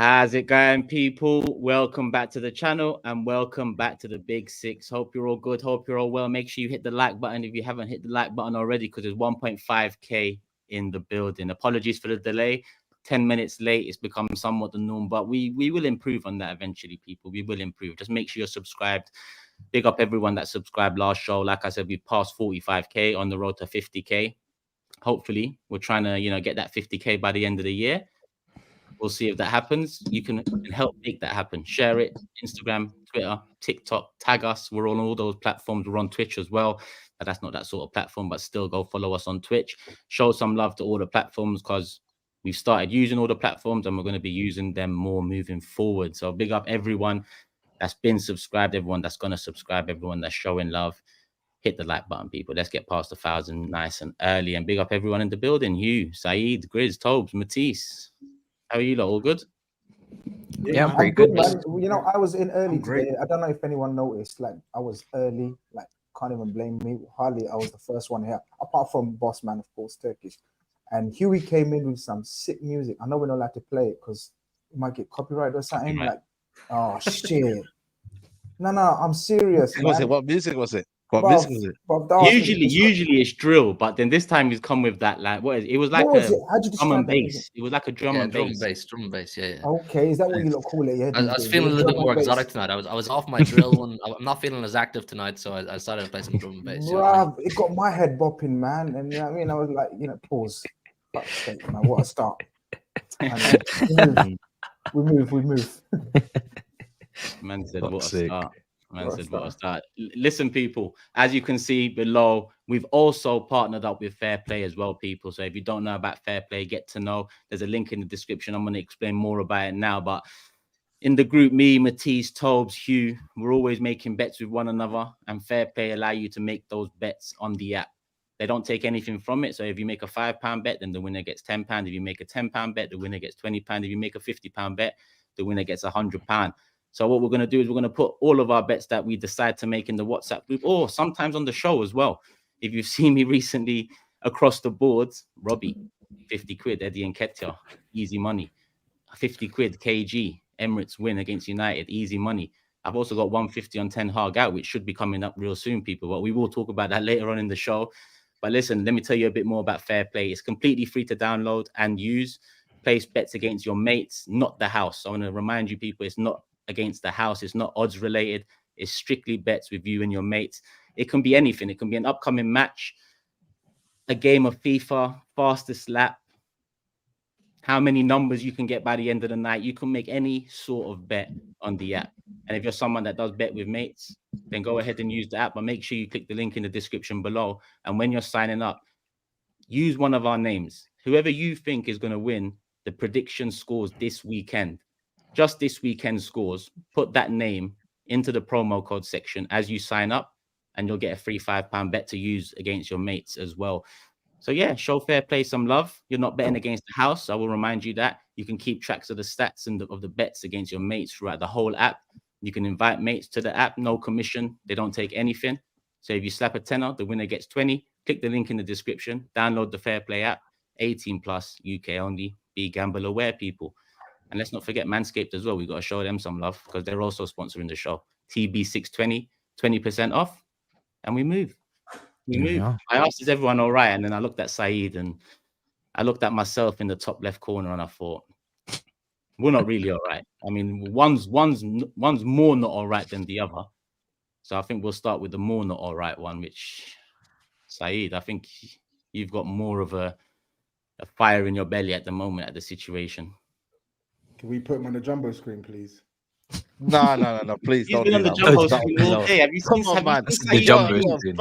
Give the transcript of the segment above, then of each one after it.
How's it going, people? Welcome back to the channel and welcome back to the Big Six. Hope you're all good. Hope you're all well. Make sure you hit the like button if you haven't hit the like button already, because there's 1.5k in the building. Apologies for the delay. 10 minutes late. It's become somewhat the norm, but we will improve on that eventually, people. We will improve. Just make sure you're subscribed. Big up everyone that subscribed last show. Like I said, we passed 45k on the road to 50k. Hopefully, we're trying to, get that 50k by the end of the year. We'll see if that happens. You can help make that happen. Share it. Instagram, Twitter, TikTok, tag us. We're on all those platforms. We're on Twitch as well. But that's not that sort of platform, but still go follow us on Twitch. Show some love to all the platforms, because we've started using all the platforms and we're going to be using them more moving forward. So big up everyone that's been subscribed, everyone that's going to subscribe, everyone that's showing love. Hit the like button, people. Let's get past 1,000 nice and early. And big up everyone in the building. HUGH, SAEED, GRIZZ, TOBS, MATISSE. How are you lot? All good? Yeah, I'm pretty good, man. I was in early today. I don't know if anyone noticed. Like, I was early. Like, can't even blame me. Hardly I was the first one here, apart from Boss Man, of course, Turkish. And Huey came in with some sick music. I know we're not allowed to play it because we might get copyright or something. Like, oh shit. No, I'm serious. What music was it? What music was it? Usually it's drill, but then this time he's come with that, like, what is it? It was like drum and bass. It was like a drum and bass. Drum and bass, yeah. Okay, is that what you look call it? Yeah. I was feeling a little bit more exotic tonight. I was off my drill one. I'm not feeling as active tonight, so I started to play some drum and bass. Bruh, it got my head bopping, man. And you know what I mean? I was like, pause. Fuck's sake, man. What a start. We move. Man said, what a start. What a start. Listen, people, as you can see below, we've also partnered up with Fair Play as well, people. So if you don't know about Fair Play, get to know. There's a link in the description. I'm going to explain more about it now. But in the group, me, Matisse, Tobes, HUGH, we're always making bets with one another. And Fair Play allow you to make those bets on the app. They don't take anything from it. So if you make a £5 bet, then the winner gets £10. If you make a £10 bet, the winner gets £20. If you make a £50 bet, the winner gets £100. So what we're going to do is we're going to put all of our bets that we decide to make in the WhatsApp group, or sometimes on the show as well. If you've seen me recently across the boards, Robbie, 50 quid, Eddie and Ketia, easy money. 50 quid, KG, Emirates win against United, easy money. I've also got 150 on 10 HUGH out, which should be coming up real soon, people. But we will talk about that later on in the show. But listen, let me tell you a bit more about Fair Play. It's completely free to download and use. Place bets against your mates, not the house. So I want to remind you, people, it's not against the house. It's not odds related. It's strictly bets with you and your mates. It can be anything. It can be an upcoming match, a game of FIFA, fastest lap, how many numbers you can get by the end of the night. You can make any sort of bet on the app. And if you're someone that does bet with mates, then go ahead and use the app. But make sure you click the link in the description below. And when you're signing up, use one of our names. Whoever you think is going to win the prediction scores this weekend, just this weekend scores, put that name into the promo code section as you sign up, and you'll get a free £5 bet to use against your mates as well. So yeah, show Fair Play some love. You're not betting against the house. I will remind you that you can keep tracks of the stats and of the bets against your mates throughout the whole app. You can invite mates to the app, no commission. They don't take anything. So if you slap a tenner, the winner gets 20. Click the link in the description. Download the Fair Play app. 18 plus, UK only. Be gamble aware, people. And let's not forget Manscaped as well. We've got to show them some love because they're also sponsoring the show. TB620, 20% off. And we move. I asked, is everyone all right? And then I looked at SAEED and I looked at myself in the top left corner and I thought, we're not really all right. I mean, one's more not all right than the other. So I think we'll start with the more not all right one, which, SAEED, I think you've got more of a fire in your belly at the moment at the situation. Can we put him on the jumbo screen, please? No, please don't do that. The jumbo screen all day. Have you seen the jumbo screen?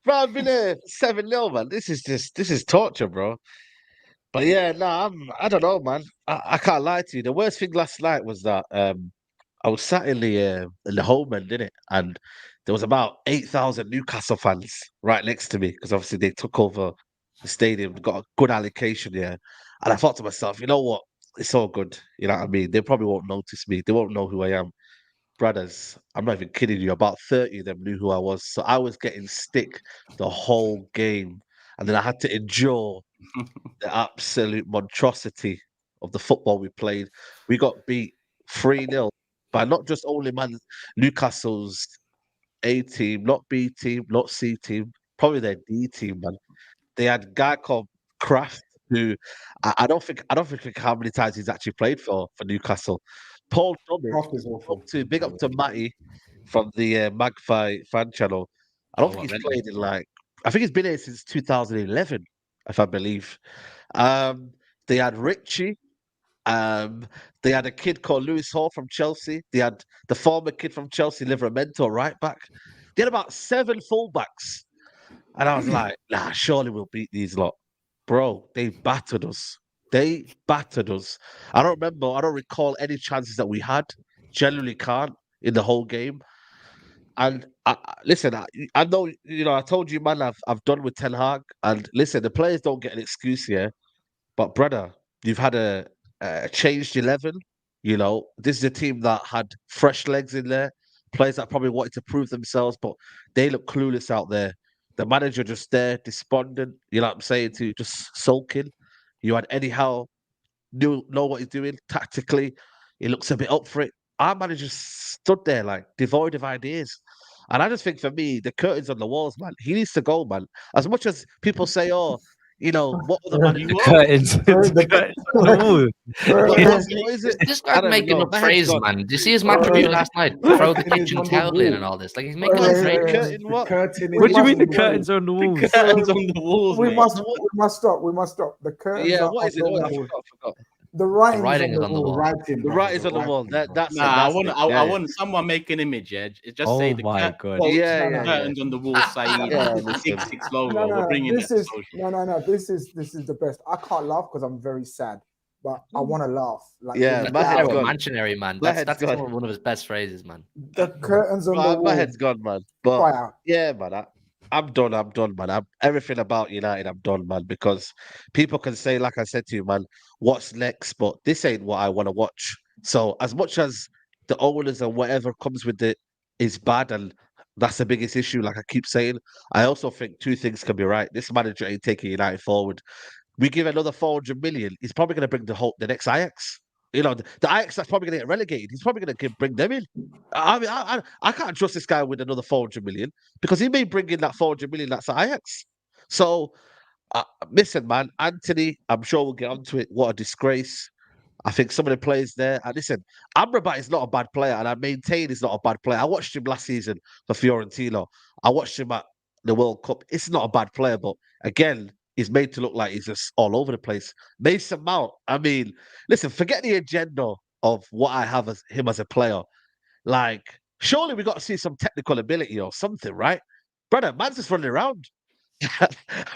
Bro, I've been here 7-0, man. This is torture, bro. But yeah, I don't know, man. I can't lie to you. The worst thing last night was that I was sat in the home end, didn't it? And there was about 8,000 Newcastle fans right next to me because obviously they took over the stadium, got a good allocation here. And I thought to myself, you know what? It's all good. You know what I mean? They probably won't notice me. They won't know who I am. Brothers, I'm not even kidding you. About 30 of them knew who I was. So I was getting stick the whole game. And then I had to endure the absolute monstrosity of the football we played. We got beat 3-0 by not just only Newcastle's A team, not B team, not C team, probably their D team, man. They had a guy called Kraft, who I don't think how many times he's actually played for Newcastle. Paul Kraft is awful. big up to Matty from the Magpie fan channel. I don't think he's played in I think he's been here since 2011, if I believe. They had Richie. They had a kid called Lewis Hall from Chelsea. They had the former kid from Chelsea, Livramento, right back. They had about 7 fullbacks. And I was like, nah, surely we'll beat these lot. Bro, they battered us. I don't recall any chances that we had. Generally can't in the whole game. And listen, I know, I told you, man, I've done with Ten Hag. And listen, the players don't get an excuse here. But brother, you've had a changed 11. This is a team that had fresh legs in there. Players that probably wanted to prove themselves, but they look clueless out there. The manager just there, despondent, you know what I'm saying, to just sulking. You had Eddie Howe know what he's doing tactically. He looks a bit up for it. Our manager stood there like devoid of ideas. And I just think for me, the curtains on the walls, man, he needs to go, man. As much as people say, oh, what other manager? The curtains. What is it? This guy's making up phrases, man. Did you see his match review last night? Throw the kitchen towel in and all this. Like, he's making up phrases. What do you mean the curtains are on the walls? The curtains on the walls. We must stop. The curtains. Yeah, what is it? I forgot. The writing is on the wall. The writing is on the wall. That's I want someone make an image. Yeah, just say the curtains on the wall. SAEED 6 logo. We're bringing this. This is the best. I can't laugh because I'm very sad, but I want to laugh. Like, my head's gone. Mansionary, man. That's one of his best phrases, man. The curtains on the wall. My head's gone, man. But yeah, man. I'm done, man. Everything about United, I'm done, man. Because people can say, like I said to you, man, what's next? But this ain't what I want to watch. So as much as the owners and whatever comes with it is bad, and that's the biggest issue, like I keep saying, I also think 2 things can be right. This manager ain't taking United forward. We give another 400 million, he's probably going to bring the next Ajax. The Ajax that's probably going to get relegated. He's probably going to bring them in. I mean, I can't trust this guy with another 400 million because he may bring in that 400 million that's Ajax. So, listen, man, Anthony, I'm sure we'll get onto it. What a disgrace. I think some of the players there, and listen, Amrabat is not a bad player, and I maintain he's not a bad player. I watched him last season for Fiorentina. I watched him at the World Cup. It's not a bad player, but again, he's made to look like he's just all over the place. Mason Mount, I mean, listen, forget the agenda of what I have as him as a player. Like, surely we got to see some technical ability or something, right? Brother, man's just running around.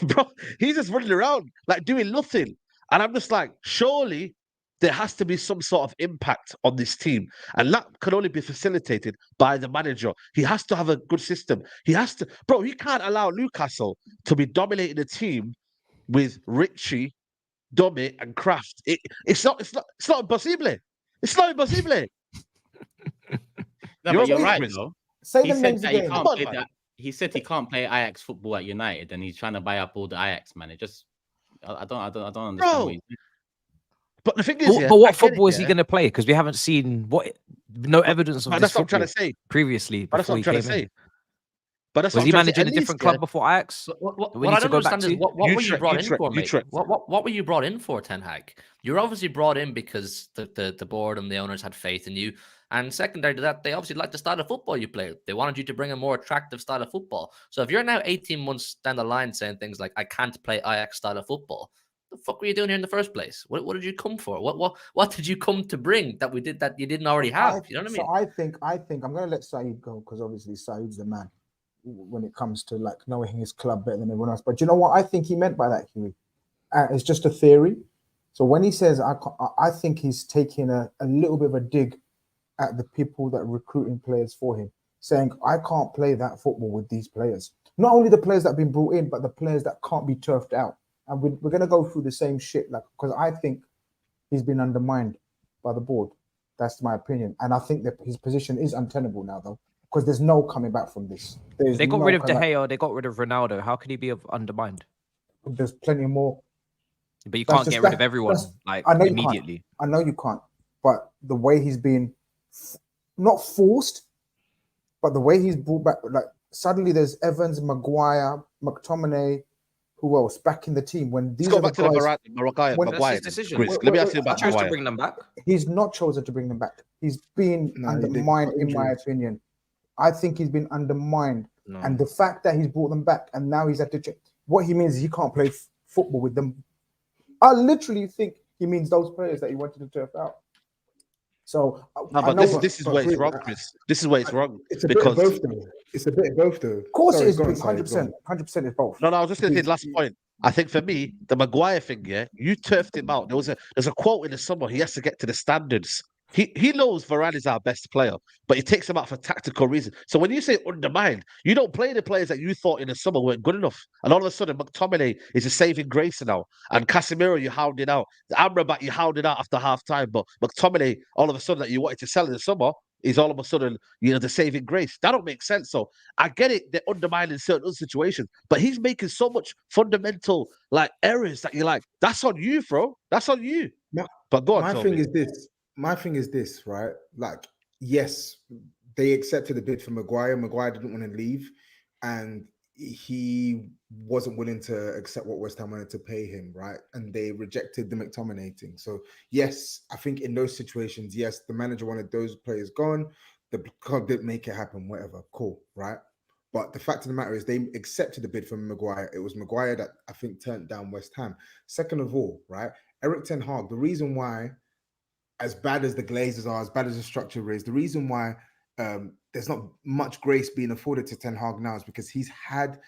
Bro, he's just running around, like doing nothing. And I'm just like, surely there has to be some sort of impact on this team. And that can only be facilitated by the manager. He has to have a good system. He can't allow Newcastle to be dominating the team with Richie, Dummett, and Kraft. It's not impossible. It's not impossible. No, but you're right, though. Say the names again. He said he can't play Ajax football at United, and he's trying to buy up all the Ajax, man. I don't understand. What he's doing. But the thing is, but what football is he going to play? Because we haven't seen no evidence of this. That's what I'm trying to say. Previously, that's what I'm trying to say. But that's was he managing a different club before Ajax? What I don't understand is what were you brought in for, mate? What were you brought in for, Ten Hag? You're obviously brought in because the board and the owners had faith in you. And secondary to that, they obviously like the style of football you play. They wanted you to bring a more attractive style of football. So if you're now 18 months down the line saying things like, I can't play Ajax style of football, the fuck were you doing here in the first place? What did you come for? What did you come to bring that you didn't already have? You know what I mean? So I think I'm gonna let SAEED go because obviously SAEED's the man when it comes to like knowing his club better than everyone else. But you know what I think he meant by that, Hughie? It's just a theory. So when he says I think he's taking a little bit of a dig at the people that are recruiting players for him, saying I can't play that football with these players. Not only the players that have been brought in, but the players that can't be turfed out. And we're going to go through the same shit, like, because I think he's been undermined by the board. That's my opinion. And I think that his position is untenable now, though, because there's no coming back from this. They got rid of De Gea, they got rid of Ronaldo. How can he be undermined? There's plenty more. But you can't get rid of everyone like immediately. I know you can't. But the way he's been not forced, but the way he's brought back, like suddenly there's Evans, Maguire, McTominay, who else back in the team? When these are the guys, Maguire decision. Let me ask you about Maguire. Chose to bring them back. He's not chosen to bring them back. He's been undermined, in my opinion. I think he's been undermined, and the fact that he's brought them back and now he's at the what he means is he can't play football with them. I literally think he means those players that he wanted to turf out. So, this is where it's wrong, Chris. This is where it's wrong. It's a bit of both, though. It's a bit of both, though. Of course, it is 100%. 100% is both. No, I was just going to say the last point. I think for me, the Maguire thing, you turfed him out. There's a quote in the summer. He has to get to the standards. He knows Varane is our best player, but he takes him out for tactical reasons. So when you say undermined, you don't play the players that you thought in the summer weren't good enough. And all of a sudden, McTominay is a saving grace now. And Casemiro, you hounded out. The Amrabat, you hounded out after half time. But McTominay, all of a sudden, that you wanted to sell in the summer, is all of a sudden, the saving grace. That don't make sense. So I get it, they're undermining certain other situations, but he's making so much fundamental errors that you're like, that's on you, bro. That's on you. But go on. My thing is this, right? Like, yes, they accepted a bid for Maguire. Maguire didn't want to leave, and he wasn't willing to accept what West Ham wanted to pay him, right? And they rejected the McTominay thing. So, yes, I think in those situations, yes, the manager wanted those players gone. The club didn't make it happen, whatever. Cool, right? But the fact of the matter is they accepted the bid from Maguire. It was Maguire that I think turned down West Ham. Second of all, right, Erik ten Hag, the reason why, as bad as the Glazers are, as bad as the structure is, the reason why there's not much grace being afforded to Ten Hag now is because he's had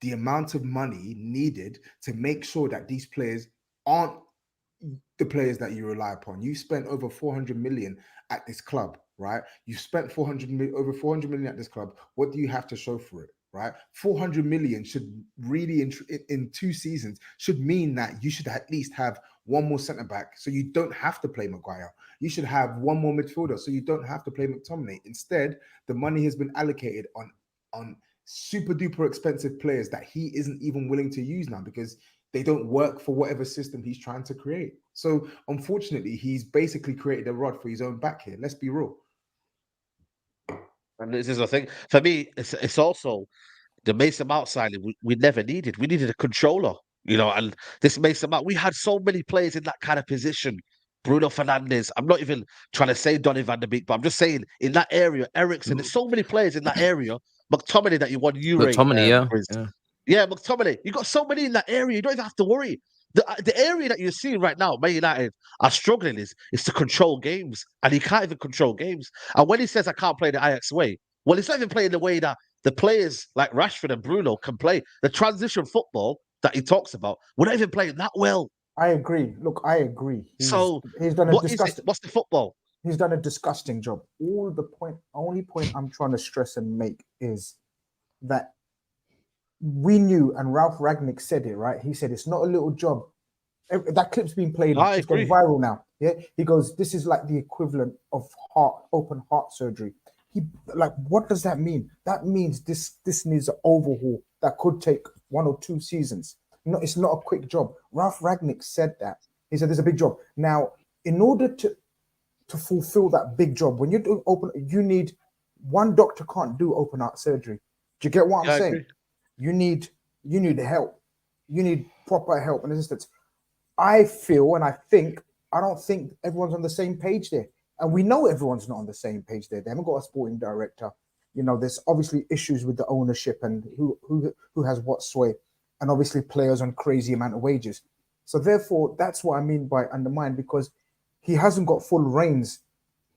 the amount of money needed to make sure that these players aren't the players that you rely upon. You spent over 400 million at this club, right? You spent over 400 million at this club. What do you have to show for it, right? 400 million should really, in 2 seasons, should mean that you should at least have one more centre back, so you don't have to play Maguire. You should have one more midfielder, so you don't have to play McTominay. Instead, the money has been allocated on super duper expensive players that he isn't even willing to use now because they don't work for whatever system he's trying to create. So, unfortunately, he's basically created a rod for his own back here. Let's be real. And this is the thing. For me, it's also the Mason Mount signing we never needed. We needed a controller. And this Mason Mount, we had so many players in that kind of position. Bruno Fernandes. I'm not even trying to say Donny van der Beek, but I'm just saying in that area, Eriksen, there's so many players in that area. McTominay that you won Euro. McTominay, yeah, McTominay. You got so many in that area. You don't even have to worry. The area that you're seeing right now, Man United are struggling is to control games, and he can't even control games. And when he says I can't play the Ajax way, well, he's not even playing the way that the players like Rashford and Bruno can play. The transition football that he talks about, we're not even playing that well. I agree. Look, I agree. He's done what's the football? He's done a disgusting job. Only point I'm trying to stress and make is that we knew, and Ralph Ragnick said it, right? He said it's not a little job. That clip's been played. It's going viral now. Yeah, he goes, this is like the equivalent of open heart surgery. What does that mean? That means this needs an overhaul that could take 1 or 2 seasons. No, it's not a quick job. Ralph Ragnick said that. He said there's a big job. Now, in order to fulfill that big job, when you're doing you need one doctor can't do open heart surgery. Do you get what I'm saying? You need help. You need proper help and assistance. I feel and I don't think everyone's on the same page there. And we know everyone's not on the same page there. They haven't got a sporting director. There's obviously issues with the ownership and who has what sway, and obviously players on crazy amount of wages. So therefore, that's what I mean by undermined, because he hasn't got full reins.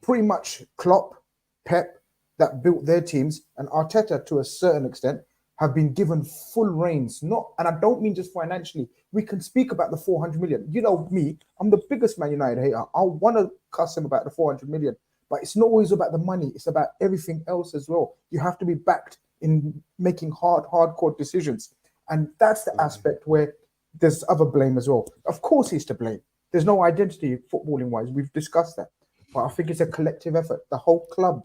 Pretty much Klopp, Pep, that built their teams, and Arteta to a certain extent, have been given full reins. And I don't mean just financially. We can speak about the 400 million. You know me, I'm the biggest Man United hater. I want to cuss him about the 400 million, but it's not always about the money. It's about everything else as well. You have to be backed in making hardcore decisions. And that's the aspect where there's other blame as well. Of course he's to blame. There's no identity footballing-wise. We've discussed that. But I think it's a collective effort. The whole club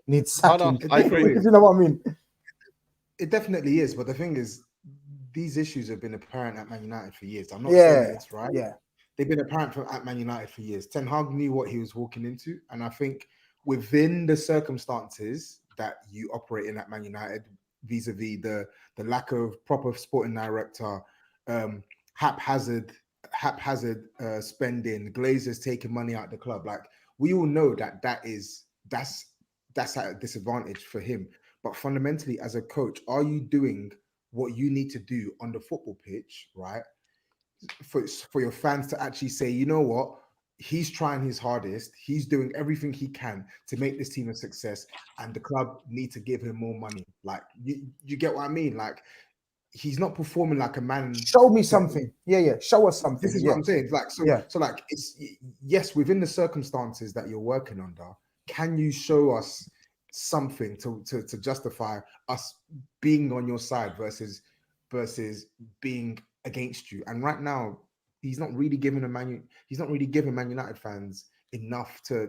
needs sacking. I agree. You know what I mean? It definitely is. But the thing is, these issues have been apparent at Man United for years. I'm not saying it's right. Yeah. They've been apparent at Man United for years. Ten Hag knew what he was walking into. And I think within the circumstances that you operate in at Man United, vis-a-vis the lack of proper sporting director, haphazard spending, Glazers taking money out of the club. Like, we all know that's at a disadvantage for him. But fundamentally, as a coach, are you doing what you need to do on the football pitch, right? For your fans to actually say, you know what, he's trying his hardest, he's doing everything he can to make this team a success, and the club need to give him more money. Like, you get what I mean? Like, he's not performing like a man. Show me something. Yeah. Show us something. This is what I'm saying. Like, so like, it's, yes, within the circumstances that you're working under, can you show us something to justify us being on your side versus being against you? And right now, he's not really giving Man United fans enough to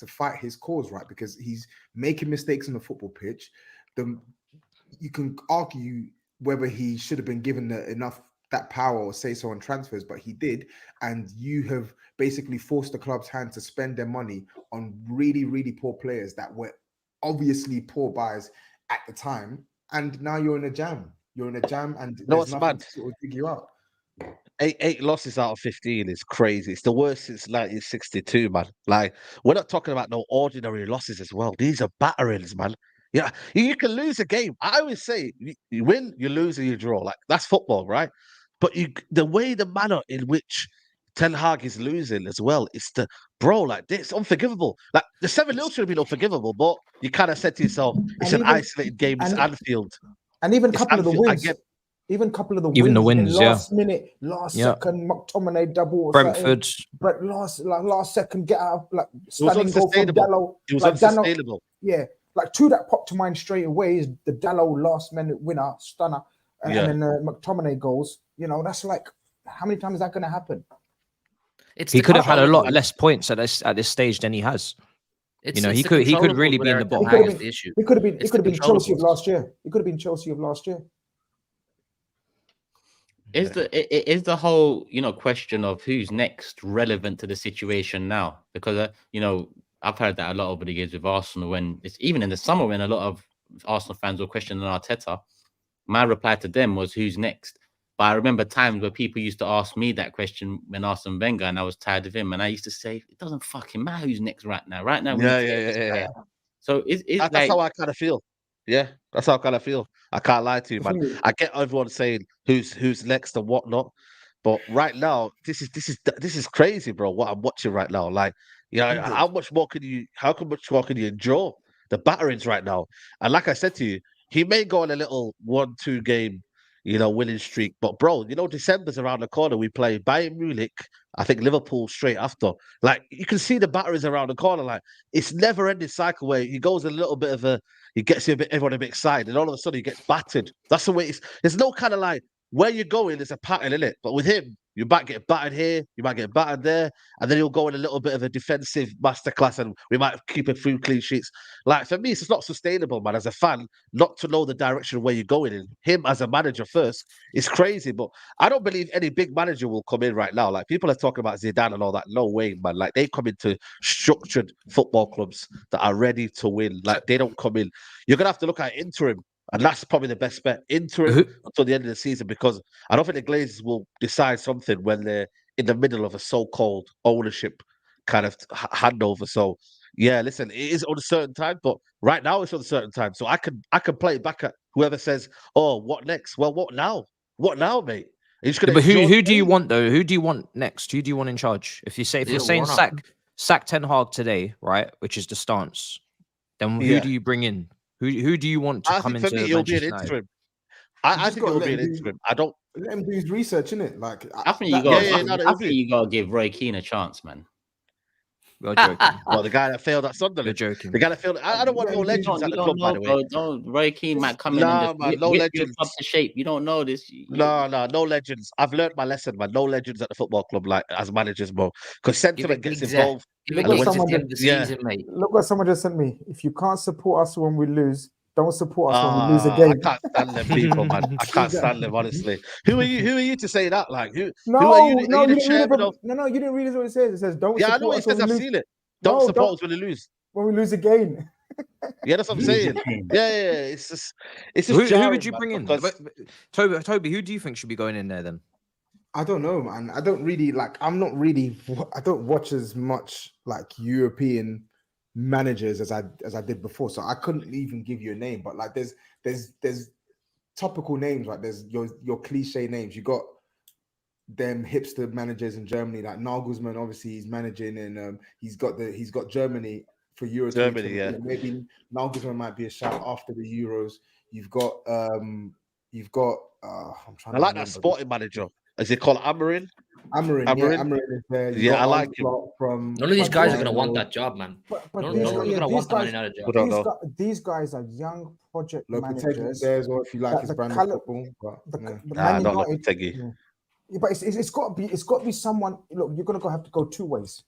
fight his cause, right? Because he's making mistakes on the football pitch. You can argue whether he should have been given enough that power or say so on transfers, but he did. And you have basically forced the club's hand to spend their money on really, really poor players that were obviously poor buys at the time. And now you're in a jam. And there's nothing to sort of dig you out. Eight losses out of 15 is crazy. It's the worst since 1962, man. Like, we're not talking about no ordinary losses as well. These are batterings, man. Yeah, you can lose a game. I always say, you win, you lose, or you draw. Like, that's football, right? But the manner in which Ten Hag is losing as well, it's it's unforgivable. Like, the 7-0 should have been unforgivable, but you kind of said to yourself, it's an isolated game, it's Anfield. And even a couple of the wins. Even the wins, last minute, last second, McTominay double. Brentford. But last second, get out, like, stunning goal from Dalot. It was unsustainable. Yeah. Like, two that popped to mind straight away is the Dalot last minute winner, stunner, and then McTominay goals. You know, that's like, how many times is that going to happen? He could have had a lot less points at this stage than he has. He could really be in the bottom half of the issue. It could have been Chelsea of last year. It could have been Chelsea of last year. Is the whole question of who's next relevant to the situation now? Because I've heard that a lot over the years with Arsenal, when it's even in the summer when a lot of Arsenal fans were questioning Arteta. My reply to them was, who's next? But I remember times where people used to ask me that question when Arsene Wenger, and I was tired of him, and I used to say, it doesn't fucking matter who's next right now. Right now, yeah. So that's how I kind of feel. Yeah, that's how I kind of feel. I can't lie to you, man. I get everyone saying who's next and whatnot, but right now, this is crazy, bro. What I'm watching right now, like, how much more can you endure the batterings right now? And like I said to you, he may go on a little 1-2 game, winning streak, but bro, December's around the corner. We play Bayern Munich, I think Liverpool straight after. Like, you can see the batteries around the corner. Like, it's never-ending cycle where he goes a little bit of he gets everyone a bit excited, and all of a sudden he gets battered. That's the way it's. There's no kind of like where you're going. There's a pattern in it, but with him, you might get battered here, you might get battered there, and then he'll go in a little bit of a defensive masterclass, and we might keep a few clean sheets. Like, for me, it's just not sustainable, man. As a fan, not to know the direction of where you're going in. Him as a manager first is crazy, but I don't believe any big manager will come in right now. Like, people are talking about Zidane and all that. No way, man. Like, they come into structured football clubs that are ready to win. Like, they don't come in. You're gonna have to look at interim. And that's probably the best bet, interim until the end of the season, because I don't think the Glazers will decide something when they're in the middle of a so-called ownership kind of handover. So, yeah, listen, it is uncertain time, but right now it's uncertain time. So I can play it back at whoever says, "Oh, what next?" Well, what now? What now, mate? But who do you want though? Who do you want next? Who do you want in charge? If you're saying sack Ten Hag today, right, which is the stance, then who do you bring in? Who do you want to come into Manchester United? I think it'll be an interim. I don't let him do his research, innit? Like, I think you gotta give Roy Keane a chance, man. You're joking. Well, the guy that failed at Sunderland. You're joking. The guy that failed. I don't want no legends at the club, by the way. Roy Keane might come in and no legends up to shape. You don't know this. No legends. I've learned my lesson, man. No legends at the football club, like as managers, bro. Because sentiment gets involved. Look what someone just sent me. If you can't support us when we lose, Don't support us when we lose a game. I can't stand them people, man. I can't stand them, honestly. Who are you to say that? Like, who no, are you? No, you you the didn't read it. chairman of? No, you didn't read it. What it says. It says, don't Yeah, I support know what us it says. I've seen it. Don't support us when we lose. When we lose again. Yeah, that's what I'm saying. Yeah. It's just who would you bring in? Toby, who do you think should be going in there then? I don't know, man. I don't really like. I don't watch as much like European managers as I did before, so I couldn't even give you a name. But like, there's topical names, right? There's your cliche names. You got them hipster managers in Germany, like Nagelsmann. Obviously, he's managing, and he's got Germany for Euro. Germany, yeah. Maybe Nagelsmann might be a shout after the Euros. You've got. I'm trying. I like that sporting manager. Is it called Amarin? Amarin is there. I like him. None of these guys are going to want that job, man. But none of them are going to want the Man United job. These guys are young project managers. There as well, if you like his brand of football. I don't like Teggy. But it's got to be someone. Look, you're going to have to go two ways.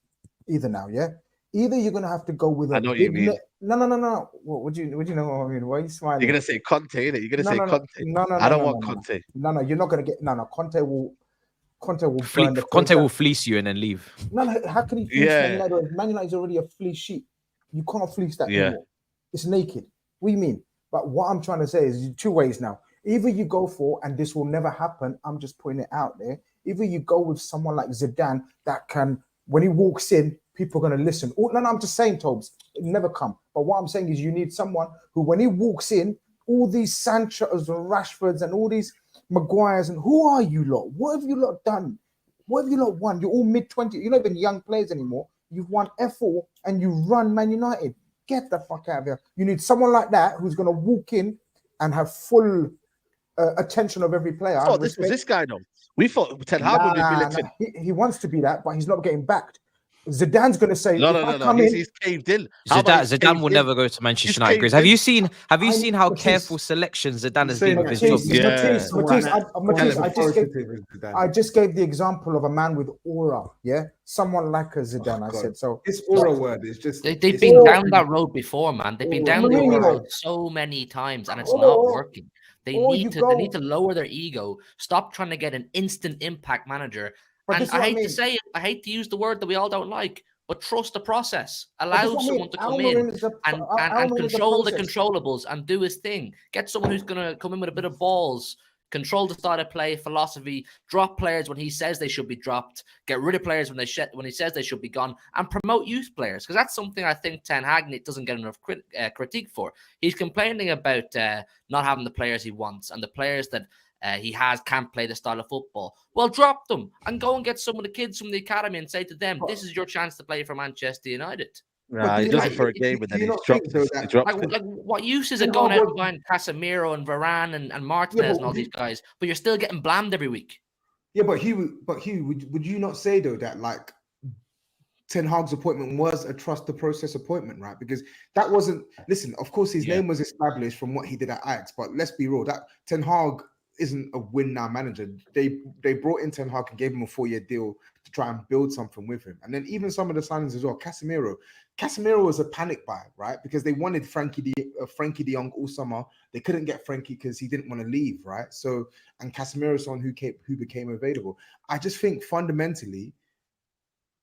Either now, yeah. Either you're going to have to go with. I know what you mean. No. What do you know what I mean? Why are you smiling? You're going to say Conte, innit? You're going to say Conte. No. I don't want Conte. No. You're not going to get. No. Conte will Conte will fleece you and then leave. No, how can he fleece Man United? Man United is already a fleece sheet. You can't fleece that anymore. It's naked. What do you mean? But what I'm trying to say is two ways now. Either you go for, and this will never happen, I'm just putting it out there. Either you go with someone like Zidane that can, when he walks in, people are going to listen. No, I'm just saying, Tobes, it never come. But what I'm saying is you need someone who, when he walks in, all these Sanchos and Rashfords and all these Maguires, and who are you lot? What have you lot done? What have you lot won? You're all mid-20s. You're not even young players anymore. You've won F4 and you run Man United. Get the fuck out of here. You need someone like that who's going to walk in and have full attention of every player. Oh, this was this guy, though. We thought Ten Hag would be militant. He wants to be that, but he's not getting backed. Zidane's going to say, no. He's caved in. Zidane will never go to Manchester United. Grizz. Have you seen how careful selection Zidane has been with his job? Matisse, I just gave the example of a man with aura. Yeah, someone like a Zidane. I said so. This aura word is just. They've been down that road before, man. They've been down the road so many times, and it's not working. They need to lower their ego. Stop trying to get an instant impact manager. And I hate to say it, I hate to use the word that we all don't like, but trust the process. Allow someone to come in and control the controllables and do his thing. Get someone who's going to come in with a bit of balls, control the style of play, philosophy, drop players when he says they should be dropped, get rid of players when he says they should be gone, and promote youth players. Because that's something I think Ten Hag doesn't get enough critique for. He's complaining about not having the players he wants, and the players that he can't play the style of football. Well, drop them and go and get some of the kids from the academy and say to them, this is your chance to play for Manchester United. He does it for a game and then he drops it. What use is it going out and buying Casemiro and Varane and Martinez and all these guys, but you're still getting blamed every week? Yeah, but Hugh, would you not say though that like Ten Hag's appointment was a trust the process appointment, right? Because that wasn't. Listen, of course his name was established from what he did at Ajax, but let's be real, that Ten Hag isn't a win now manager. They brought in Ten Hag and gave him a 4-year deal to try and build something with him. And then even some of the signings as well. Casemiro was a panic buy, right? Because they wanted Frankie de Jong all summer. They couldn't get Frankie because he didn't want to leave, right? So, and Casemiro's someone who became available. I just think fundamentally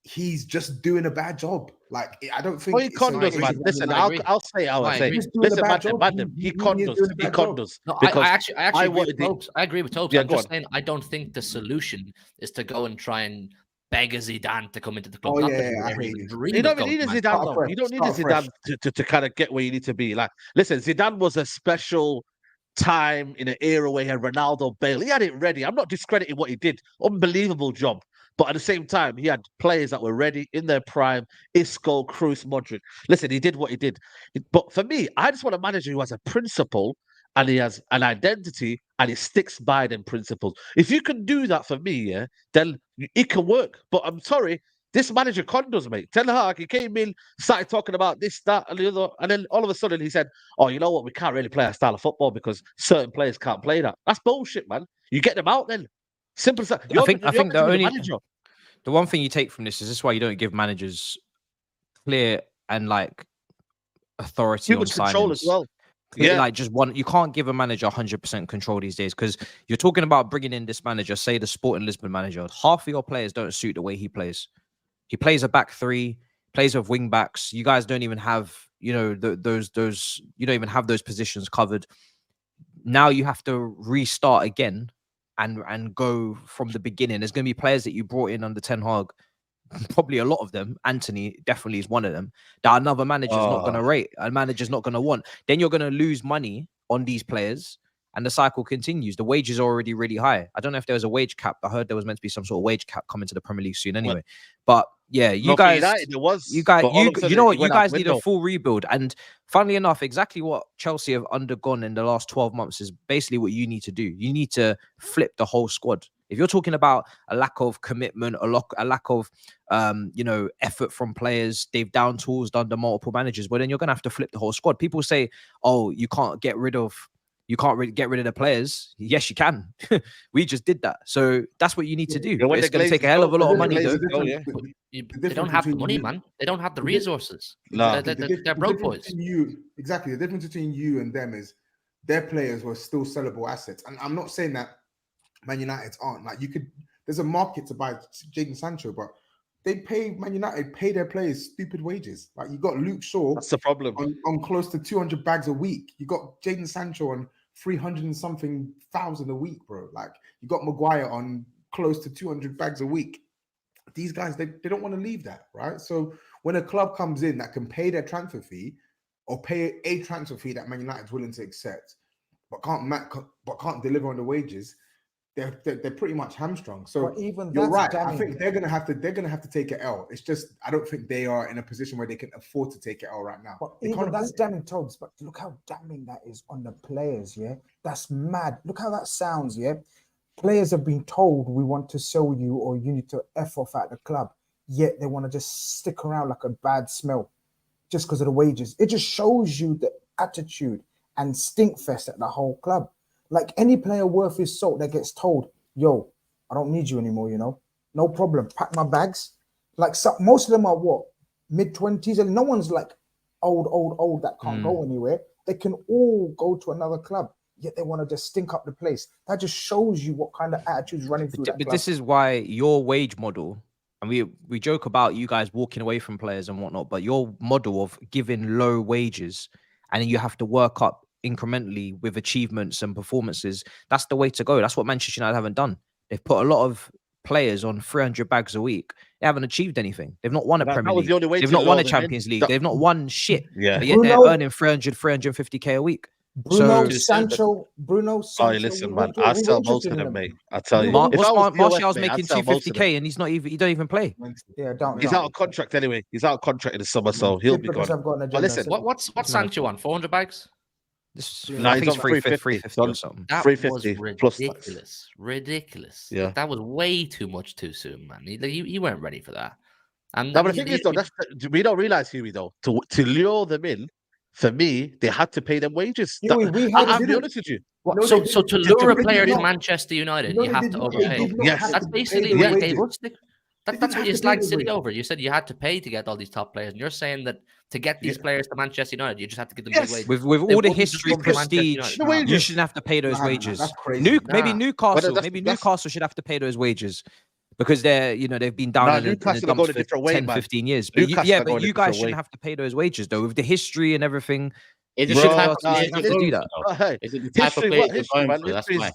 he's just doing a bad job. Like, I don't think. He condos, man. Listen, I'll say how I say. Listen, man, he condos. No, I agree with Tobes. I'm just saying, I don't think the solution is to go and try and beg a Zidane to come into the club. You don't need a Zidane, though. You don't need a Zidane to kind of get where you need to be. Like, listen, Zidane was a special time in an era where he had Ronaldo, Bale. He had it ready. I'm not discrediting what he did. Unbelievable job. But at the same time, he had players that were ready in their prime. Isco, Kroos, Modric. Listen, he did what he did. But for me, I just want a manager who has a principle and he has an identity and he sticks by them principles. If you can do that for me, then it can work. But I'm sorry, this manager condos, mate. Ten Hag, he came in, started talking about this, that, and the other, and then all of a sudden he said, "Oh, you know what? We can't really play our style of football because certain players can't play that." That's bullshit, man. You get them out then. Simple as that. I think the one thing you take from this is why you don't give managers clear and like authority on signings. Control as well. Like just one, you can't give a manager 100% control these days, because you're talking about bringing in this manager, say the Sporting Lisbon manager. Half of your players don't suit the way he plays. He plays a back three, plays with wing backs. You guys don't even have, you know, those you don't even have those positions covered. Now you have to restart again and go from the beginning. There's going to be players that you brought in under Ten Hag, probably a lot of them, Anthony definitely is one of them, that another manager's not going to rate, a manager's not going to want. Then you're going to lose money on these players, and the cycle continues. The wages are already really high. I don't know if there was a wage cap. I heard there was meant to be some sort of wage cap coming to the Premier League soon anyway. But yeah, you guys know what? You guys need a full rebuild. And funnily enough, exactly what Chelsea have undergone in the last 12 months is basically what you need to do. You need to flip the whole squad. If you're talking about a lack of commitment, a lack of, you know, effort from players, they've down tools under multiple managers, well, then you're going to have to flip the whole squad. People say, oh, you can't get rid of the players. Yes, you can. We just did that. So that's what you need to do. It's going to take a hell of a lot of money, though. They don't have the money, man. They don't have the resources. No. They're broke boys. Exactly. The difference between you and them is their players were still sellable assets. And I'm not saying that Man United aren't. Like, there's a market to buy Jadon Sancho, but Man United pay their players stupid wages. Like, you got Luke Shaw. That's the problem. On close to 200 bags a week. You got Jadon Sancho on 300 and something thousand a week, bro. Like, you got Maguire on close to 200 bags a week. These guys, they don't want to leave that, right? So when a club comes in that can pay their transfer fee, or pay a transfer fee that Man United is willing to accept, but can't deliver on the wages, they're pretty much hamstrung. So even you're right. Damning. I think they're gonna have to take an L. It's just I don't think they are in a position where they can afford to take an L right now. But even that's damning, Tobs. But look how damning that is on the players. Yeah, that's mad. Look how that sounds. Yeah, players have been told we want to sell you, or you need to F off at the club. Yet they want to just stick around like a bad smell, just because of the wages. It just shows you the attitude and stink fest at the whole club. Like, any player worth his salt that gets told, yo, I don't need you anymore, you know? No problem. Pack my bags. Like, most of them are what? Mid-20s? And no one's like old that can't go anywhere. They can all go to another club, yet they want to just stink up the place. That just shows you what kind of attitude's running through that club. But this is why your wage model, and we joke about you guys walking away from players and whatnot, but your model of giving low wages and then you have to work up incrementally with achievements and performances, that's the way to go. That's what Manchester United haven't done. They've put a lot of players on 300 bags a week. They haven't achieved anything. They've not won a Premier League. They've not won a Champions League. They've not won shit. Yeah. But yet they're earning 350k a week. Bruno Sancho. Oh, listen, man. I sell most of them, mate. I tell you. Martial's making 250k and he don't even play. Yeah, he's out of contract anyway. He's out of contract in the summer, so he'll be gone. But listen, what's Sancho on? 400 bags? No, he's on 350 or something. 350 ridiculous. Yeah, that was way too much too soon, man. He weren't ready for that. And no, but the thing is, though, we don't realize, Huey, though, to lure them in. For me, they had to pay them wages. I'll be honest with you. So to lure a player to Manchester United, you have to overpay. Yes, that's basically what they gave us. That's what you slagged City over. You said you had to pay to get all these top players, and you're saying that to get these players to Manchester United, you just have to give them big wages. With all the history, prestige, you shouldn't have to pay those wages. Maybe Newcastle should have to pay those wages because they've been down in the dumps for 10, 15 years. But you guys shouldn't have to pay those wages though. With the history and everything, is it the type of player you're going for? That's why.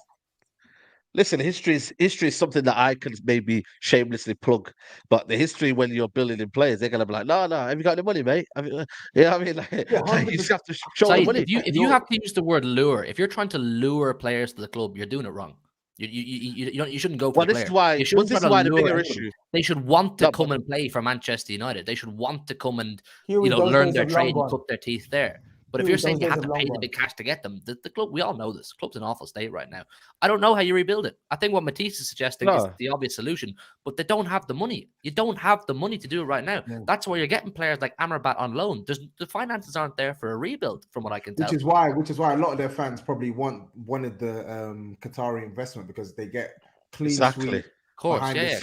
Listen, history is something that I can maybe shamelessly plug, but the history when you're building in players, they're gonna be like, no, have you got any money, mate? You just have to show the money. If you have to use the word lure, if you're trying to lure players to the club, you're doing it wrong. You shouldn't go for this is why the bigger issue. They should want to come and play for Manchester United. They should want to come and learn their trade and cut their teeth there. But if you're saying you have to pay the big cash to get them, the club, we all know this. The club's in an awful state right now. I don't know how you rebuild it. I think what Matisse is suggesting is the obvious solution, but they don't have the money. You don't have the money to do it right now. Yeah. That's why you're getting players like Amrabat on loan. The finances aren't there for a rebuild, from what I can tell. Which is why a lot of their fans probably wanted the Qatari investment because they get clean sweep. Of course, yeah.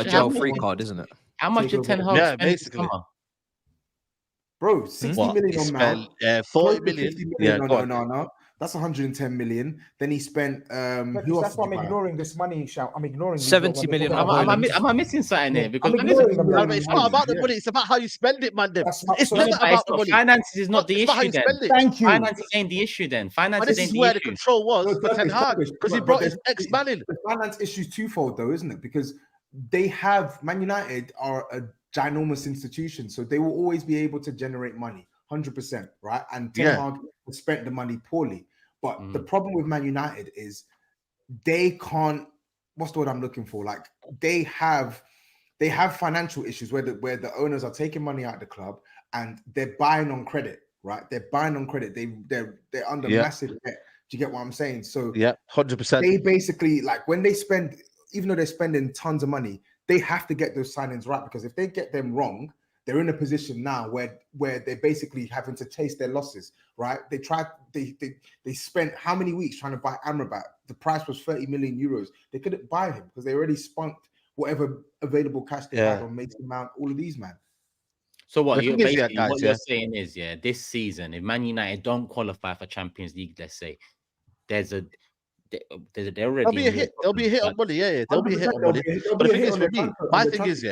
Jail free card, isn't it? How much did Ten Hag spend? Basically. Bro, 60 million on Mount. 40 million. 50 million on Onana. That's 110 million. Then he spent who that's why I'm ignoring this money shout. I'm ignoring 70 million. Am I missing something here? Because it's not about the money, it's about how you spend it, man. It's never about the money. Finances is not the issue then. Thank you. Finances ain't the issue then. Finances ain't the issue. Where the control was for Ten Hag, because he brought his ex-man in. The finance issue is twofold though, isn't it? Because Man United are a ginormous institution, so they will always be able to generate money. 100%, right? And Ten Hag has spent the money poorly. But the problem with Man United is they can't. What's the word I'm looking for? Like they have financial issues where the owners are taking money out of the club and they're buying on credit, right? They're buying on credit. They're under massive debt. Do you get what I'm saying? So 100%. They basically, like, when they spend, even though they're spending tons of money, they have to get those signings right, because if they get them wrong, they're in a position now where they're basically having to chase their losses, right? They spent how many weeks trying to buy Amrabat? The price was 30 million euros. They couldn't buy him because they already spunked whatever available cash they had on Mason Mount, all of these, man. So what you're saying is, this season, if Man United don't qualify for Champions League, let's say, they'll be a hit. There'll be a hit on money. There'll be a hit on money. But the thing is, for me, my thing is,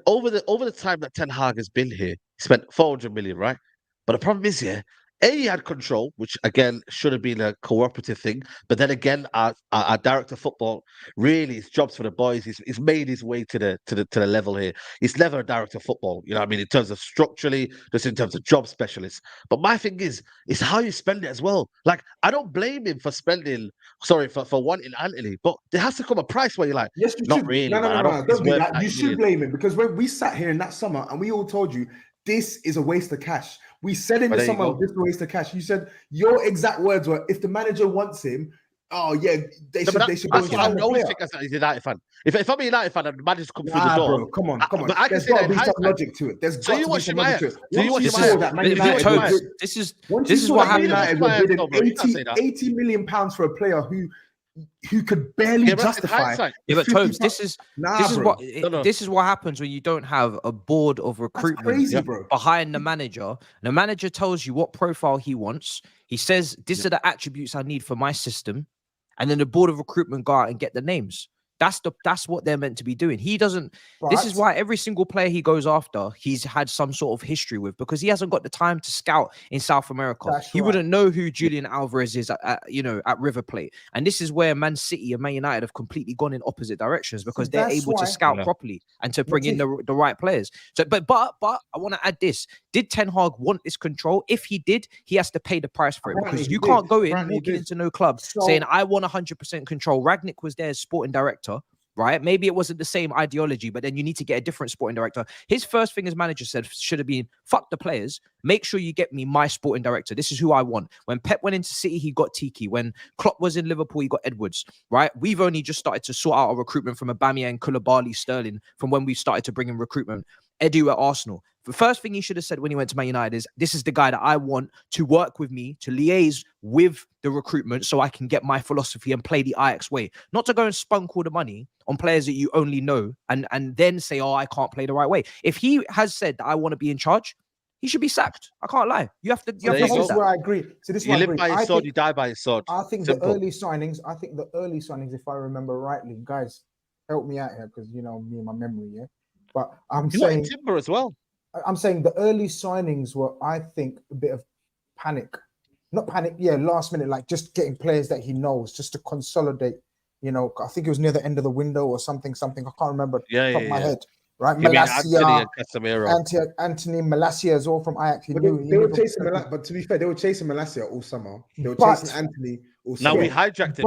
over the time that Ten Hag has been here, he spent 400 million, right? But the problem is, he had control, which again should have been a cooperative thing. But then again, our director of football, really, his job's for the boys. He's made his way to the level here. He's never a director of football, you know what I mean, in terms of structurally, just in terms of job specialists. But my thing is how you spend it as well. Like, I don't blame him for spending, for wanting Anthony, but there has to come a price where you're like, yes, you not should. really. No, don't do that. You should blame him, because when we sat here in that summer and we all told you this is a waste of cash. We said in the summer, this is a waste of cash. You said your exact words were, if the manager wants him, they should. I always think he's a United fan. If I'm a United fan and the manager's come through the door, bro, come on. But I can say that be some logic to it. There's got to be some logic to it. Do you watch that? This is what happened. United were bidding 80 million pounds for a player who could barely justify. But Tobes, this is what happens when you don't have a board of recruitment behind the manager. The manager tells you what profile he wants. He says, these are the attributes I need for my system. And then the board of recruitment go out and get the names. That's what they're meant to be doing. He doesn't. But this is why every single player he goes after, he's had some sort of history with, because he hasn't got the time to scout in South America. He wouldn't know who Julian Alvarez is at River Plate. And this is where Man City and Man United have completely gone in opposite directions, because they're able to scout properly and to bring in the right players. So, but I want to add this: did Ten Hag want this control? If he did, he has to pay the price for it, because you can't go in walking into no club saying I want 100% control. Ragnick was there as sporting director. Right? Maybe it wasn't the same ideology, but then you need to get a different sporting director. His first thing as manager said should have been, fuck the players. Make sure you get me my sporting director. This is who I want. When Pep went into City, he got Tiki. When Klopp was in Liverpool, he got Edwards. Right? We've only just started to sort out our recruitment from Aubameyang, Koulibaly, Sterling, from when we started to bring in recruitment. Edu at Arsenal. The first thing he should have said when he went to Man United is, this is the guy that I want to work with me, to liaise with the recruitment so I can get my philosophy and play the Ajax way. Not to go and spunk all the money on players that you only know and then say, I can't play the right way. If he has said that I want to be in charge, he should be sacked. I can't lie. You have to hold that. Where I agree. So this you live by your sword, you die by your sword. I think the early signings, if I remember rightly, guys, help me out here, because me and my memory, But I'm saying Timber as well. I'm saying the early signings were, I think, a bit of panic. Not panic, last minute, like just getting players that he knows, just to consolidate. I think it was near the end of the window or something. I can't remember top of my head. Right, Malacia, Anthony Malacia is all from Ajax. They were chasing Malacia, but to be fair, they were chasing Malacia all summer. They were chasing Anthony all summer. Now we hijacked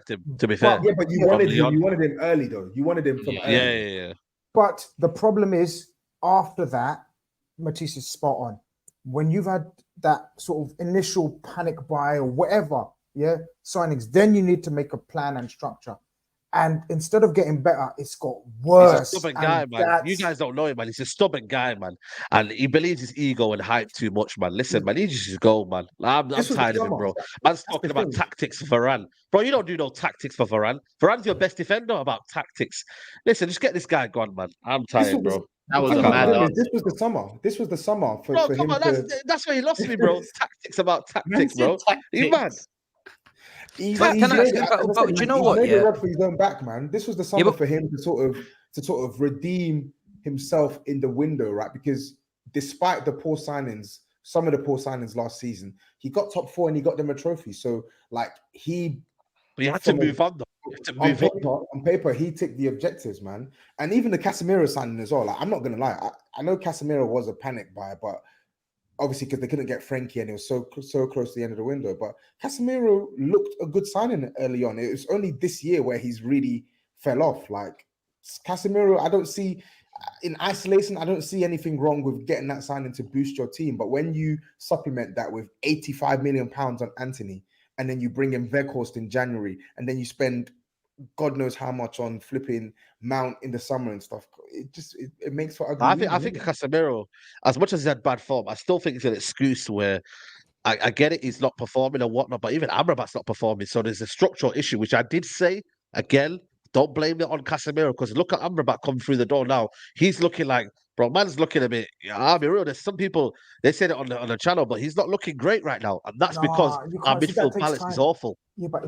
him. To be fair, but you wanted him early though. You wanted him from early. Yeah. But the problem is, after that, Matisse is spot on. When you've had that sort of initial panic buy or whatever, signings, then you need to make a plan and structure. And instead of getting better, it's got worse. He's a stubborn guy, man. You guys don't know him, man. He's a stubborn guy, man. And he believes his ego and hype too much, man. Listen, man, he just go, man. I'm tired of him, bro. Man's talking about tactics for Varane. Bro, you don't do no tactics for Varane. Varane's your best defender about tactics. Listen, just get this guy gone, man. I'm tired, bro. That was a mad. This was the summer. This was the summer for him. That's where he lost me, bro. Tactics about tactics, bro. You mad? Do you know what? Yeah, for his own back, man. This was the summer for him to sort of redeem himself in the window, right? Because despite the poor signings, some of the poor signings last season, he got top 4 and he got them a trophy. So, like, he had to move on, though. On paper, he ticked the objectives, man. And even the Casemiro signing as well. Like, I'm not gonna lie, I know Casemiro was a panic buy, but obviously because they couldn't get Frankie and it was so close to the end of the window. But Casemiro looked a good signing early on. It was only this year where he's really fell off. Like, Casemiro, I don't see in isolation, I don't see anything wrong with getting that signing to boost your team. But when you supplement that with £85 million on Anthony, and then you bring in Weghorst in January, and then you spend God knows how much on flipping Mount in the summer and stuff, it makes for ugly. I think Casemiro, as much as he had bad form, I still think it's an excuse where I get it, he's not performing and whatnot, but even Amrabat's not performing. So there's a structural issue, which I did say again. Don't blame it on Casemiro, because look at Amrabat coming through the door now. He's looking like, bro, man's looking a bit. I'll be real. There's some people, they said it on the channel, but he's not looking great right now, and that's because our midfield balance is awful. Yeah, but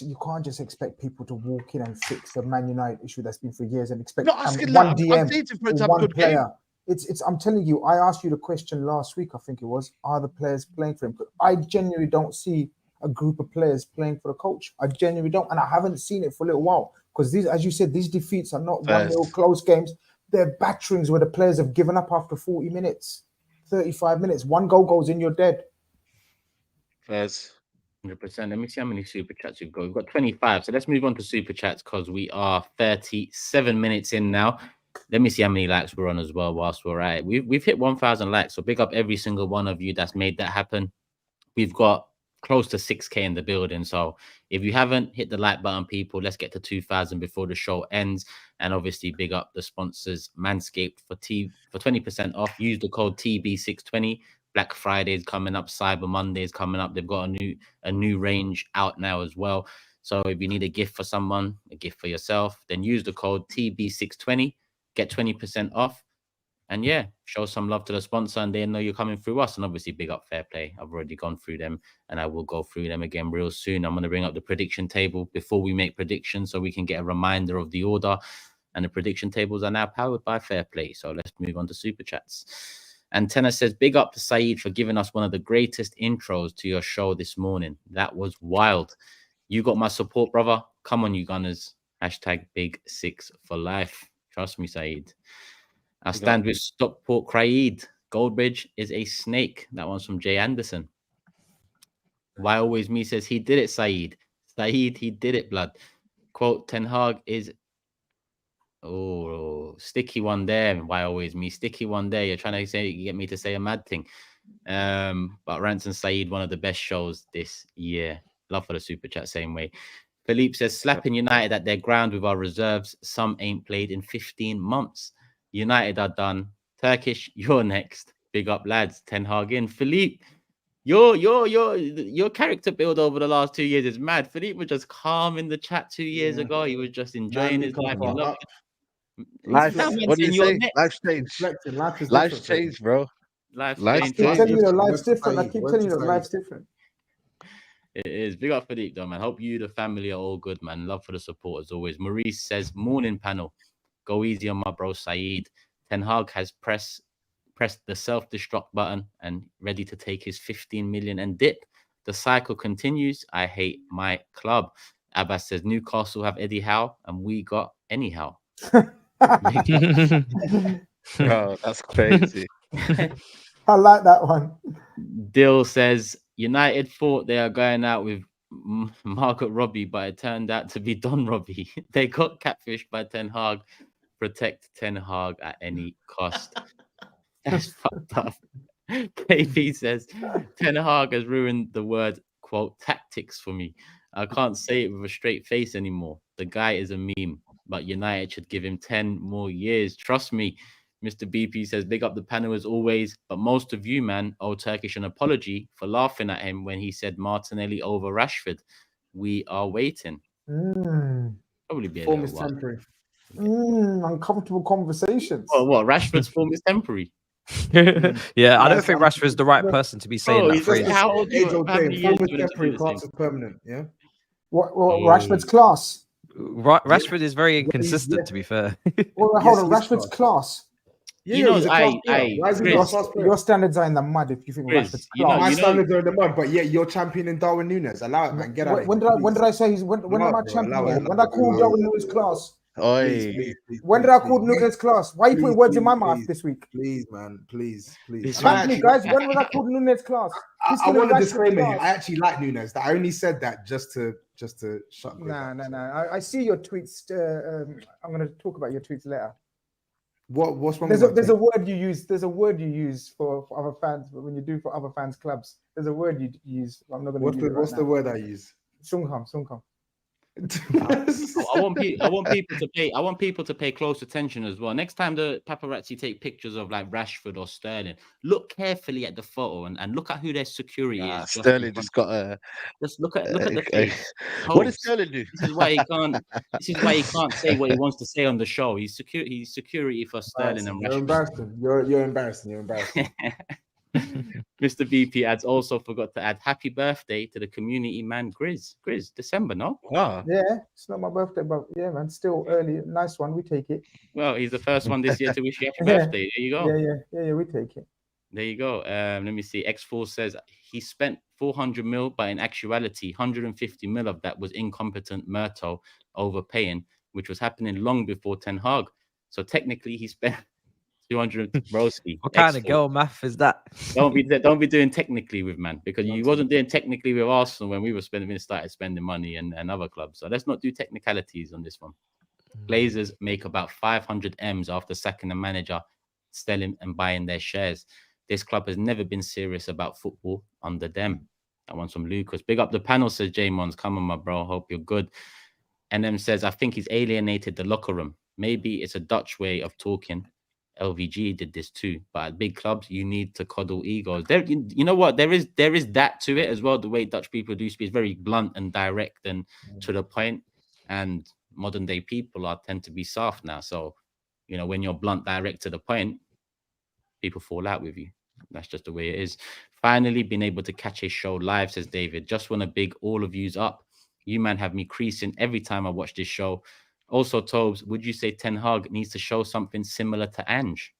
you can't just expect people to walk in and fix the Man United issue that's been for years and expect not asking one that. DM or one player. It's. I'm telling you, I asked you the question last week. I think it was, are the players playing for him? I genuinely don't see a group of players playing for the coach. I genuinely don't, and I haven't seen it for a little while. Because these, as you said, these defeats are not 1-0 close games. They're batterings where the players have given up after 40 minutes, 35 minutes. One goal goes in, you're dead. Fairs. 100%. Let me see how many super chats we've got. We've got 25. So let's move on to super chats because we are 37 minutes in now. Let me see how many likes we're on as well whilst we're at it. We've hit 1,000 likes. So big up every single one of you that's made that happen. We've got close to 6K in the building. So if you haven't hit the like button, people, let's get to 2,000 before the show ends. And obviously big up the sponsors, Manscaped, for 20% off. Use the code TB620. Black Friday is coming up, Cyber Monday is coming up. They've got a new range out now as well. So if you need a gift for someone, a gift for yourself, then use the code TB620, get 20% off. And yeah, show some love to the sponsor, and they know you're coming through us. And obviously, big up Fair Play. I've already gone through them, and I will go through them again real soon. I'm going to bring up the prediction table before we make predictions, so we can get a reminder of the order. And the prediction tables are now powered by Fair Play. So let's move on to Super Chats. And Tenor says, big up to SAEED for giving us one of the greatest intros to your show this morning. That was wild. You got my support, brother. Come on, you Gunners. Hashtag Big Six for life. Trust me, SAEED. I stand with Stockport Craig. Goldbridge is a snake. That one's from Jay Anderson. Why Always Me says, he did it, SAEED. SAEED, he did it, blood. Quote, Ten Hag is... Oh, sticky one there. Why Always Me? Sticky one there. You're trying to get me to say a mad thing. But Ransom SAEED, one of the best shows this year. Love for the super chat, same way. Philippe says, slapping United at their ground with our reserves. Some ain't played in 15 months. United are done. Turkish, you're next. Big up, lads. Ten Hag in. Philippe, your character build over the last 2 years is mad. Philippe was just calm in the chat 2 years ago. He was just enjoying his life. Life, what do you say? Life's changed. Life's changed, bro. Life's changed. I keep telling you, life's different. I keep telling you, life's different. It is. Big up Philippe, though, man. Hope you, the family, are all good, man. Love for the support as always. Maurice says, morning panel. Go easy on my bro SAEED. Ten Hag has pressed the self-destruct button and ready to take his 15 million and dip. The cycle continues. I hate my club. Abbas says, Newcastle have Eddie Howe and we got anyhow. Bro, that's crazy. I like that one. Dill says, United thought they are going out with Margaret Robbie, but it turned out to be Don Robbie. They got catfished by Ten Hag. Protect Ten Hag at any cost. That's fucked up. KP says, Ten Hag has ruined the word, quote, tactics for me. I can't say it with a straight face anymore. The guy is a meme, but United should give him 10 more years. Trust me. Mr. BP says, big up the panel as always, but most of you, man, owe Turkish an apology for laughing at him when he said Martinelli over Rashford. We are waiting. Probably be a little while. Uncomfortable conversations. Oh, what? Rashford's form is temporary. Yeah, I don't think Rashford's the right person to be saying that phrase. Age-old thing. Form is temporary, class is permanent. Yeah. What Rashford's class? Rashford is very inconsistent, to be fair. Well, hold on, Rashford's class. Yeah, you know, he's a class player. Why is he not a class player? Your standards are in the mud if you think Rashford's class. My standards are in the mud, but yet you're championing Darwin Núñez. Allow it, man. Get out. When did I say when am I championing? When I called Darwin Núñez class? Please, when did I call Núñez class? Why are you putting words in my mouth this week? Please, man. Please. Frankly, guys, when was I called Núñez class? I want to disclaimer here. I actually like Núñez. I only said that just to shut me up. No. I see your tweets. I'm going to talk about your tweets later. What's wrong? There's a word you use. There's a word you use for other fans when you do for other fans clubs. There's a word you use. I'm not going to use it. What's the word I use? Sungham. I want people to pay close attention as well. Next time the paparazzi take pictures of like Rashford or Sterling, look carefully at the photo and look at who their security is. Sterling just got a. Just look at the face. What does Sterling do? This is why he can't. This is why he can't say what he wants to say on the show. He's security for Sterling and Rashford. You're embarrassing. Mr. VP adds also forgot to add happy birthday to the community man GRIZZ. GRIZZ, December, no? Wow. Yeah, it's not my birthday, but yeah, man, still early. Nice one, we take it. Well, he's the first one this year to wish you happy birthday. There you go. Yeah, we take it. There you go. Let me see. X4 says he spent 400 mil, but in actuality, 150 mil of that was incompetent Murto overpaying, which was happening long before Ten Hag. So technically, he spent 200 broski. What kind of girl math is that? Don't be doing technically with man, because you wasn't doing technically with Arsenal when we started spending money and other clubs. So let's not do technicalities on this one. Glazers make about 500 M's after sacking the manager, selling and buying their shares. This club has never been serious about football under them. That one's from Lucas. Big up the panel, says J Mons. Come on, my bro. Hope you're good. NM says, I think he's alienated the locker room. Maybe it's a Dutch way of talking. LVG did this too, but at big clubs you need to coddle egos. There, you know what? There is that to it as well. The way Dutch people do speak is very blunt and direct and to the point. And modern day people tend to be soft now. So, you know, when you're blunt, direct to the point, people fall out with you. That's just the way it is. Finally, been able to catch a show live, says David. Just want to big all of yous up. You man have me creasing every time I watch this show. Also, Tobes, would you say Ten Hag needs to show something similar to Ange?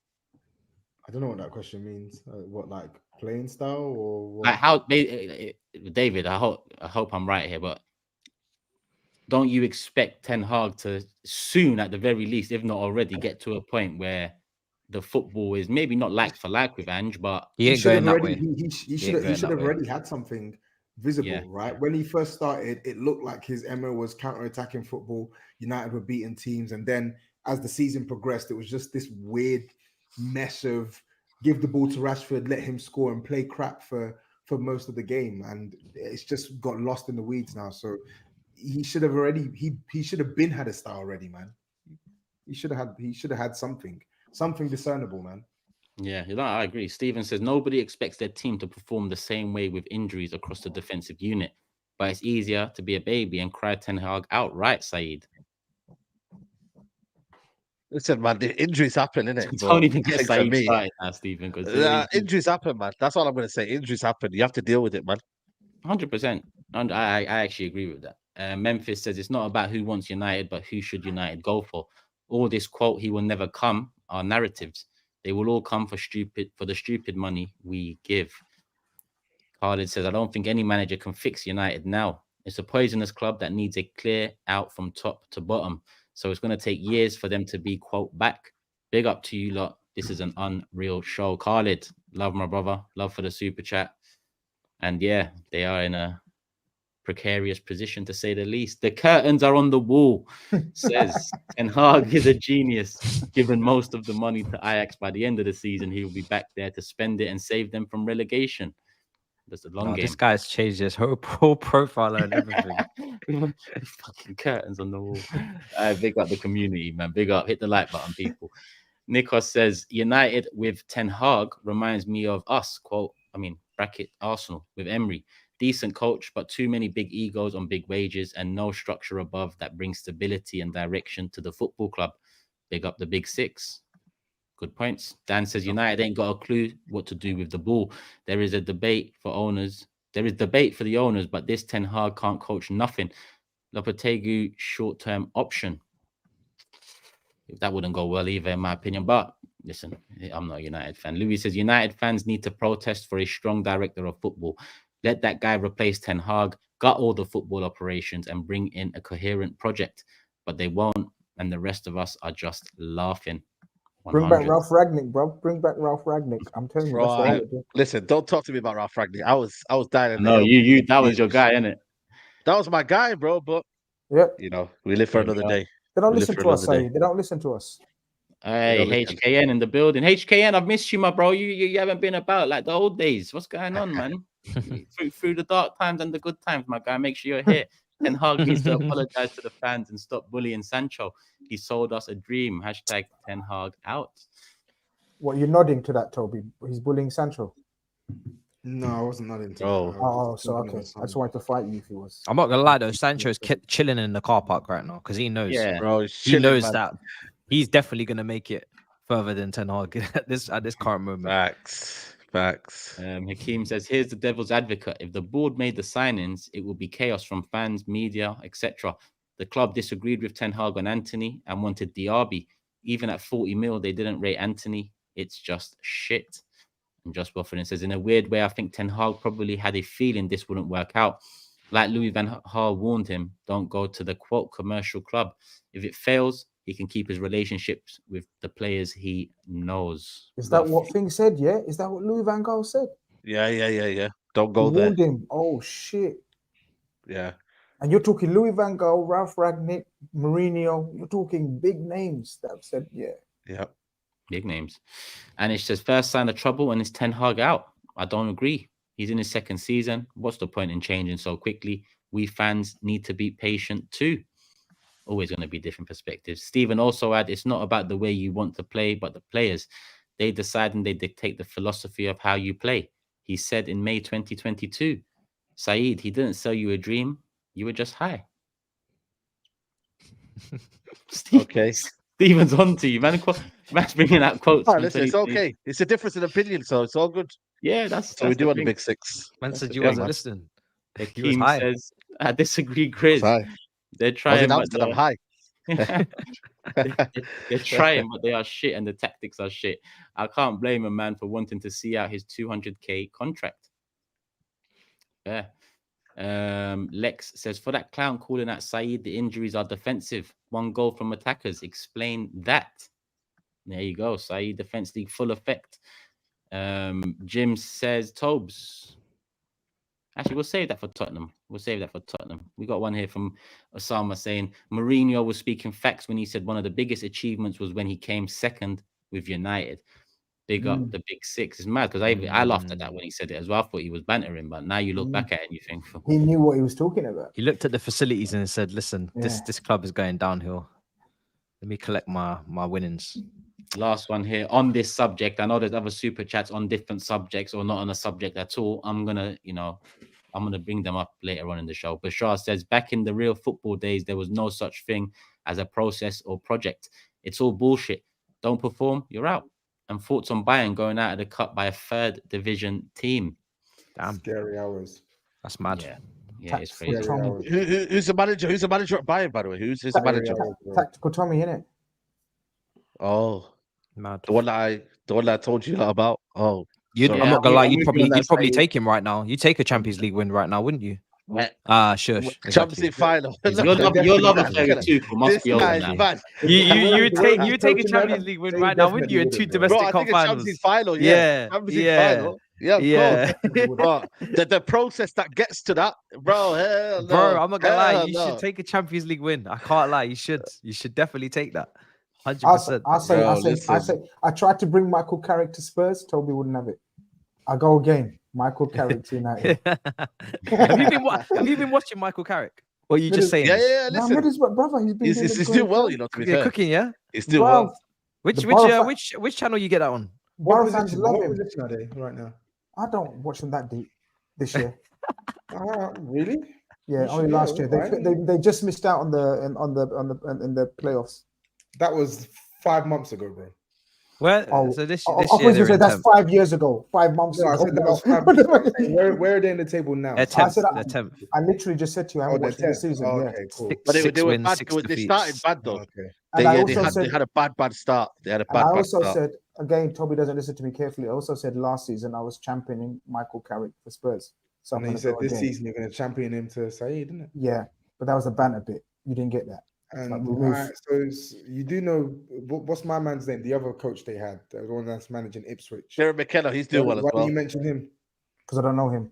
I don't know what that question means. What, like playing style or what? Like how, David? I hope I'm right here, but don't you expect Ten Hag to soon, at the very least, if not already, get to a point where the football is maybe not like for like with Ange, but he should have already had something visible, right? When he first started, it looked like his MO was counter-attacking football. United were beating teams, and then as the season progressed, it was just this weird mess of give the ball to Rashford, let him score, and play crap for most of the game, and it's just got lost in the weeds now. So he should have already he should have been had a style already, man. He should have had something discernible, man. Yeah, I agree. Steven says nobody expects their team to perform the same way with injuries across the defensive unit, but it's easier to be a baby and cry Ten Hag outright, SAEED. Listen, man, the injuries happen, innit? Don't even get SAEED started now, Steven. Injuries happen, man. That's all I'm going to say. Injuries happen. You have to deal with it, man. 100%. And I actually agree with that. Memphis says it's not about who wants United, but who should United go for. All this quote, he will never come, are narratives. They will all come for the stupid money we give. Khalid says, I don't think any manager can fix United now. It's a poisonous club that needs a clear out from top to bottom. So it's going to take years for them to be, quote, back. Big up to you lot. This is an unreal show. Khalid, love my brother. Love for the super chat. And yeah, they are in a precarious position, to say the least. The curtains are on the wall, says Ten Hag is a genius. Given most of the money to Ajax by the end of the season, he will be back there to spend it and save them from relegation. That's a long game. This guy's changed his whole profile and everything. Fucking curtains on the wall. Big up the community, man. Big up. Hit the like button, people. Nikos says United with Ten Hag reminds me of us, quote, bracket Arsenal with Emery. Decent coach, but too many big egos on big wages and no structure above that brings stability and direction to the football club. Big up the big six. Good points. Dan says United ain't got a clue what to do with the ball. There is a debate for owners. There is debate for the owners, but this Ten Hag can't coach nothing. Lopetegui short-term option. That wouldn't go well either, in my opinion. But listen, I'm not a United fan. Louis says United fans need to protest for a strong director of football. Let that guy replace Ten Hag, gut all the football operations, and bring in a coherent project. But they won't, and the rest of us are just laughing. 100. Bring back Ralph Ragnick, bro. Bring back Ralph Ragnick. I'm telling you, that's what do. Listen, don't talk to me about Ralph Ragnick. I was dying. No, that was your guy, innit? That was my guy, bro. But you know, we live for another day. They don't listen to us, They don't listen to us. Hey, HKN in the building. HKN, I've missed you, my bro. You haven't been about like the old days. What's going on, man? through the dark times and the good times, my guy. Make sure you're here. Ten Hag needs to apologize to the fans and stop bullying Sancho. He sold us a dream. Hashtag Ten Hag out. What, you're nodding to that, Toby? He's bullying Sancho. No, I wasn't nodding to that. Oh, so okay. I just wanted to fight you if he was. I'm not gonna lie though, Sancho's chilling in the car park right now because he knows. Yeah, bro, he knows that he's definitely gonna make it further than Ten Hag at this current moment. Facts. Hakeem says, here's the devil's advocate. If the board made the signings, it will be chaos from fans, media, etc. The club disagreed with Ten Hag on Anthony and wanted Diaby. Even at 40 mil, they didn't rate Anthony. It's just shit. And Josh Buffett says, in a weird way, I think Ten Hag probably had a feeling this wouldn't work out. Like Louis van Gaal warned him, don't go to the quote commercial club. If it fails, he can keep his relationships with the players he knows. Is that what Fink said? Yeah, is that what Louis van Gaal said? Yeah. Don't go he there. Warned him. Oh shit. Yeah. And you're talking Louis van Gaal, Ralph Ragnick, Mourinho. You're talking big names that have said, yeah, big names. And it says first sign of trouble and it's Ten Hag out. I don't agree. He's in his second season. What's the point in changing so quickly? We fans need to be patient too. Always going to be different perspectives. Stephen also add, it's not about the way you want to play, but the players. They decide and they dictate the philosophy of how you play. He said in May 2022, SAEED, he didn't sell you a dream. You were just high. Okay. Stephen's on to you, man. Man's bringing out quotes. Listen, it's okay. It's a difference in opinion, so it's all good. Yeah, that's so we do on the big six. Man said you wasn't listening. Hakeem says, I disagree, GRIZZ. They're trying, but I'm high. they're trying, but they are shit, and the tactics are shit. I can't blame a man for wanting to see out his 200k contract. Yeah. Lex says, for that clown calling out SAEED, the injuries are defensive. 1 goal from attackers. Explain that. There you go. SAEED Defense League full effect. Jim says, TOBS. Actually, we'll save that for Tottenham. We got one here from Osama saying, Mourinho was speaking facts when he said one of the biggest achievements was when he came second with United. Big up the big six. It's mad because I laughed at that when he said it as well. I thought he was bantering, but now you look back at it and you think he knew what he was talking about. He looked at the facilities and said, listen, this club is going downhill. Let me collect my winnings. Last one here on this subject. I know there's other super chats on different subjects or not on a subject at all. I'm gonna bring them up later on in the show. Bashar says, back in the real football days, there was no such thing as a process or project. It's all bullshit. Don't perform, you're out. And thoughts on Bayern going out of the cup by a 3rd division team. Damn. Scary hours. That's mad. Yeah, it's crazy. Who's the manager? Who's the manager at Bayern, by the way? Who's the manager? Tactical Tommy, innit? Oh, mad. The one that I told you about. Oh, I'm not gonna lie. You'd probably take him right now. You take a Champions League win right now, wouldn't you? Sure. Champions League final. Your love affair with Tuchel must be over now. You would take a Champions League win right now, wouldn't you? In 2 domestic cup finals. Champions League final, yeah. Champions League final. Yeah, of course. But the process that gets to that, bro. Hell no. Bro, I'm not gonna lie. You should take a Champions League win. I can't lie. You should. You should definitely take that. 100%. I say. I tried to bring Michael Carrick to Spurs. Toby wouldn't have it. I go again. Michael Carrick to United. Have you been watching Michael Carrick? Or are you just saying? Yeah. Listen, brother, he's doing well. You know, to be fair. Cooking, yeah. He's doing well. Which channel you get that on? What fans love him right now. I don't watch them that deep this year. Really? Yeah, only last year. They just missed out on the playoffs. That was 5 months ago, bro. Well, so this year that's 5 years ago, 5 months ago. I said that was 5 months ago. Where are they in the table now? They're 10th. I literally just said to you, I haven't watched the season. Okay, cool. But they were bad. They started bad though. Okay. They had a bad start. They had a bad. I also said again, Toby doesn't listen to me carefully. I also said last season I was championing Michael Carrick for Spurs. So and you said this season you're going to champion him to SAEED, didn't it? Yeah, but that was a banter bit. You didn't get that. And so you do know what's my man's name? The other coach they had, the one that's managing Ipswich. Jared McKenna, he's doing well as well. Why did you mention him? Because I don't know him.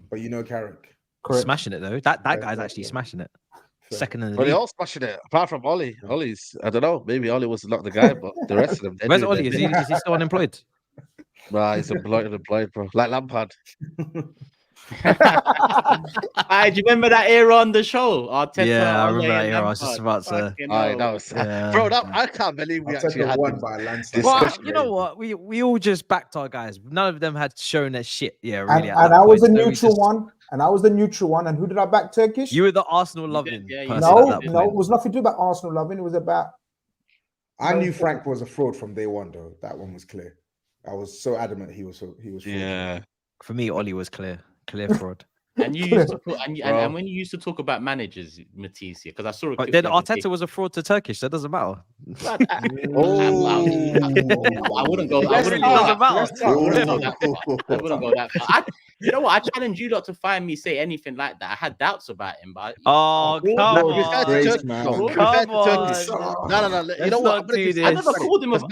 But you know Carrick. Correct. Smashing it though. That guy's actually smashing it. Second in the league. They're all smashing it, apart from Ollie. Ollie's, I don't know, maybe Ollie was not the guy, but the rest of them. Where's Ollie? Is he still unemployed? Nah, he's unemployed, bro. Like Lampard. Do you remember that era on the show? Arteta, yeah, I remember that era. I was just about to. Bro, I can't believe we actually had one by a landslide. Well, you know what? We all just backed our guys. None of them had shown their shit. Yeah, really. And I was the neutral one. And I was the neutral one. And who did I back? Turkish. You were the Arsenal loving. No, it was nothing to do about Arsenal loving. It was about. I knew Frank was a fraud from day one, though. That one was clear. I was so adamant he was fraud. Yeah. For me, Ollie was clear fraud. And you used to put, and when you used to talk about managers, Matisse, because I saw it. But then Arteta was a fraud to Turkish. That doesn't matter. I wouldn't go. I wouldn't go that far. You know what? I challenge you lot to find me say anything like that. I had doubts about him, but come on. No. You know what? I never called him. Let's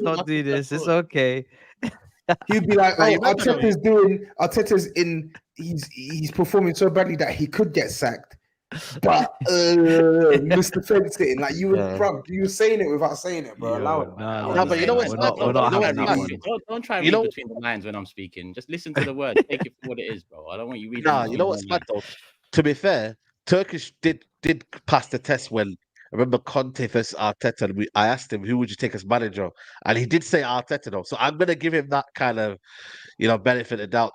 not do this. It's okay. He'd be like, he's performing so badly that he could get sacked. But Mr. Fence sitting, like you were saying it without saying it, bro. Allow it. No, but you know what's don't try and read between the lines when I'm speaking. Just listen to the word. Take it for what it is, bro. I don't want you reading. Nah, you know what's mad though? To be fair, Turkish did pass the test when. I remember Conte versus Arteta, and I asked him, who would you take as manager? And he did say Arteta, though. So I'm going to give him that kind of, benefit of doubt.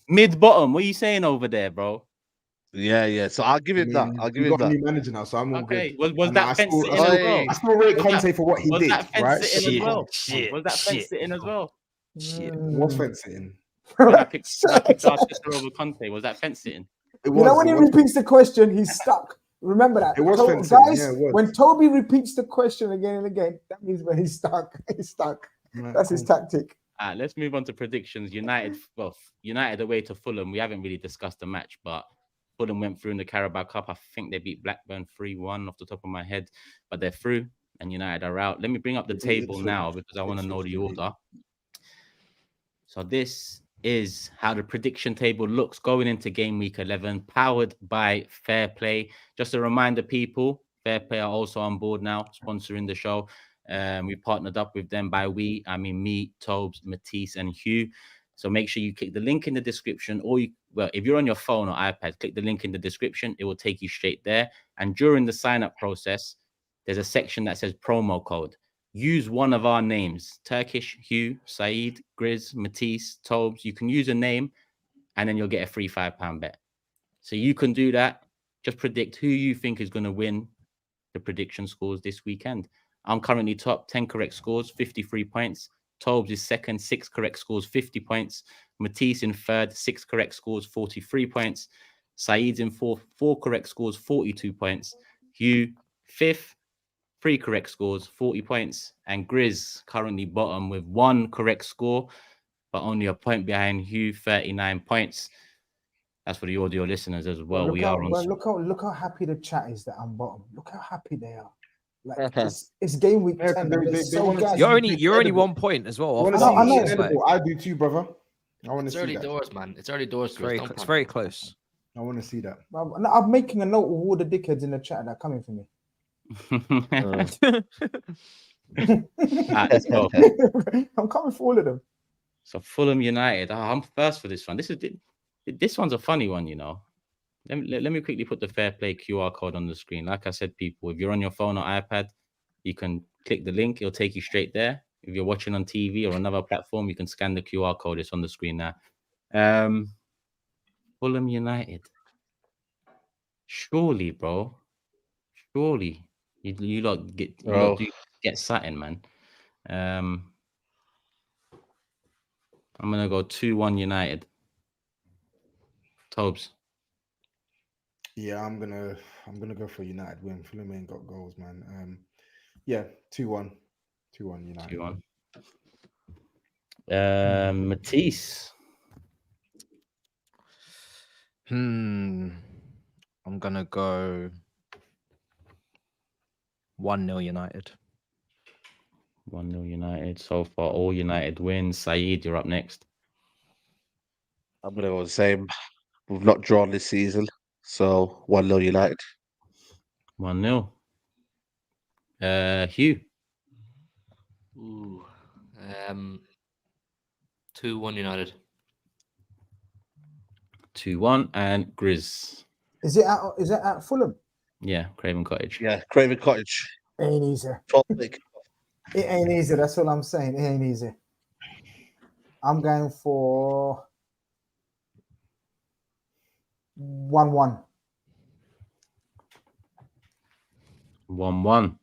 Mid-bottom. What are you saying over there, bro? Yeah. So I'll give him that. I'll give him that. A new manager now, so I'm all good. Was that fence sitting as well? I still rate Conte for what he did, right? Was that fence sitting as well? Shit. What's fence sitting? I picked Arteta over Conte. Was that fence sitting? When he repeats the question, he's stuck. Remember that. It was guys, when Toby repeats the question again and again, that means when he's stuck. He's stuck. That's his tactic. Let's move on to predictions. United away to Fulham. We haven't really discussed the match, but Fulham went through in the Carabao Cup. I think they beat Blackburn 3-1 off the top of my head, but they're through and United are out. Let me bring up the table now because I want to know the order. So this is how the prediction table looks going into game week 11, powered by Fair Play. Just a reminder, people, Fair Play are also on board now, sponsoring the show. We partnered up with them. By we, I mean me, TOBS, Matisse, and Hugh. So make sure you click the link in the description, or if you're on your phone or iPad, click the link in the description. It will take you straight there. And during the sign-up process, there's a section that says promo code. Use one of our names: Turkish, Hugh, SAEED, GRIZZ, Matisse, TOBS. You can use a name and then you'll get a free £5 bet. So you can do that. Just predict who you think is going to win the prediction scores this weekend. I'm currently top, 10 correct scores, 53 points. TOBS is second, 6 correct scores, 50 points. Matisse in third, 6 correct scores, 43 points. SAEED's in fourth, 4 correct scores, 42 points. Hugh, fifth, 3 correct scores, 40 points. And GRIZZ currently bottom with 1 correct score, but only a point behind Hugh, 39 points. That's for the audio listeners as well. Look how happy the chat is that I'm bottom. Look how happy they are. Like it's game week 10. You're only 1 point as well. I do too, brother. I want to see early doors, man. It's early doors. It's very close. I want to see that. I'm making a note of all the dickheads in the chat that are coming for me. Let's go. I'm coming for all of them. So Fulham United. I'm first for this one. This one's a funny one, you know. Let me quickly put the Fair Play QR code on the screen. Like I said, people, if you're on your phone or iPad, you can click the link. It'll take you straight there. If you're watching on TV or another platform, you can scan the QR code. It's on the screen now. Fulham United. Surely, bro. Surely. You lot get satin, man. I'm gonna go 2-1 United. Tobes. Yeah, I'm gonna go for United win. Fulham ain't got goals, man. Yeah, 2-1. 2-1 United. 2-1. Matisse. I'm gonna go 1-0 United. 1-0 United. So far, all United wins. SAEED, you're up next. I'm gonna go the same. We've not drawn this season, so 1-0 United. 1-0. Hugh. 2-1 United. 2-1 and GRIZZ. Is it at Fulham? Yeah, Craven Cottage. Yeah, Craven Cottage. Ain't easy. It ain't easy. That's all I'm saying. It ain't easy. I'm going for 1-1. 1-1.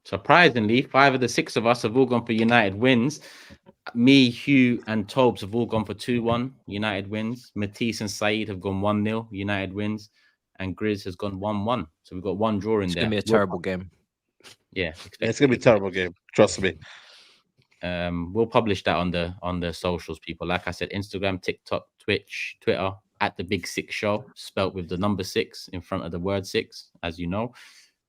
Surprisingly, 5 of the 6 of us have all gone for United wins. Me, Hugh, and Tobes have all gone for 2-1 United wins. Matisse and SAEED have gone 1-0 United wins, and GRIZZ has gone 1-1. So we've got one draw in there. It's gonna be a terrible game. Yeah, it's gonna be a terrible game. Trust me. We'll publish that on the socials, people. Like I said, Instagram, TikTok, Twitch, Twitter at the Big Six Show, spelt with the number 6 in front of the word 6, as you know.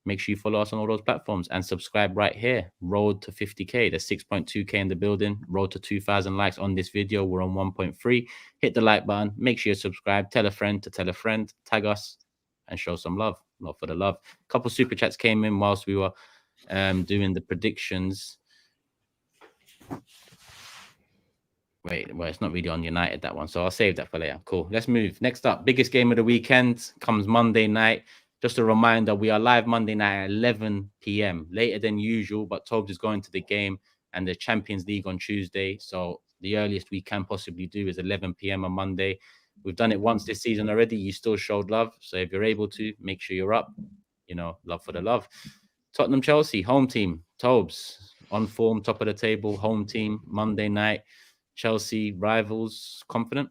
Make sure you follow us on all those platforms and subscribe right here. Road to 50k. There's 6.2k in the building. Road to 2,000 likes on this video. We're on 1.3. Hit the like button. Make sure you subscribe. Tell a friend to tell a friend. Tag us and show some love. Love for the love. A couple super chats came in whilst we were doing the predictions. Wait, well, it's not really on United, that one. So I'll save that for later. Cool. Let's move. Next up, biggest game of the weekend comes Monday night. Just a reminder, we are live Monday night at 11 p.m. Later than usual, but Tobes is going to the game and the Champions League on Tuesday. So the earliest we can possibly do is 11 p.m. on Monday. We've done it once this season already. You still showed love. So if you're able to, make sure you're up. You know, love for the love. Tottenham, Chelsea, home team. Tobes, on form, top of the table, home team, Monday night. Chelsea, rivals, confident?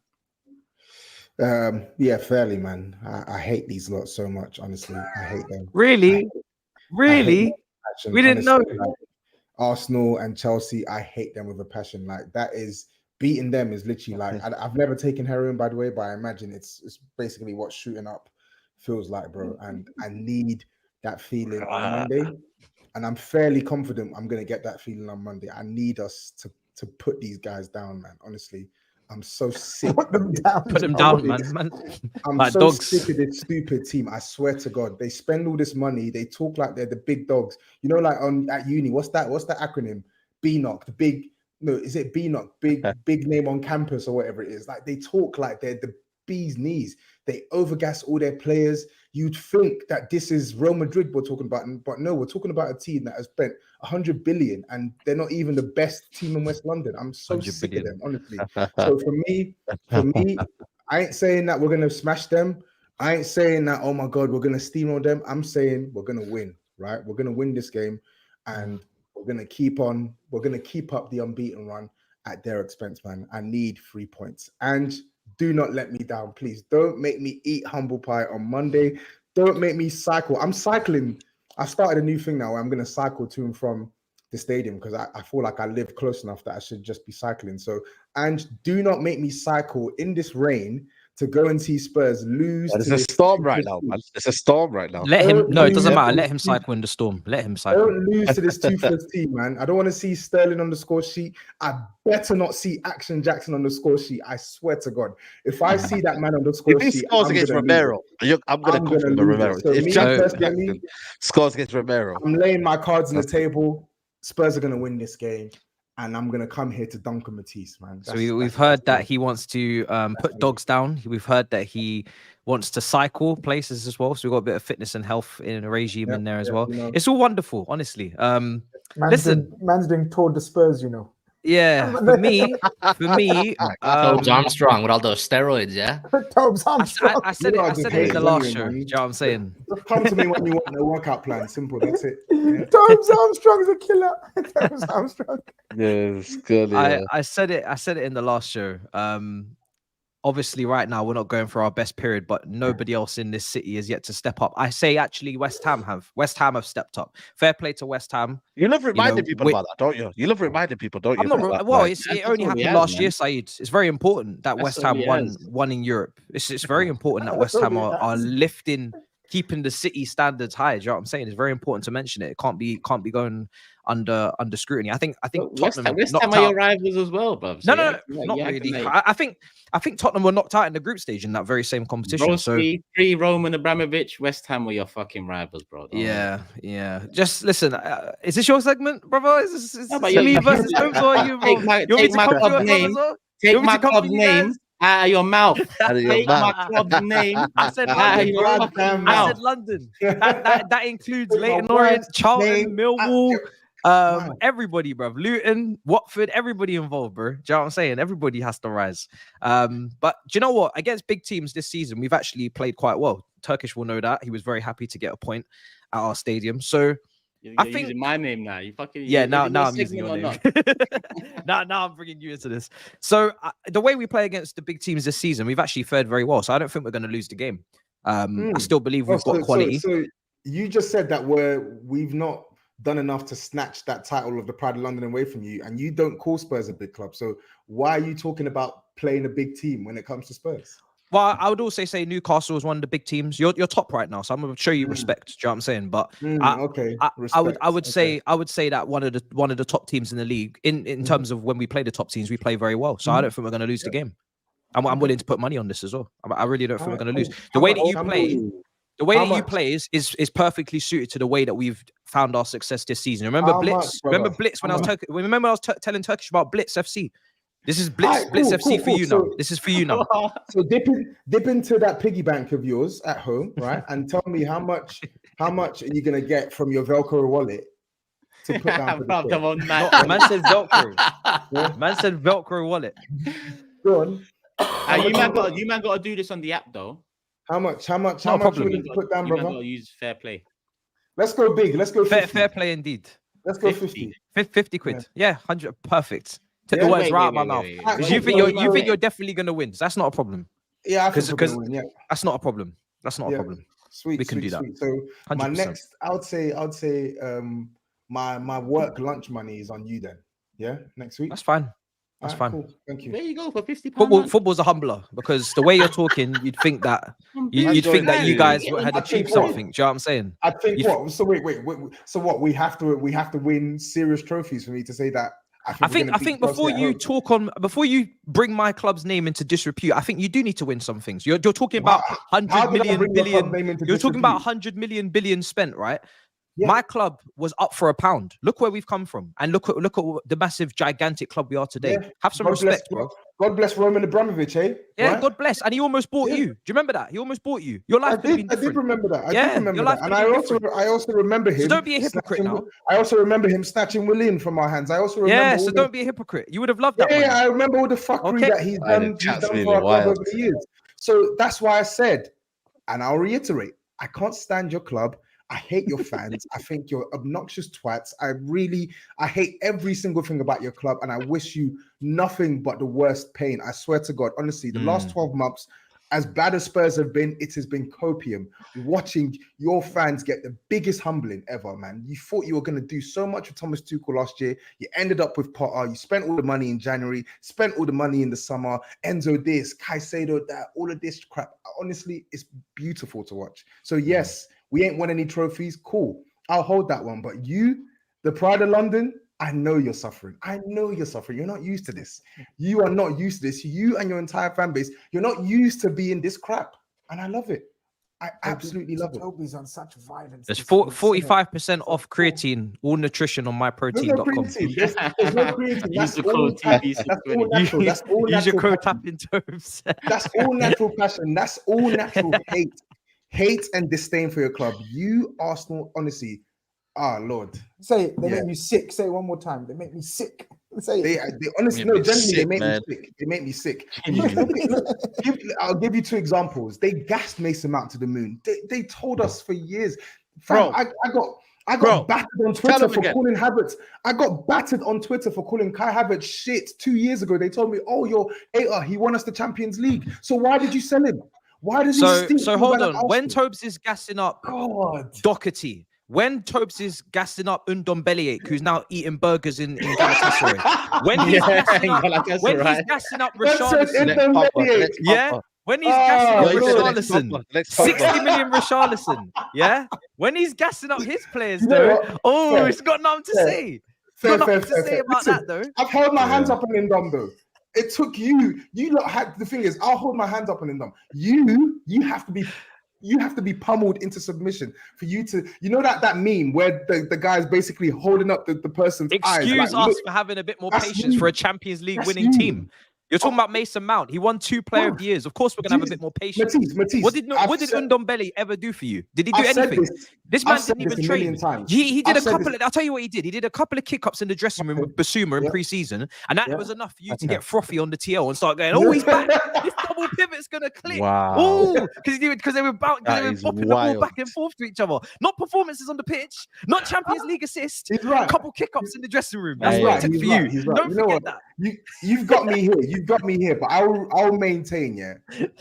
Yeah, fairly, man. I hate these lots so much, honestly. I hate them. Really? Really? We didn't know. Like, Arsenal and Chelsea, I hate them with a passion. Like, that is, beating them is literally like, I've never taken heroin, by the way, but I imagine it's basically what shooting up feels like, bro. And I need that feeling on Monday. And I'm fairly confident I'm going to get that feeling on Monday. I need us to put these guys down, man. Honestly, I'm so sick. Put them down. Put them down, man. I'm like so dogs. sick of this stupid team. I swear to God, they spend all this money. They talk like they're the big dogs. You know, like at uni, what's that acronym? BNOC, the big. No, is it BNOC? Big name on campus or whatever it is. Like they talk like they're the bee's knees. They overgas all their players. You'd think that this is Real Madrid we're talking about, but no, we're talking about a team that has spent 100 billion and they're not even the best team in West London. I'm so sick of them, honestly. So for me, I ain't saying that we're gonna smash them. I ain't saying that, oh my God, we're gonna steamroll them. I'm saying we're gonna win, right? We're gonna win this game, and we're gonna keep up the unbeaten run at their expense, man. I need 3 points. And do not let me down, please. Don't make me eat humble pie on Monday. Don't make me cycle. I'm cycling. I started a new thing now where I'm going to cycle to and from the stadium because I feel like I live close enough that I should just be cycling. So, and do not make me cycle in this rain to go and see Spurs lose. There's a storm right now, man. There's a storm right now. Let him. No, it doesn't matter. Let him cycle in the storm. Let him cycle. Don't lose to this toothless team, man. I don't want to see Sterling on the score sheet. I better not see Action Jackson on the score sheet. I swear to God, if I see that man on the score sheet, scores against Romero, I'm going to come from the Romero. So if Jackson scores against Romero, I'm laying my cards on the table. Spurs are going to win this game. And I'm going to come here to Duncan Matisse, man. So we've heard that he wants to put dogs down. We've heard that he wants to cycle places as well. So we've got a bit of fitness and health in a regime in there as well. You know. It's all wonderful, honestly. Man's doing Tour de Spurs, you know. Yeah, for me, TOBS Armstrong with all those steroids, yeah. TOBS Armstrong. I said it in the last show. Do you know what I'm saying? Just come to me when you want a workout plan. Simple. That's it. Yeah. TOBS Armstrong's a killer. TOBS Armstrong. Yeah, it's good. Yeah. I said it in the last show. Obviously, right now we're not going for our best period, but nobody else in this city has yet to step up. I say actually, West Ham have stepped up. Fair play to West Ham. You love reminding people about that, don't you? You love reminding people, don't you? I'm not. Well, it only happened last year, SAEED. It's very important that West Ham won in Europe. It's very important that West Ham are lifting, keeping the city standards high. Do you know what I'm saying? It's very important to mention it. It can't be going under scrutiny. I think Tottenham West Ham are your rivals as well, bro. So no, not really. I think Tottenham were knocked out in the group stage in that very same competition. Bro, so Roman Abramovich, West Ham were your fucking rivals, bro. Yeah. Just listen. Is this your segment, brother? Is me versus TOBS, or you? Take my club's name out of your mouth. Take my club's name. I said London. That includes Leighton Orient, Charlton, Millwall. Everybody, bro. Luton, Watford, everybody involved, bro. Do you know what I'm saying? Everybody has to rise. But do you know what? Against big teams this season, we've actually played quite well. Turkish will know that. He was very happy to get a point at our stadium. So I think using my name now. You fucking now I'm using your name. now I'm bringing you into this. So the way we play against the big teams this season, we've actually fared very well. So I don't think we're going to lose the game. I still believe we've got quality. So you just said that we've not done enough to snatch that title of the Pride of London away from you, and you don't call Spurs a big club. So why are you talking about playing a big team when it comes to Spurs? Well, I would also say Newcastle is one of the big teams. You're top right now, so I'm going to show you respect. Do you know what I'm saying? But I would say that one of the top teams in the league in terms of when we play the top teams, we play very well. So I don't think we're going to lose the game. I'm willing to put money on this as well. I really don't think we're going to lose. The way that you play. The way that you play is perfectly suited to the way that we've found our success this season. Remember Blitz? Remember Blitz when I was telling Turkish about Blitz FC? This is Blitz FC for you now. This is for you now. So dip into that piggy bank of yours at home, right? And tell me how much are you gonna get from your Velcro wallet to put down? Come on, man. Man said Velcro. Yeah? Man said Velcro wallet. Go on. You man got to do this on the app though. How much you willing to put down, brother? Got to use fair play. Let's go big. Let's go 50. Fair play indeed. Let's go 50. 50 quid. Yeah, 100. Perfect. Take the words right out of my mouth. You think you're definitely gonna win? So that's not a problem. Yeah, because that's not a problem. That's not a problem. Sweet. We can do that. So 100%. My next, I would say, my work lunch money is on you then. Yeah, next week. That's fine. That's fine. Cool. Thank you. There you go for £50. Football's a humbler because the way you're talking, you'd think that you guys had achieved something. Do you know what I'm saying? I think what? So wait. So what? We have to win serious trophies for me to say that. I think before you bring my club's name into disrepute, I think you do need to win some things. You're talking about 100 million billion. You're talking about 100 million billion spent, right? Yeah. My club was up for £1. Look where we've come from, and look at the massive, gigantic club we are today. Yeah. Have some respect, bro. God bless Roman Abramovich, eh? Yeah, right? God bless. And he almost bought you. Do you remember that? He almost bought you. Your life could have been different. I did remember that. And I also remember him. So don't be a hypocrite now. I also remember him snatching Willian from our hands. I also remember. Yeah, so don't be a hypocrite. You would have loved that. Yeah, I remember all the fuckery that he's done for our club over the years. So that's why I said, and I'll reiterate, I can't stand your club. I hate your fans. I think you're obnoxious twats. I hate every single thing about your club, and I wish you nothing but the worst pain. I swear to God, honestly, the last 12 months, as bad as Spurs have been, it has been copium. Watching your fans get the biggest humbling ever, man. You thought you were going to do so much with Thomas Tuchel last year. You ended up with Potter. You spent all the money in January, spent all the money in the summer. Enzo this, Caicedo that, all of this crap. Honestly, it's beautiful to watch. So yes, we ain't won any trophies. Cool. I'll hold that one. But you, the Pride of London, I know you're suffering. You're not used to this. You are not used to this. You and your entire fan base, you're not used to being this crap. And I love it. I absolutely love it. Toby's on such violence. There's 45% off creatine, all nutrition on myprotein.com. There's no creatine. That's all natural. That's all natural. Use your code tapping TOBS. That's all natural passion. That's all natural hate and disdain for your club. You, Arsenal, honestly, Lord. Say they make me sick. Say it one more time. They make me sick. They honestly, no, generally, they make me sick. They make me sick. I'll give you 2 examples. They gassed Mason Mount to the moon. They told us for years. Fam, I got battered on Twitter for calling Havertz. I got battered on Twitter for calling Kai Havertz shit 2 years ago. They told me, "Oh, you're hater. He won us the Champions League. So why did you sell him? Why does he stink?" So hold on. When TOBS is gassing up Doherty, when TOBS is gassing up Ndombele, who's now eating burgers in Galatasaray, when he's gassing up Richarlison, when he's gassing up Richarlison, 60 million Richarlison, when he's gassing up his players, it's got nothing to say. Fair. About that, though. I've held my hands up on Ndom, though. It took you. You lot had the thing is, I'll hold my hands up on Ndom. You have to be pummeled into submission for you to, that meme where the guy's basically holding up the person's eyes. Excuse us for having a bit more patience for a Champions League winning team. You're talking about Mason Mount. He won 2 Player of the Years. Of course, we're gonna have a bit more patience. Matisse, what did Ndombele ever do for you? Did he do anything? This man didn't even train. He did a couple. I'll tell you what he did. He did a couple of kick-ups in the dressing room with Basuma in pre-season, and that was enough for you to get frothy on the TL and start going, "Oh, he's back. This double pivot's gonna click." Wow. Oh, because they were bopping the ball back and forth to each other. Not performances on the pitch, not Champions League assist. A couple kick-ups in the dressing room. That's what it took for you. Don't forget that. You've got me here. You've got me here, but I'll maintain,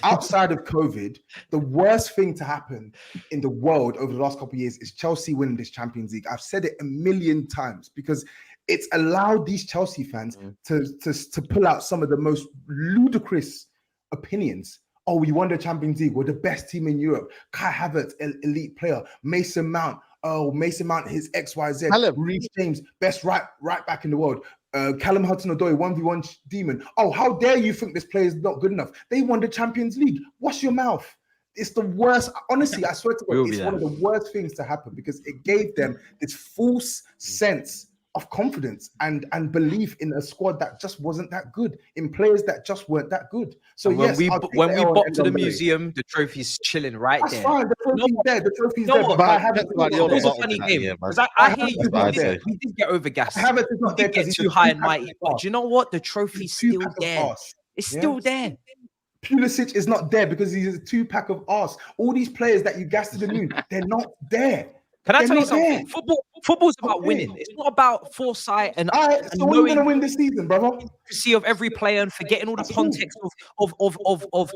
outside of COVID, the worst thing to happen in the world over the last couple of years is Chelsea winning this Champions League. I've said it a million times because it's allowed these Chelsea fans to pull out some of the most ludicrous opinions. Oh, we won the Champions League. We're the best team in Europe. Kai Havertz, elite player. Mason Mount. Oh, Mason Mount, his XYZ. Reece James, best right back in the world. Callum Hudson-Odoi, 1v1 demon. Oh, how dare you think this player is not good enough? They won the Champions League. Wash your mouth. It's the worst. Honestly, I swear to God, it's one of the worst things to happen because it gave them this false sense of confidence and belief in a squad that just wasn't that good, in players that just weren't that good. So when we bop to the museum, the trophy's chilling right there. That's fine. The trophy's there. The trophy's there. But I haven't. It's a funny game. I hear you. We did get over gas. We did get too high and mighty. But you know what? The trophy's still there. It's still there. Pulisic is not there because he's a 2-pack of arse. All these players that you gassed to the moon, they're not there. Can I tell you something? Football's about winning. It's not about foresight and so when are you going to win this season, brother? See of every player and forgetting all the context of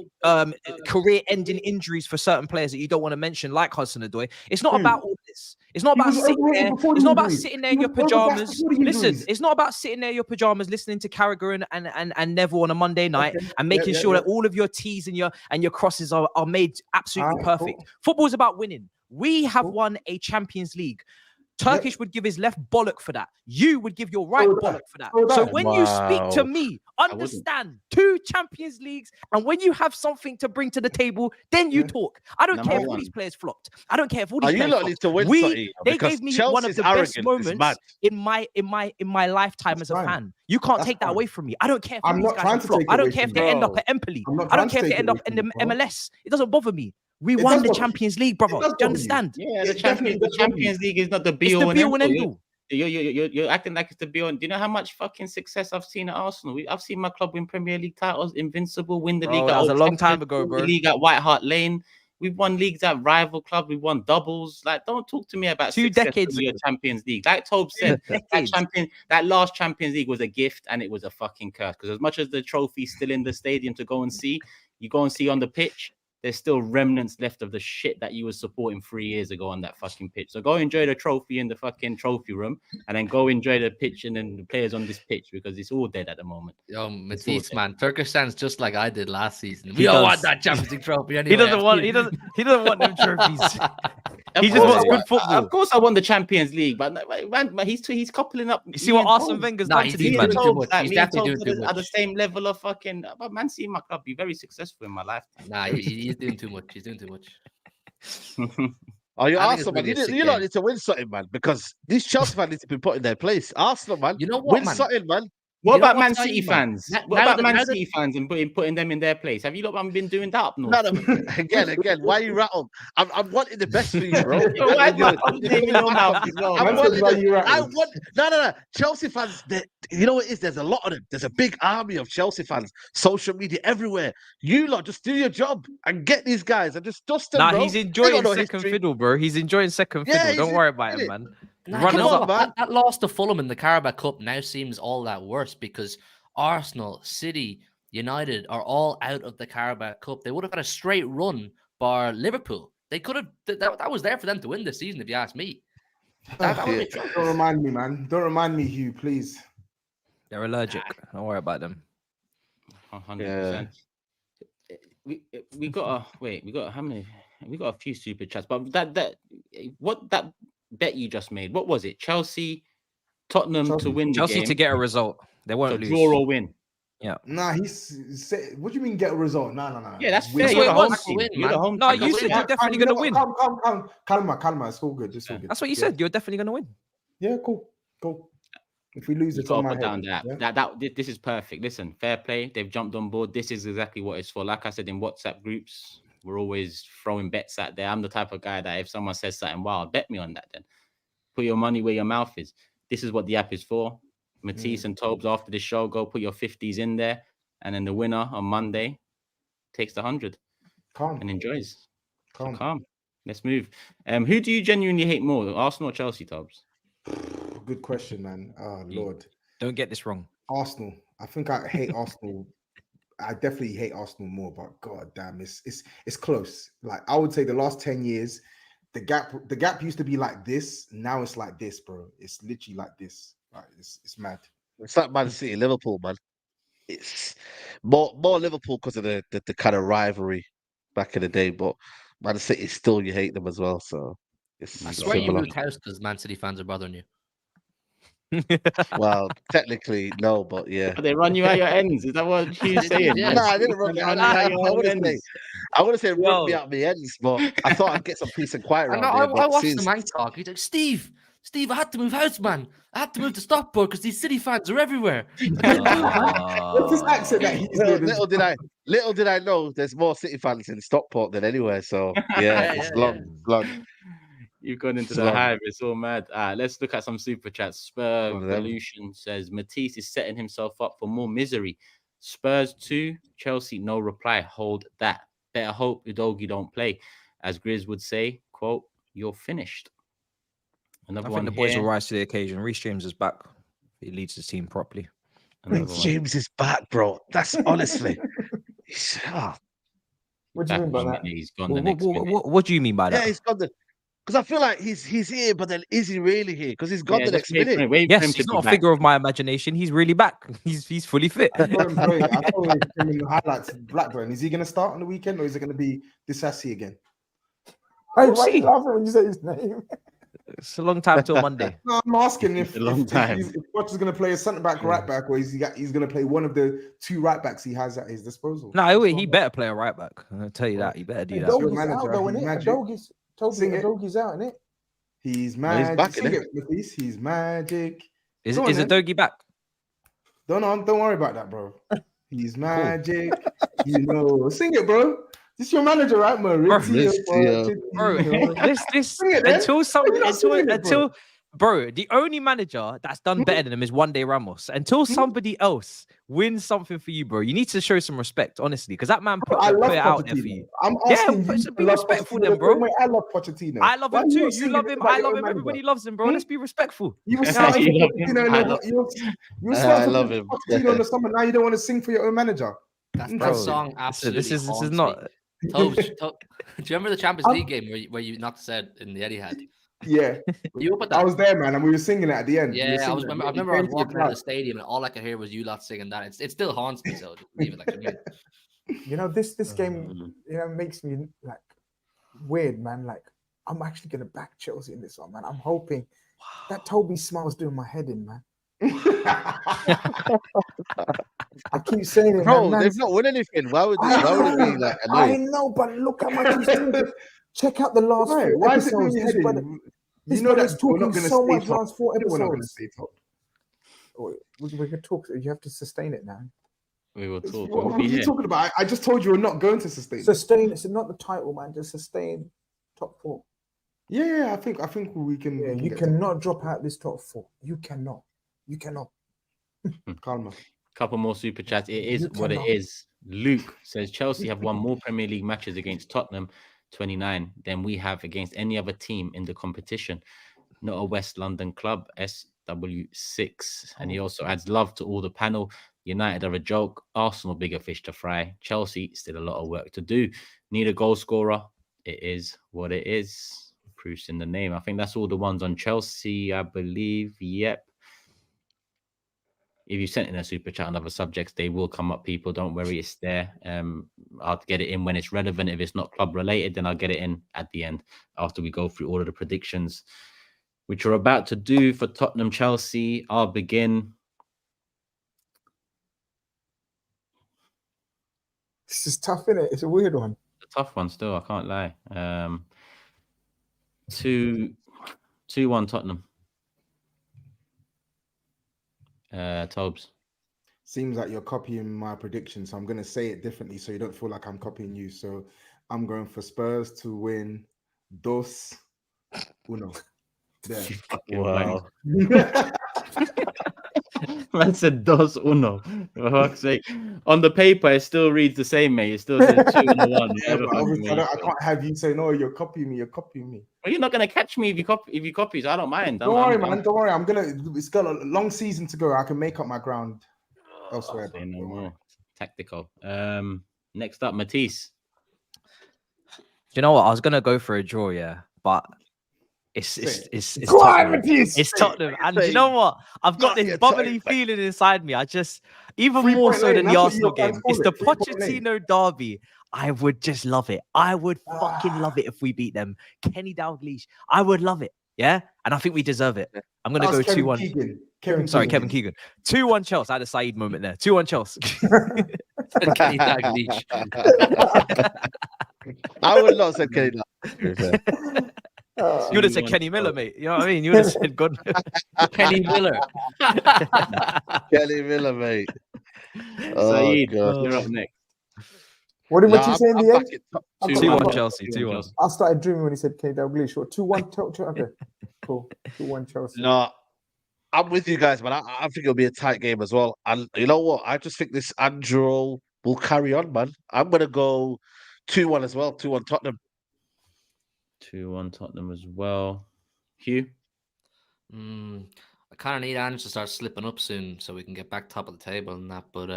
career-ending injuries for certain players that you don't want to mention, like Hudson-Odoi. It's not about all this. It's not about sitting there. It's not about sitting there in your pajamas. Listen, it's not about sitting there in your pajamas listening to Carragher and Neville on a Monday night and making sure that all of your T's and your crosses are made absolutely perfect. Football is about winning. We have won a Champions League. Turkish would give his left bollock for that. You would give your right bollock for that. So when you speak to me, understand 2 Champions Leagues, and when you have something to bring to the table, then you talk. I don't care if all these players flopped. I don't care if all these players flopped. They gave me one of the best moments in my lifetime as a fan. You can't take that away from me. I don't care if these guys flop. I don't care if they end up at Empoli. I don't care if they end up in the MLS. It doesn't bother me. We won the Champions League, brother. Do you understand? Yeah, the Champions League is not the be-all and end-all. You're acting like it's the be-all. Do you know how much fucking success I've seen at Arsenal? I've seen my club win Premier League titles, Invincible, win the league. That was a long time ago, bro. The league at White Hart Lane. We've won leagues at rival clubs. We've won doubles. Like, don't talk to me about 2 decades of your Champions League. Like TOBS said, that last Champions League was a gift and it was a fucking curse. Because as much as the trophy's still in the stadium to go and see, you go and see on the pitch, there's still remnants left of the shit that you were supporting 3 years ago on that fucking pitch. So go enjoy the trophy in the fucking trophy room and then go enjoy the pitch and then the players on this pitch because it's all dead at the moment. Yo, Matisse, man, Turkish sounds just like I did last season. We all want that Champions League trophy anyway. He doesn't want them trophies. He just wants good football. Of course I won the Champions League, but man, he's coupling up. You see what Arsene Wenger's done to these man? He's definitely doing too much. At the same level of fucking, but man, seeing my club be very successful in my lifetime. Nah, he's doing too much. He's doing too much. Oh, you Arsenal, man. You don't need to win something, man, because these Chelsea fans need to be put in their place. Arsenal, man. You know what, win something, man. What about Man City fans? What about Man City fans and putting them in their place? Have you lot been doing that up north? No, again, why are you rattled? I'm wanting the best for you, bro. No. Chelsea fans, you know what it is? There's a lot of them. There's a big army of Chelsea fans, social media everywhere. You lot just do your job and get these guys and just dust them, bro. He's enjoying second fiddle, bro. He's enjoying second fiddle. Don't worry about it, man. That loss to Fulham in the Carabao Cup now seems all that worse because Arsenal, City, United are all out of the Carabao Cup. They would have had a straight run bar Liverpool. They could have. That was there for them to win this season, if you ask me. Don't remind me, man. Don't remind me, Hugh, please. They're allergic. Don't worry about them. 100%. We got how many? We got a few super chats, but that bet you just made, what was it? Tottenham to win the game. To get a result. They won't lose. Draw or win. Yeah. Nah, what do you mean get a result? No. Yeah, that's fair. You're the home team. No, you said you're definitely going to win. Calma. It's all good. That's what you said. You're definitely going to win. Yeah, cool. If we lose, it's on my head. This is perfect. Listen, fair play. They've jumped on board. This is exactly what it's for. Like I said in WhatsApp groups, we're always throwing bets out there. I'm the type of guy that if someone says something, wow, bet me on that then. Put your money where your mouth is. This is what the app is for. Matisse and TOBS after the show, go put your 50s in there. And then the winner on Monday takes the 100 and enjoys. Calm. Let's move. Who do you genuinely hate more, Arsenal or Chelsea, TOBS? Good question, man. Oh, Lord. Don't get this wrong. Arsenal. I think I hate Arsenal. I definitely hate Arsenal more, but god damn, it's close. Like I would say the last 10 years, the gap used to be like this. Now it's like this, bro. It's literally like this. Like it's mad. It's like Man City, Liverpool, man. It's more Liverpool because of the kind of rivalry back in the day, but Man City still you hate them as well. So it's I swear you moved house because Man City fans are bothering you. Well, technically no, but yeah. They run you out your ends. Is that what you're saying? No, I didn't run me out. I would say run me out my ends, but I thought I'd get some peace and quiet around I watched the man talk. He's like, Steve, I had to move house, man. I had to move to Stockport because these City fans are everywhere. What's this accent that he's doing? Little did I know there's more City fans in Stockport than anywhere. So yeah, it's long. You've gone into the hive. It's all mad. Let's look at some super chats. Spurs Revolution says Matisse is setting himself up for more misery. Spurs 2, Chelsea no reply. Hold that. Better hope Udogie don't play. As GRIZZ would say, quote, you're finished. I think the boys will rise to the occasion. Reece James is back. He leads the team properly. Reece James is back, bro. That's honestly. What do you mean by that? He's gone the next what do you mean by that? Yeah, he's gone because I feel like he's here, but then is he really here? Because he's gone the next minute. Yes, he's not a figure of my imagination. He's really back. He's fully fit. I saw him in the highlights. Blackburn. Is he going to start on the weekend, or is it going to be Disassi again? Hey, why are you laughing when you say his name? It's a long time till Monday. No, I'm asking if Poch is going to play a centre back, right back, or he's going to play one of the two right backs he has at his disposal. No, he better play a right back. I'll tell you that. He better do that. Doggy's out, isn't it? He's magic. He's back, isn't it? He's magic. Is Udogie back? Don't worry about that, bro. He's magic. You know, sing it, bro. This is your manager, right, Maurizio? Bro, the only manager that's done better than him is One Day Ramos. Until somebody else wins something for you, bro, you need to show some respect, honestly, because that man put it out there for you. I'm asking you be respectful, then, bro. I love Pochettino. I love him too. You love him. I love him. Everybody loves him, bro. Let's be respectful. You were starting I love him. Pochettino in the summer. Now you don't want to sing for your own manager. That song absolutely. This is not. Do you remember the Champions League game where you knocked said in the Etihad? Yeah, you up at that? I was there, man, and we were singing it at the end. Yeah, I remember I was walking out of the stadium and all I could hear was you lot singing that. It still haunts me, so leave it like a You know, this game, makes me like weird, man. Like I'm actually gonna back Chelsea in this one, man. I'm hoping that Toby smile's doing my head in, man. I keep saying it, bro. Man, they've not won anything. Why would it be like? I know, but look how much he's doing. Check out the last 4 episodes. You know that's talking so much last 4 episodes. We could talk. You have to sustain it now. We will talk. What are you talking about? I just told you we're not going to sustain. Sustain. It's not the title, man. Just sustain top 4. Yeah. I think we can. Yeah, you cannot drop out this top 4. You cannot. Calma. Couple more super chats. It is what it is. Luke says Chelsea have won more Premier League matches against Tottenham, 29, than we have against any other team in the competition. Not a West London club, SW6. And he also adds love to all the panel. United are a joke. Arsenal bigger fish to fry. Chelsea still a lot of work to do. Need a goal scorer. It is what it is. Proofs in the name. I think that's all the ones on Chelsea, I believe. Yep. If you sent in a super chat on other subjects, they will come up, people. Don't worry, it's there. I'll get it in when it's relevant. If it's not club related, then I'll get it in at the end after we go through all of the predictions, which we're about to do for Tottenham Chelsea. I'll begin. This is tough, isn't it? It's a weird one. It's a tough one still, I can't lie. 2-1 Tottenham. TOBS. Seems like you're copying my prediction, so I'm going to say it differently so you don't feel like I'm copying you. So I'm going for Spurs to win 2-1. There. Wow. Man said 2-1. For fuck's sake. On the paper, it still reads the same, mate. It still says 2-1. Yeah, but I can't have you say, no, you're copying me. Well, you're not going to catch me if you copy, so I don't mind. Don't worry, man. Don't worry. It's got a long season to go. I can make up my ground elsewhere. No more. Tactical. Next up, Matisse. You know what? I was going to go for a draw, yeah, but it's Tottenham. It's Tottenham. And you know what? I've got this bubbly feeling inside me. I just, even more so than the Arsenal game, it's the Pochettino derby. I would just love it. I would fucking love it if we beat them. Kenny Dalglish. I would love it. Yeah? And I think we deserve it. I'm going to go 2-1. Kevin Keegan. 2-1 Chelsea. I had a SAEED moment there. 2-1 Chelsea. Kenny Dalglish. I would not say Kenny Dalglish. You would have said Kenny Miller, mate. You know what I mean? You would have said good. Kenny Miller. Kenny Miller, mate. SAEED, you're up next. What did you say in the end? 2-1 Chelsea. 2-1. I started dreaming when he said Kenny Dalglish. 2-1 Chelsea. Okay, cool. 2-1 Chelsea. No, I'm with you guys, man. I think it'll be a tight game as well. And you know what? I just think this Andrew will carry on, man. I'm going to go 2-1 as well. 2-1 Tottenham. 2-1 Tottenham as well. Hugh? I kind of need Ange to start slipping up soon so we can get back top of the table and that. But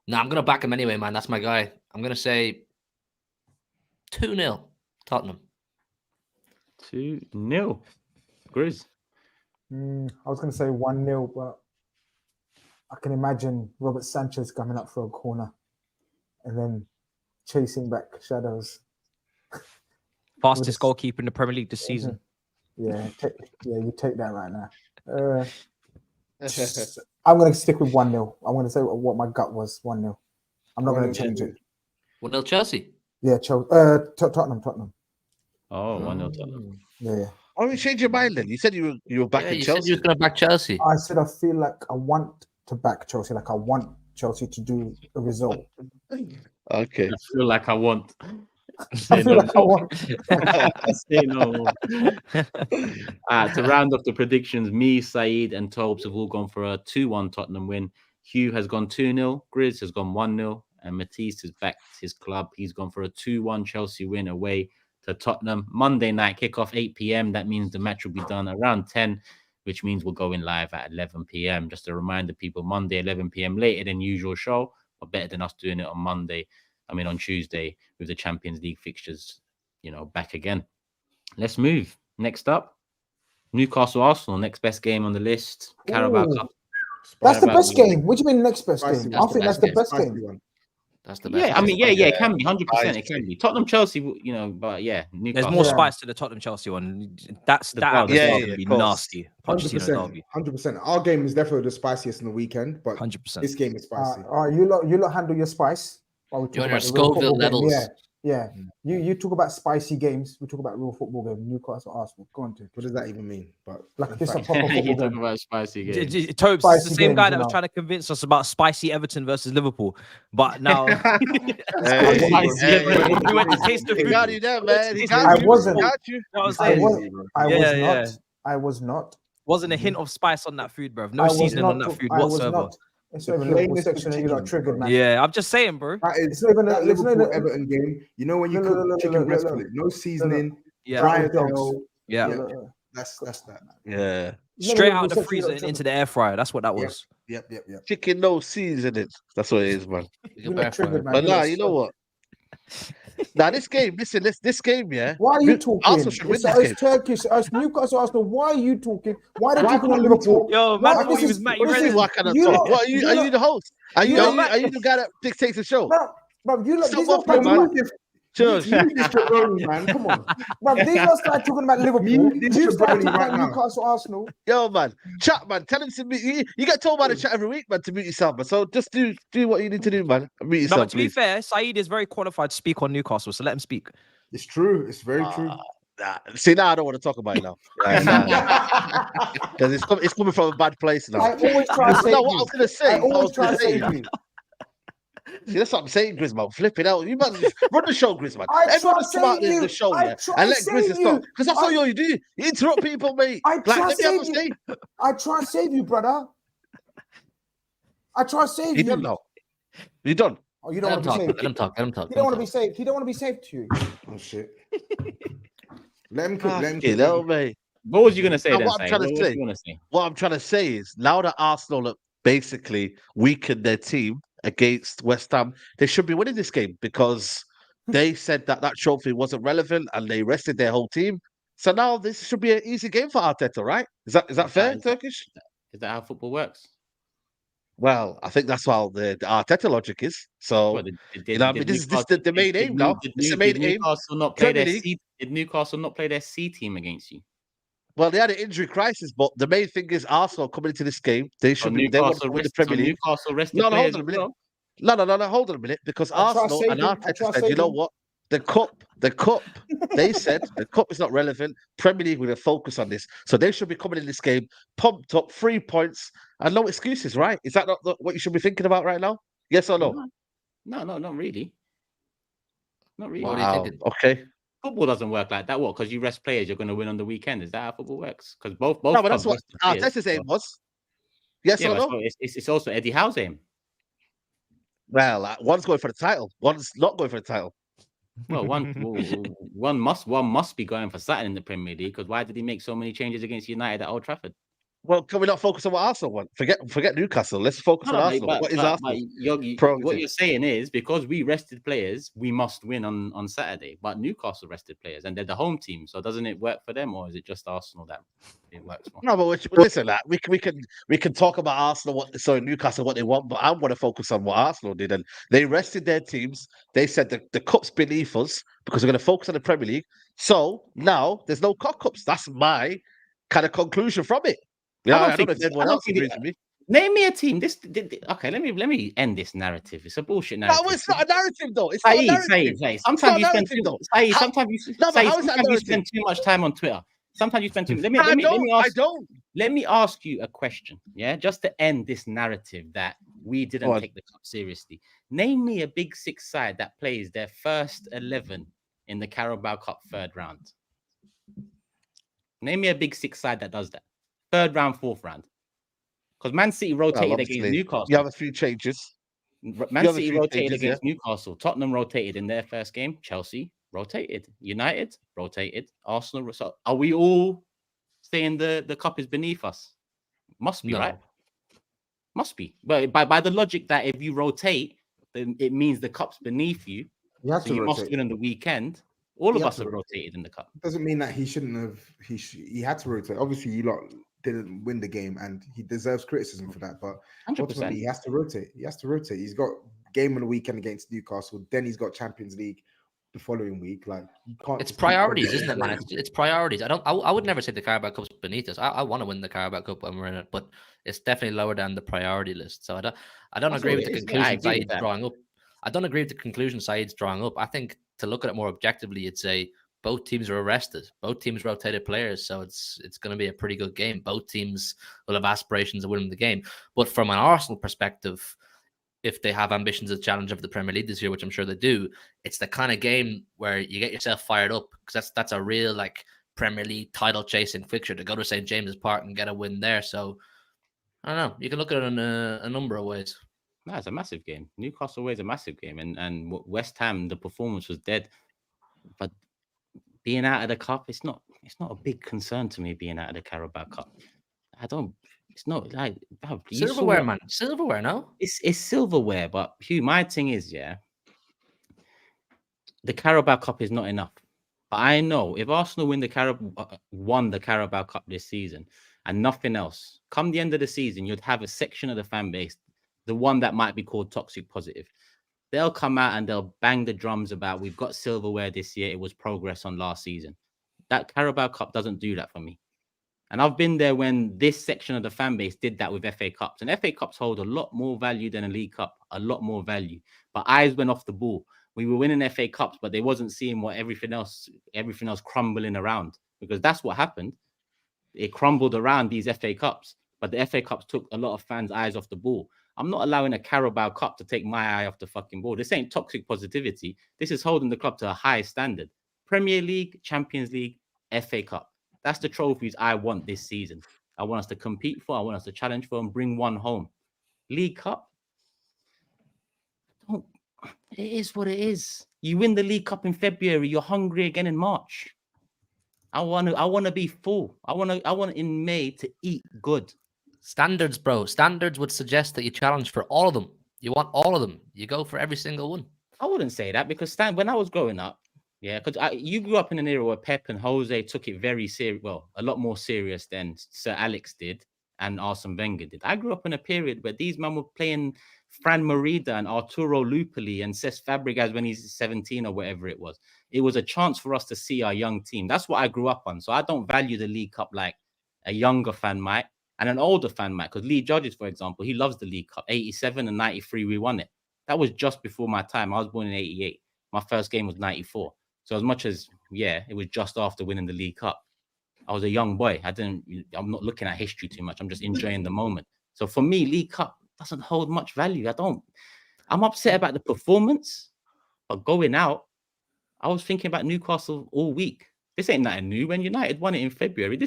no, I'm going to back him anyway, man. That's my guy. I'm going to say 2-0 Tottenham. 2-0. GRIZZ? I was going to say 1-0, but I can imagine Robert Sanchez coming up for a corner and then chasing back shadows. Fastest goalkeeper in the Premier League this season. Yeah, you take that right now. I'm going to stick with 1-0. I'm going to say what my gut was, 1-0. I'm not going to change it. 1-0 Chelsea? Yeah, Tottenham. Oh, 1-0 Tottenham. Yeah. Why don't you change your mind then? You said you were backing Chelsea. Said you were going to back Chelsea. I said I feel like I want to back Chelsea. Like I want Chelsea to do a result. Okay. I feel like I want. I feel like I want. Say no. To round off the predictions, me, SAEED, and TOBS have all gone for a 2-1 Tottenham win. Hugh has gone 2-0. GRIZZ has gone 1-0. And Matisse has backed his club. He's gone for a 2-1 Chelsea win away to Tottenham. Monday night kickoff, 8 p.m. That means the match will be done around 10, which means we'll go in live at 11 p.m. Just a reminder, people, Monday, 11 p.m. later than usual show, but better than us doing it on Tuesday with the Champions League fixtures, back again. Let's move. Next up, Newcastle Arsenal, next best game on the list. Carabao Cup. That's the best game. What do you mean next best game? I think that's the best game. That's the best. Yeah, it can be 100%. It can be Tottenham Chelsea, but yeah, Newcastle. There's more spice to the Tottenham Chelsea one. That going to be nasty. 100%. Our game is definitely the spiciest in the weekend, but 100%. This game is spicy. You lot handle your spice. You're on your Scoville levels. Yeah. Yeah, you talk about spicy games. We talk about real football game. Newcastle, Arsenal. Go on to. What does that even mean? But like this a proper you football talk game. about spicy games. TOBS, Spicy the same games, guy you that was know. trying to convince us about spicy Everton versus Liverpool, but now he went to taste the He food. got you there, man. He I wasn't. got you. I was not. Wasn't a hint of spice on that food, bro. No seasoning on that food whatsoever. It's not even Liverpool section and you got triggered, man. Yeah, I'm just saying, bro. It's not even that Liverpool Everton game. You know when you cook chicken breast fillet, no seasoning, dry dough. Yeah, that's that. Yeah, straight out of the freezer and into the air fryer. That's what that was. Yep. chicken no seasoning. That's what it is, man. Triggered, man. But nah, you know what? Now this game, listen, this game, yeah. Why are you talking? Arsenal should win this game. It's Turkish. Us Newcastle, Arsenal. Why are you talking? Why are they talking on Liverpool? Yo, man, I thought he was Matt. What kind of talk? What are you the host? Are you the guy that dictates the show? Bro, you look. Stop waffling, man. Sure. Man, come on. Bro, they gonna start talking about Liverpool. You start talking about Newcastle, Arsenal. Yo, man, chat, man. Tell him to mute. You get told by the chat every week, man, to mute yourself, man. So just do what you need to do, man. Mute yourself, but to be fair, SAEED is very qualified to speak on Newcastle, so let him speak. It's true. It's very true. See, now I don't want to talk about it now. Because it's coming from a bad place now. I always try to save what I was going to say. I always try to save you. See, that's what I'm saying, Grizz, man. Flip it out. You man, run the show, Grizz, man. I Everyone try just come out save the show, yeah, try and let save Grizz you. stop. Because that's all you do. You interrupt people, mate. I try let me have a save say. you. I try to save you, brother. I try to save You you. done now? You done? Oh, you don't want to be saved. Let him talk. He don't want to be saved. He don't want to be saved to you. Oh shit. Let him cook. Let him You cook. know, mate. What was you gonna say? Now, Then, what I'm trying to say. What I'm trying to say is now that Arsenal have basically weakened their team against West Ham, they should be winning this game because they said that trophy wasn't relevant and they rested their whole team. So now this should be an easy game for Arteta, right? Is that fair, Turkish? Is that how football works? Well, I think that's how the Arteta logic is. So this is the main aim now. It's the main aim. Did Newcastle not play their C team against you? Well, they had an injury crisis, but the main thing is Arsenal coming into this game. They should be. They want to win the Premier League. Newcastle rested hold on a minute. No, hold on a minute. Because Arsenal and Arteta said, you know what? The cup. They said the cup is not relevant. Premier League, we're going to focus on this. So they should be coming in this game pumped up, 3 points, and no excuses, right? Is that not what you should be thinking about right now? Yes or no? No, not really. Not really. Wow. Okay. Football doesn't work like that. What? Because you rest players, you're going to win on the weekend. Is that how football works? Because both. No, but that's what Arteta's aim was. Yes or no? It's also Eddie Howe's aim. Well, one's going for the title. One's not going for the title. Well, one must be going for something in the Premier League. Because why did he make so many changes against United at Old Trafford? Well, can we not focus on what Arsenal want? Forget Newcastle. Let's focus on Arsenal. What is Arsenal? What you're saying is because we rested players, we must win on Saturday. But Newcastle rested players, and they're the home team. So doesn't it work for them, or is it just Arsenal that it works for? No, but listen, we can talk about Arsenal, Newcastle, what they want. But I want to focus on what Arsenal did, and they rested their teams. They said the cup's beneath us because we're going to focus on the Premier League. So now there's no cups. That's my kind of conclusion from it. Yeah, I don't know if everyone else agrees with me. Name me a team. Okay, let me end this narrative. It's a bullshit narrative. No, it's not a narrative though. It's not a narrative. Sometimes you spend too much time on Twitter. Sometimes you spend too much. Let me ask you a question. Yeah, just to end this narrative that we didn't take the cup seriously. Name me a Big Six side that plays their first 11 in the Carabao Cup third round. Name me a Big Six side that does that. Third round, fourth round. Because Man City rotated against Newcastle. You have a few changes. Man City rotated against Newcastle. Tottenham rotated in their first game. Chelsea rotated. United rotated. Arsenal. So are we all saying the cup is beneath us? Must be, right? Must be. But by the logic that if you rotate, then it means the cup's beneath you. You must win on the weekend. All of us have rotated in the cup. Doesn't mean that he shouldn't have. He had to rotate. Obviously, you lot didn't win the game, and he deserves criticism for that. But 100%. Ultimately, he has to rotate. He's got game on the weekend against Newcastle. Then he's got Champions League the following week. Like you can't. It's priorities, isn't it, man? It's priorities. I would never say the Carabao Cup's beneath us. I want to win the Carabao Cup when we're in it, but it's definitely lower down the priority list. So I don't agree with the conclusion SAEED's drawing up. I don't agree with the conclusion SAEED's drawing up. I think to look at it more objectively, you'd say both teams are arrested. Both teams rotated players, so it's going to be a pretty good game. Both teams will have aspirations of winning the game. But from an Arsenal perspective, if they have ambitions of challenge of the Premier League this year, which I'm sure they do, it's the kind of game where you get yourself fired up, because that's a real like Premier League title chasing fixture to go to St. James's Park and get a win there. So I don't know. You can look at it in a number of ways. No, it's a massive game. Newcastle away is a massive game, and West Ham, the performance was dead, but being out of the cup, it's not a big concern to me. Being out of the Carabao Cup, it's not like silverware, man. Silverware, no. It's silverware, but Hugh, my thing is, the Carabao Cup is not enough. But I know if Arsenal won the Carabao Cup this season and nothing else, come the end of the season, you'd have a section of the fan base, the one that might be called toxic positive. They'll come out and they'll bang the drums about we've got silverware this year. It was progress on last season. That Carabao Cup doesn't do that for me. And I've been there when this section of the fan base did that with FA Cups. And FA Cups hold a lot more value than a League Cup, a lot more value. But eyes went off the ball. We were winning FA Cups, but they wasn't seeing what everything else crumbling around, because that's what happened. It crumbled around these FA Cups, but the FA Cups took a lot of fans' eyes off the ball. I'm not allowing a Carabao Cup to take my eye off the fucking ball. This ain't toxic positivity. This is holding the club to a high standard. Premier League, Champions League, FA Cup. That's the trophies I want this season. I want us to compete for, I want us to challenge for and bring one home. League Cup, it is what it is. You win the League Cup in February, you're hungry again in March. I want to be full. I want in May to eat good. Standards, bro. Standards would suggest that you challenge for all of them. You want all of them. You go for every single one. I wouldn't say that, because when I was growing up, because you grew up in an era where Pep and Jose took it very serious, well, a lot more serious than Sir Alex did and Arsene Wenger did. I grew up in a period where these men were playing Fran Merida and Arturo Lupoli and Cesc Fabregas when he's 17 or whatever it was. It was a chance for us to see our young team. That's what I grew up on. So I don't value the League Cup like a younger fan might and an older fan might. Because Lee Judges, for example, he loves the League Cup. 87 and 93, we won it. That was just before my time. I was born in 88. My first game was 94. So as much as, it was just after winning the League Cup. I was a young boy. I'm not looking at history too much. I'm just enjoying the moment. So for me, League Cup doesn't hold much value. I'm upset about the performance, but going out, I was thinking about Newcastle all week. This ain't nothing new. When United won it in February,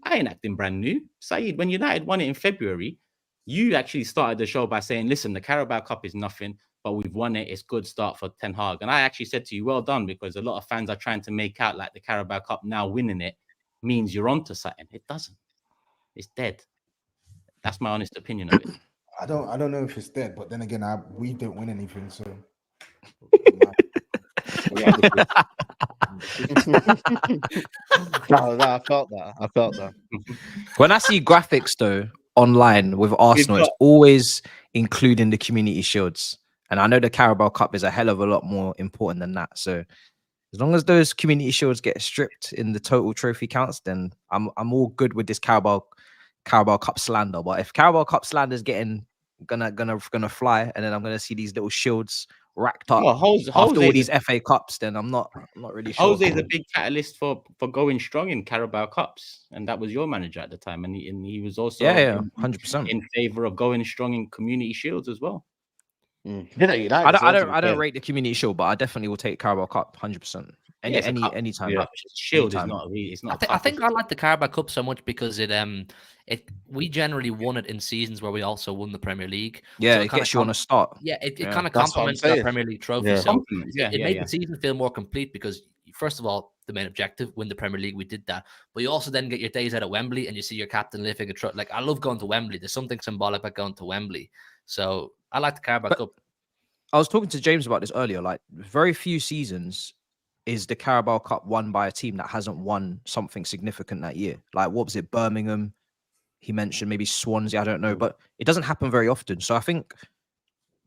I ain't acting brand new. SAEED, when United won it in February, you actually started the show by saying, listen, the Carabao Cup is nothing, but we've won it. It's a good start for Ten Hag. And I actually said to you, well done, because a lot of fans are trying to make out like the Carabao Cup now winning it means you're onto something. It doesn't. It's dead. That's my honest opinion of it. I don't know if it's dead, but then again, we didn't win anything, so. No, I felt that. When I see graphics though online with Arsenal, it's always including the community shields, and I know the Carabao Cup is a hell of a lot more important than that. So as long as those community shields get stripped in the total trophy counts, then I'm all good with this Carabao Cup slander. But if Carabao Cup slander is gonna fly, and then I'm gonna see these little shields racked up after all these FA Cups, then I'm not really sure. Jose is a big catalyst for going strong in Carabao Cups, and that was your manager at the time, and he was also 100% in favor of going strong in community shields as well. I don't rate the community shield, but I definitely will take Carabao Cup 100%. Anytime. Yeah. Shield is not really. It's not. I think I like the Carabao Cup so much because we generally won it in seasons where we also won the Premier League. Yeah, so it gets you on a start. Yeah, it kind of complements the Premier League trophy. Yeah. So it made the season feel more complete because, first of all, the main objective, win the Premier League, we did that. But you also then get your days out at Wembley and you see your captain lifting a trophy. Like, I love going to Wembley. There's something symbolic about going to Wembley. So I like the Carabao Cup. I was talking to James about this earlier. Like, very few seasons is the Carabao Cup won by a team that hasn't won something significant that year. Like, what was it? Birmingham. He mentioned maybe Swansea. I don't know, but it doesn't happen very often. So I think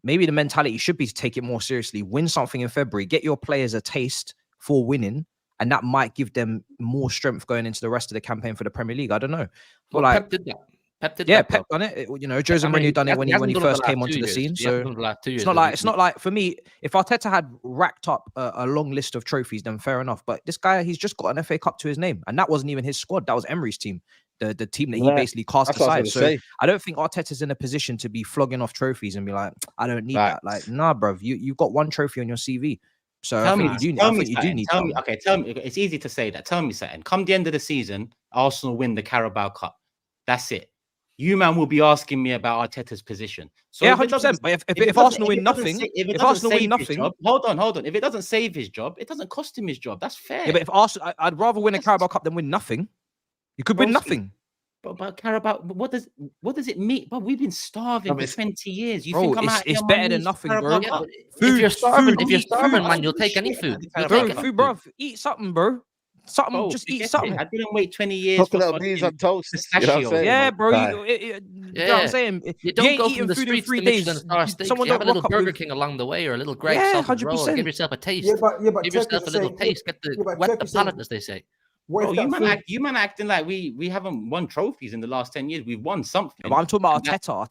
maybe the mentality should be to take it more seriously. Win something in February. Get your players a taste for winning, and that might give them more strength going into the rest of the campaign for the Premier League. I don't know. Well, Pep did that. Pep did. Yeah, Pep done it. You know, Jose Mourinho done it when he first came onto the scene. So it's not like for me. If Arteta had racked up a long list of trophies, then fair enough. But this guy, he's just got an FA Cup to his name, and that wasn't even his squad. That was Emery's team, the team that he basically cast aside. So I don't think Arteta's in a position to be flogging off trophies and be like, I don't need that. Like, nah, bruv, you've got one trophy on your CV. So I think you do need. Tell me. It's easy to say that. Tell me something. Come the end of the season, Arsenal win the Carabao Cup. That's it. You man will be asking me about Arteta's position. So yeah, 100%. But if Arsenal win nothing, if Arsenal win nothing, hold on. If it doesn't save his job, it doesn't cost him his job. That's fair. Yeah, but if Arsenal, I'd rather win a Carabao Cup than win nothing. You could win nothing. But Carabao, what does it mean? But we've been starving for 20 years. You think it's better than nothing, bro? If you're starving, man, you'll take any food. Food, bro. Eat something, bro. Something, just eat something. I didn't wait 20 years for beans on toast. You know what I'm saying? Yeah, bro. You know what I'm saying? You don't go from the streets to Michelin star steaks. You have a little Burger King along the way or a little Greg's sausage roll. Give yourself a taste. Give yourself a little taste. Get the wet the palate, as they say. Bro, you man acting like we haven't won trophies in the last 10 years. We've won something. But I'm talking about Arteta.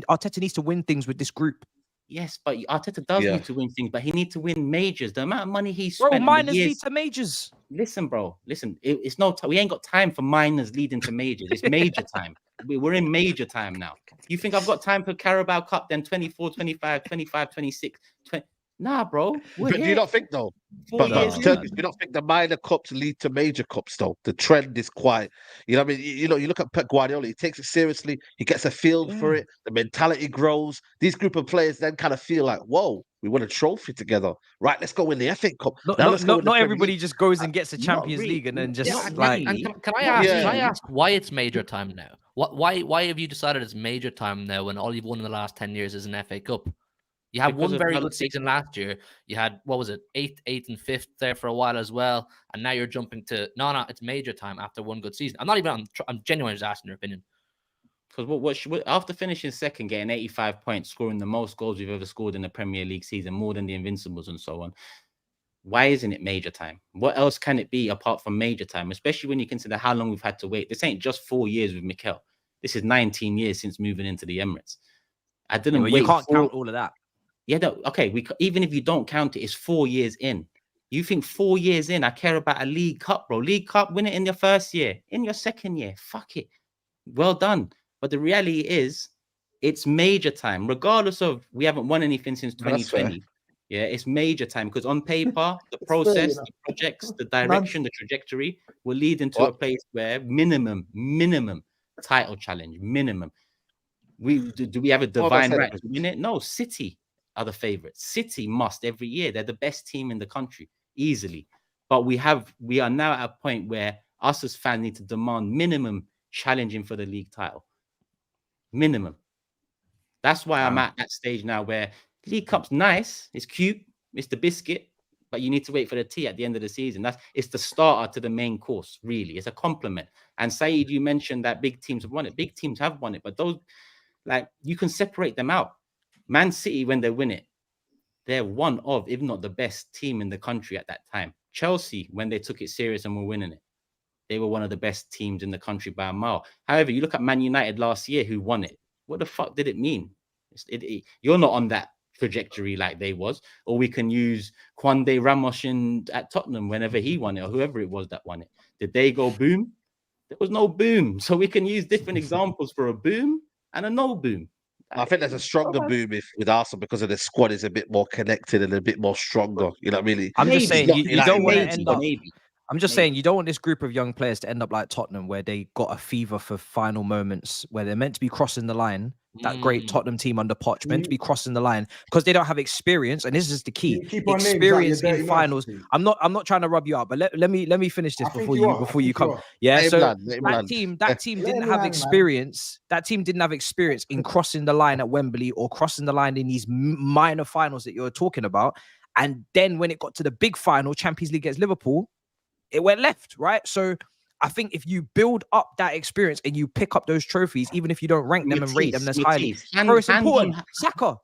Arteta needs to win things with this group. Yes, but Arteta does need to win things, but he needs to win majors. The amount of money he's spent. Bro, minors lead to majors. Listen, bro. Listen, it's no. We ain't got time for minors leading to majors. It's major time. We're in major time now. You think I've got time for Carabao Cup? Then 24, 25, 25, 26, 20. Nah, bro. But do you not think though? Do you not think the minor cups lead to major cups though? The trend is quite. You know what I mean? You look at Pep Guardiola. He takes it seriously. He gets a feel for it. The mentality grows. These group of players then kind of feel like, whoa, we won a trophy together. Right, let's go win the FA Cup. Not everybody just goes and gets a Champions League and then just like. And can I ask why it's major time now? Why have you decided it's major time now when all you've won in the last 10 years is an FA Cup? You had one very good season last year. You had, what was it, 8th and 5th there for a while as well. And now you're jumping to, no, it's major time after one good season. I'm genuinely just asking your opinion. Because after finishing second, getting 85 points, scoring the most goals we've ever scored in the Premier League season, more than the Invincibles and so on, why isn't it major time? What else can it be apart from major time? Especially when you consider how long we've had to wait. This ain't just 4 years with Mikel. This is 19 years since moving into the Emirates. I didn't wait. You can't count all of that. Yeah, even if you don't count it, it's 4 years in. You think 4 years in, I care about a League Cup, bro. League Cup, win it in your first year. In your second year, fuck it. Well done. But the reality is, it's major time. Regardless of, we haven't won anything since 2020. Yeah, it's major time. Because on paper, the process, the projects, the direction, the trajectory will lead into a place where minimum title challenge, minimum. Do we have a divine right to win it? No, City are the favorites. City must every year. They're the best team in the country, easily. But we are now at a point where us as fans need to demand minimum challenging for the league title. Minimum. That's why I'm at that stage now where League Cup's nice, it's cute, it's the biscuit, but you need to wait for the tea at the end of the season. It's the starter to the main course, really. It's a compliment. And SAEED, you mentioned that big teams have won it. Big teams have won it, but those, like, you can separate them out. Man City, when they win it, they're one of, if not the best team in the country at that time. Chelsea, when they took it serious and were winning it, they were one of the best teams in the country by a mile. However, you look at Man United last year, who won it. What the fuck did it mean? You're not on that trajectory like they was. Or we can use Kwande Ramos at Tottenham whenever he won it, or whoever it was that won it. Did they go boom? There was no boom. So we can use different examples for a boom and a no boom. I think there's a stronger boom with Arsenal because of the squad is a bit more connected and a bit more stronger. You know what I mean? I'm just saying you don't want to end up. I'm just saying you don't want this group of young players to end up like Tottenham, where they got a fever for final moments, where they're meant to be crossing the line. That great Tottenham team under Poch meant to be crossing the line because they don't have experience, and this is the key. Experience in finals. I'm not trying to rub you out, but let me finish this before you come. Yeah, so that team didn't have experience. That team didn't have experience in crossing the line at Wembley or crossing the line in these minor finals that you're talking about. And then when it got to the big final, Champions League against Liverpool, it went left, right? So I think if you build up that experience and you pick up those trophies, even if you don't rank them and rate them as highly, bro, it's important. Saka.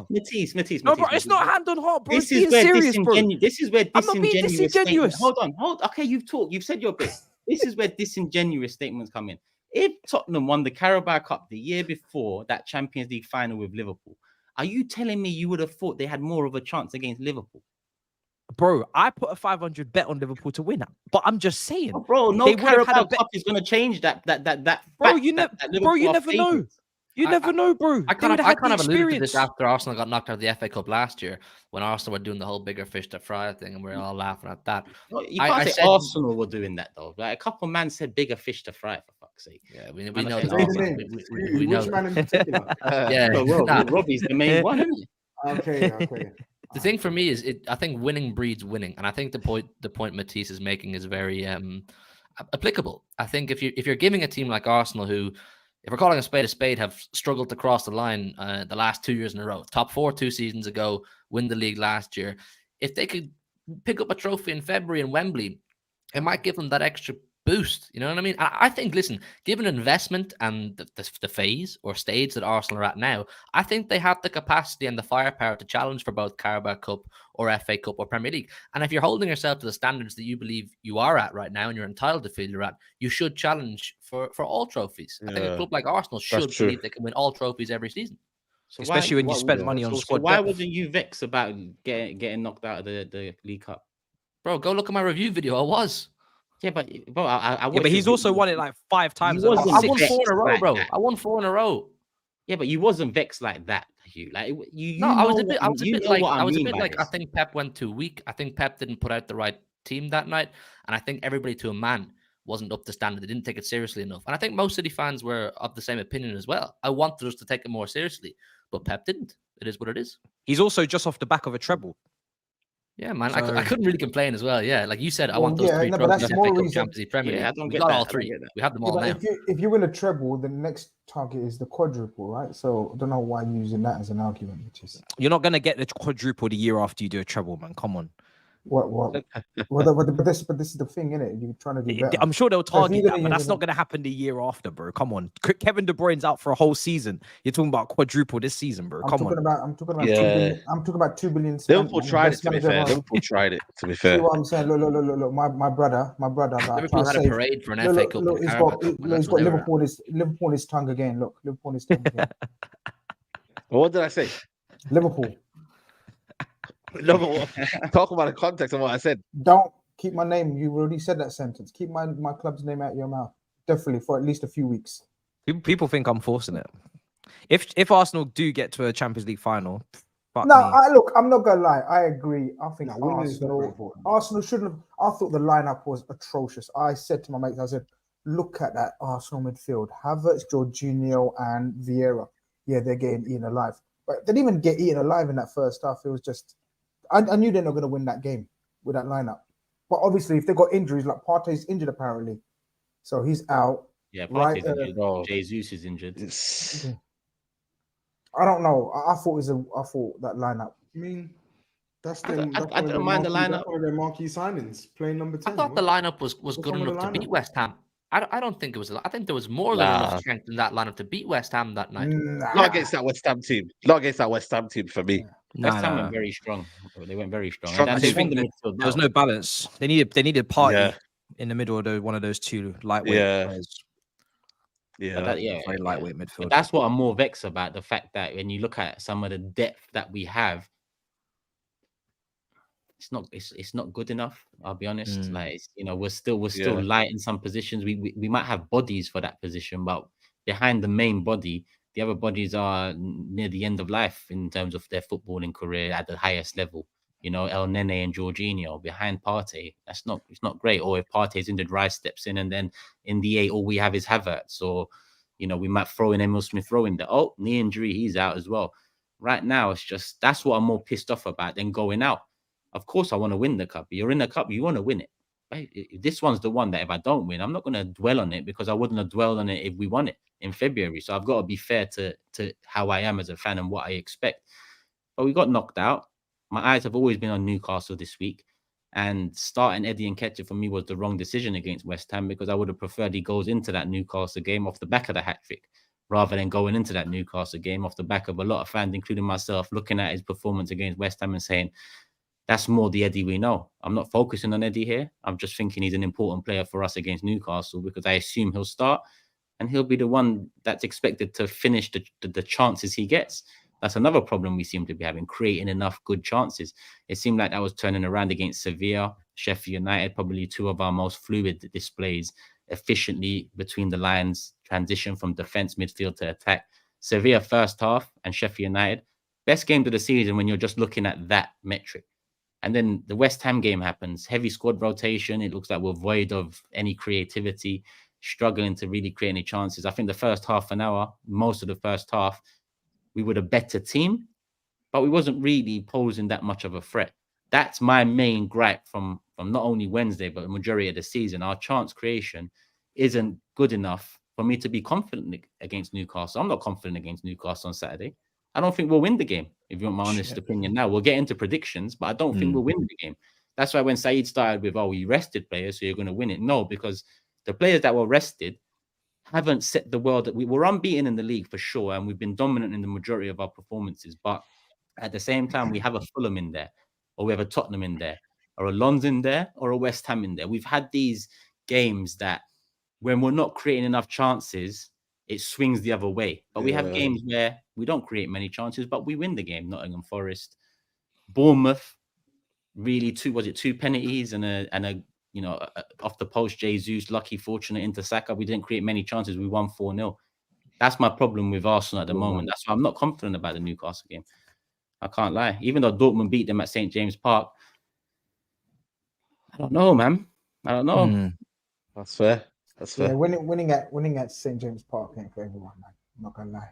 Matisse. No, bro, it's not hand on heart, bro. This is where disingenuous statements. Hold on. Okay, you've said your bit. This is where disingenuous statements come in. If Tottenham won the Carabao Cup the year before that Champions League final with Liverpool, are you telling me you would have thought they had more of a chance against Liverpool? Bro, I put a 500 bet on Liverpool to win, but I'm just saying, bro, no Carabao Cup is going to change that. Bro, you never know. You never know, bro. I kind of alluded to this after Arsenal got knocked out of the FA Cup last year, when Arsenal were doing the whole bigger fish to fry thing, and we were all laughing at that. You can't say Arsenal were doing that though. Like a couple man said, bigger fish to fry, for fuck's sake. Yeah, we know. Which man in particular? Robbie's the main one, isn't it? Okay. The thing for me is, I think winning breeds winning, and I think the point Matisse is making is very applicable. I think if you're giving a team like Arsenal, who, if we're calling a spade, have struggled to cross the line the last 2 years in a row, top 4 2 seasons ago, win the league last year, if they could pick up a trophy in February in Wembley, it might give them that extra boost. You know what I mean? I think, listen, given investment and the phase or stage that Arsenal are at now, I think they have the capacity and the firepower to challenge for both Carabao Cup or FA Cup or Premier League. And if you're holding yourself to the standards that you believe you are at right now and you're entitled to feel you're at, you should challenge for all trophies. I think a club like Arsenal should believe they can win all trophies every season. So especially when you spend money on squad. So why wasn't you vexed about getting knocked out of the League Cup? Bro, go look at my review video. I was. Yeah, but bro, but he's also won it like 5 times. I won 4 in a row, bro. I won 4 in a row. Yeah, but you wasn't vexed like that, Hugh. Like you. No, I was a bit like I think Pep went too weak. I think Pep didn't put out the right team that night, and I think everybody to a man wasn't up to standard. They didn't take it seriously enough, and I think most City fans were of the same opinion as well. I wanted us to take it more seriously, but Pep didn't. It is what it is. He's also just off the back of a treble. Yeah, man, so, I couldn't really complain as well. Yeah, like you said, I want those 3 trophies. That's more reason. Champions League, Premier League. I don't we get got that. all 3. We have them all now. If you win a treble, the next target is the quadruple, right? So I don't know why you're using that as an argument. Which is you're not gonna get the quadruple the year after you do a treble, man. Come on. But this is the thing, innit? You're trying to do better. I'm sure they'll target that, but that's not going to happen the year after, bro. Come on. Kevin De Bruyne's out for a whole season. You're talking about quadruple this season, bro. I'm talking about 2 billion. Liverpool tried it, to be fair. Liverpool tried it, to be fair. See what I'm saying? Look. My brother. Liverpool had a parade for an FA Cup. He's got Liverpool in his tongue again. Look, Liverpool in his tongue again. What did I say? Liverpool. No, but talk about the context of what I said. Don't keep my name. You already said that sentence. Keep my club's name out of your mouth. Definitely for at least a few weeks. People think I'm forcing it. If Arsenal do get to a Champions League final, I'm not gonna lie. I agree. I think Arsenal shouldn't have. I thought the lineup was atrocious. I said to my mates, I said, look at that Arsenal midfield: Havertz, Jorginho, and Vieira. Yeah, they're getting eaten alive. But they didn't even get eaten alive in that first half. It was just. I knew they're not going to win that game with that lineup. But obviously, if they got injuries, like Partey's injured apparently, so he's out. Yeah, Partey's injured. Jesus is injured. I don't know. I thought that lineup. I mean, that's them. I don't mind the lineup. One of their marquee signings, playing number 10. I thought the lineup was good enough to beat West Ham. I don't think it was. I think there was more than enough strength in that lineup to beat West Ham that night. Not against that West Ham team. Not against that West Ham team for me. West Ham went very strong. They went very strong. I just think there was no balance. They needed Partey in the middle of one of those 2 lightweight players. Very lightweight midfield. But that's what I'm more vexed about. The fact that when you look at some of the depth that we have, it's not good enough. I'll be honest. Like we're still light in some positions. We might have bodies for that position, but behind the main body, the other bodies are near the end of life in terms of their footballing career at the highest level. El Nene and Jorginho behind Partey. It's not great. Or if Partey's injured, Rice steps in, and then in the 8, all we have is Havertz. Or we might throw in Emil Smith Rowe in there. Oh, knee injury, he's out as well. Right now, it's just that's what I'm more pissed off about than going out. Of course, I want to win the cup. You're in the cup, you want to win it. Right? This one's the one that if I don't win, I'm not going to dwell on it because I wouldn't have dwelled on it if we won it in February. So I've got to be fair to how I am as a fan and what I expect. But we got knocked out. My eyes have always been on Newcastle this week. And starting Eddie Nketiah for me was the wrong decision against West Ham because I would have preferred he goes into that Newcastle game off the back of the hat-trick rather than going into that Newcastle game off the back of a lot of fans, including myself, looking at his performance against West Ham and saying, that's more the Eddie we know. I'm not focusing on Eddie here. I'm just thinking he's an important player for us against Newcastle because I assume he'll start. and he'll be the one that's expected to finish the chances he gets. That's another problem we seem to be having, creating enough good chances. It seemed like that was turning around against Sevilla, Sheffield United, probably two of our most fluid displays, efficiently between the lines, transition from defense, midfield to attack. Sevilla first half and Sheffield United, best game of the season when you're just looking at that metric. And then the West Ham game happens, heavy squad rotation. It looks like we're void of any creativity, struggling to really create any chances. I think the first half an hour, most of the first half, we were a better team, but we wasn't really posing that much of a threat. That's my main gripe from not only Wednesday, but the majority of the season. Our chance creation isn't good enough for me to be confident against Newcastle. I'm not confident against Newcastle on Saturday. I don't think we'll win the game, if you want my honest opinion now. We'll get into predictions, but I don't think we'll win the game. That's why when SAEED started with, oh, you rested players, so you're going to win it. No, because the players that were rested haven't set the world that we were unbeaten in the league for sure, and we've been dominant in the majority of our performances. But at the same time, we have a Fulham in there, or we have a Tottenham in there, or a London there, or a West Ham in there. We've had these games that when we're not creating enough chances, it swings the other way. But we have games where we don't create many chances, but we win the game. Nottingham Forest, Bournemouth, really two penalties and a off the post Jesus, lucky, fortunate into Saka. We didn't create many chances. We won 4-0. That's my problem with Arsenal at the moment. That's why I'm not confident about the Newcastle game. I can't lie. Even though Dortmund beat them at St. James Park, I don't know, man. I don't know. That's fair. That's fair. Yeah, winning at St. James Park ain't for everyone, man. I'm not gonna lie.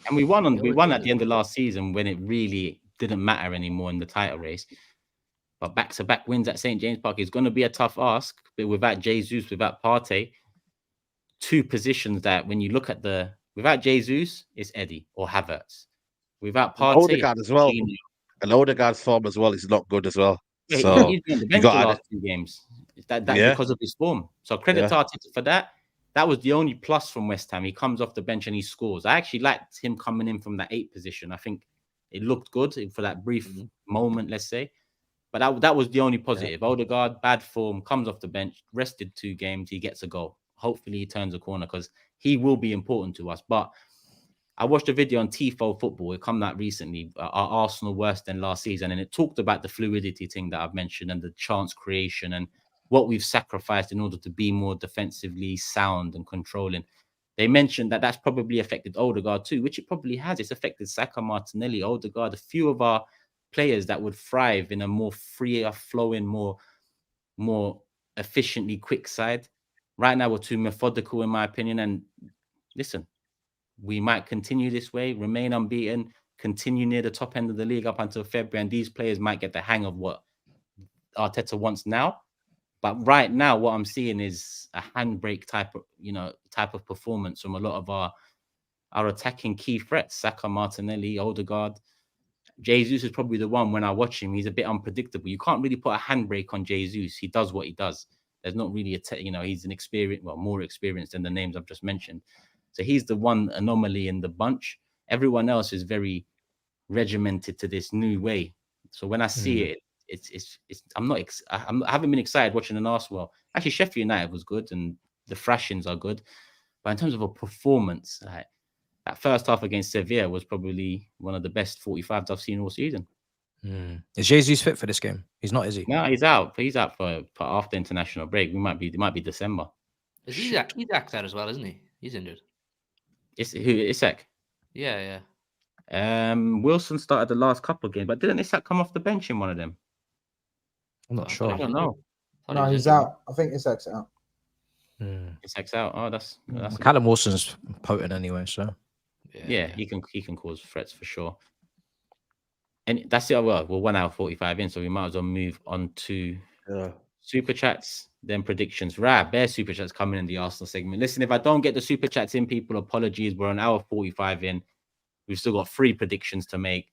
And we won at the end of last season when it really didn't matter anymore in the title race. But back-to-back wins at St. James Park is going to be a tough ask. But without Jesus, without Partey, two positions that when you look at without Jesus, it's Eddie or Havertz. Without Partey, Odegaard as well. And Odegaard's form as well is not good as well. Yeah, so he's been on the bench the last 2 games. That because of his form. So credit to Arteta for that. That was the only plus from West Ham. He comes off the bench and he scores. I actually liked him coming in from that 8 position. I think it looked good for that brief moment, let's say. But that was the only positive. Odegaard, bad form, comes off the bench, rested 2 games, he gets a goal. Hopefully he turns a corner because he will be important to us. But I watched a video on Tifo Football. It came out recently, are Arsenal worse than last season? And it talked about the fluidity thing that I've mentioned and the chance creation and what we've sacrificed in order to be more defensively sound and controlling. They mentioned that that's probably affected Odegaard too, which it probably has. It's affected Saka, Martinelli, Odegaard, a few of our players that would thrive in a more freer flowing, more efficiently quick side. Right now, we're too methodical, in my opinion. And listen, we might continue this way, remain unbeaten, continue near the top end of the league up until February, and these players might get the hang of what Arteta wants now. But right now, what I'm seeing is a handbrake type of performance from a lot of our attacking key threats: Saka, Martinelli, Odegaard. Jesus is probably the one. When I watch him, he's a bit unpredictable. You can't really put a handbrake on Jesus. He does what he does. There's not really he's an experience, more experienced than the names I've just mentioned. So he's the one anomaly in the bunch. Everyone else is very regimented to this new way. So when I see it, I haven't been excited watching an Arsenal. Actually, Sheffield United was good and the thrashings are good. But in terms of a performance, that first half against Sevilla was probably one of the best 45s I've seen all season. Is Jesus fit for this game? He's not, is he? No, he's out. He's out for after international break. It might be December. He's out as well, isn't he? He's injured. Isak? Yeah. Wilson started the last couple of games, but didn't Isak come off the bench in one of them? I'm not sure. I don't know. No, he's out. I think Isak's out. Isak's out. Oh, that's Callum Wilson's potent anyway, so yeah, he can cause threats for sure. And that's it. Well, we're 1 hour 45 in, so we might as well move on to super chats, then predictions. Bare super chats coming in the Arsenal segment. Listen, if I don't get the super chats in, people, apologies. We're 1 hour 45 in. We've still got 3 predictions to make.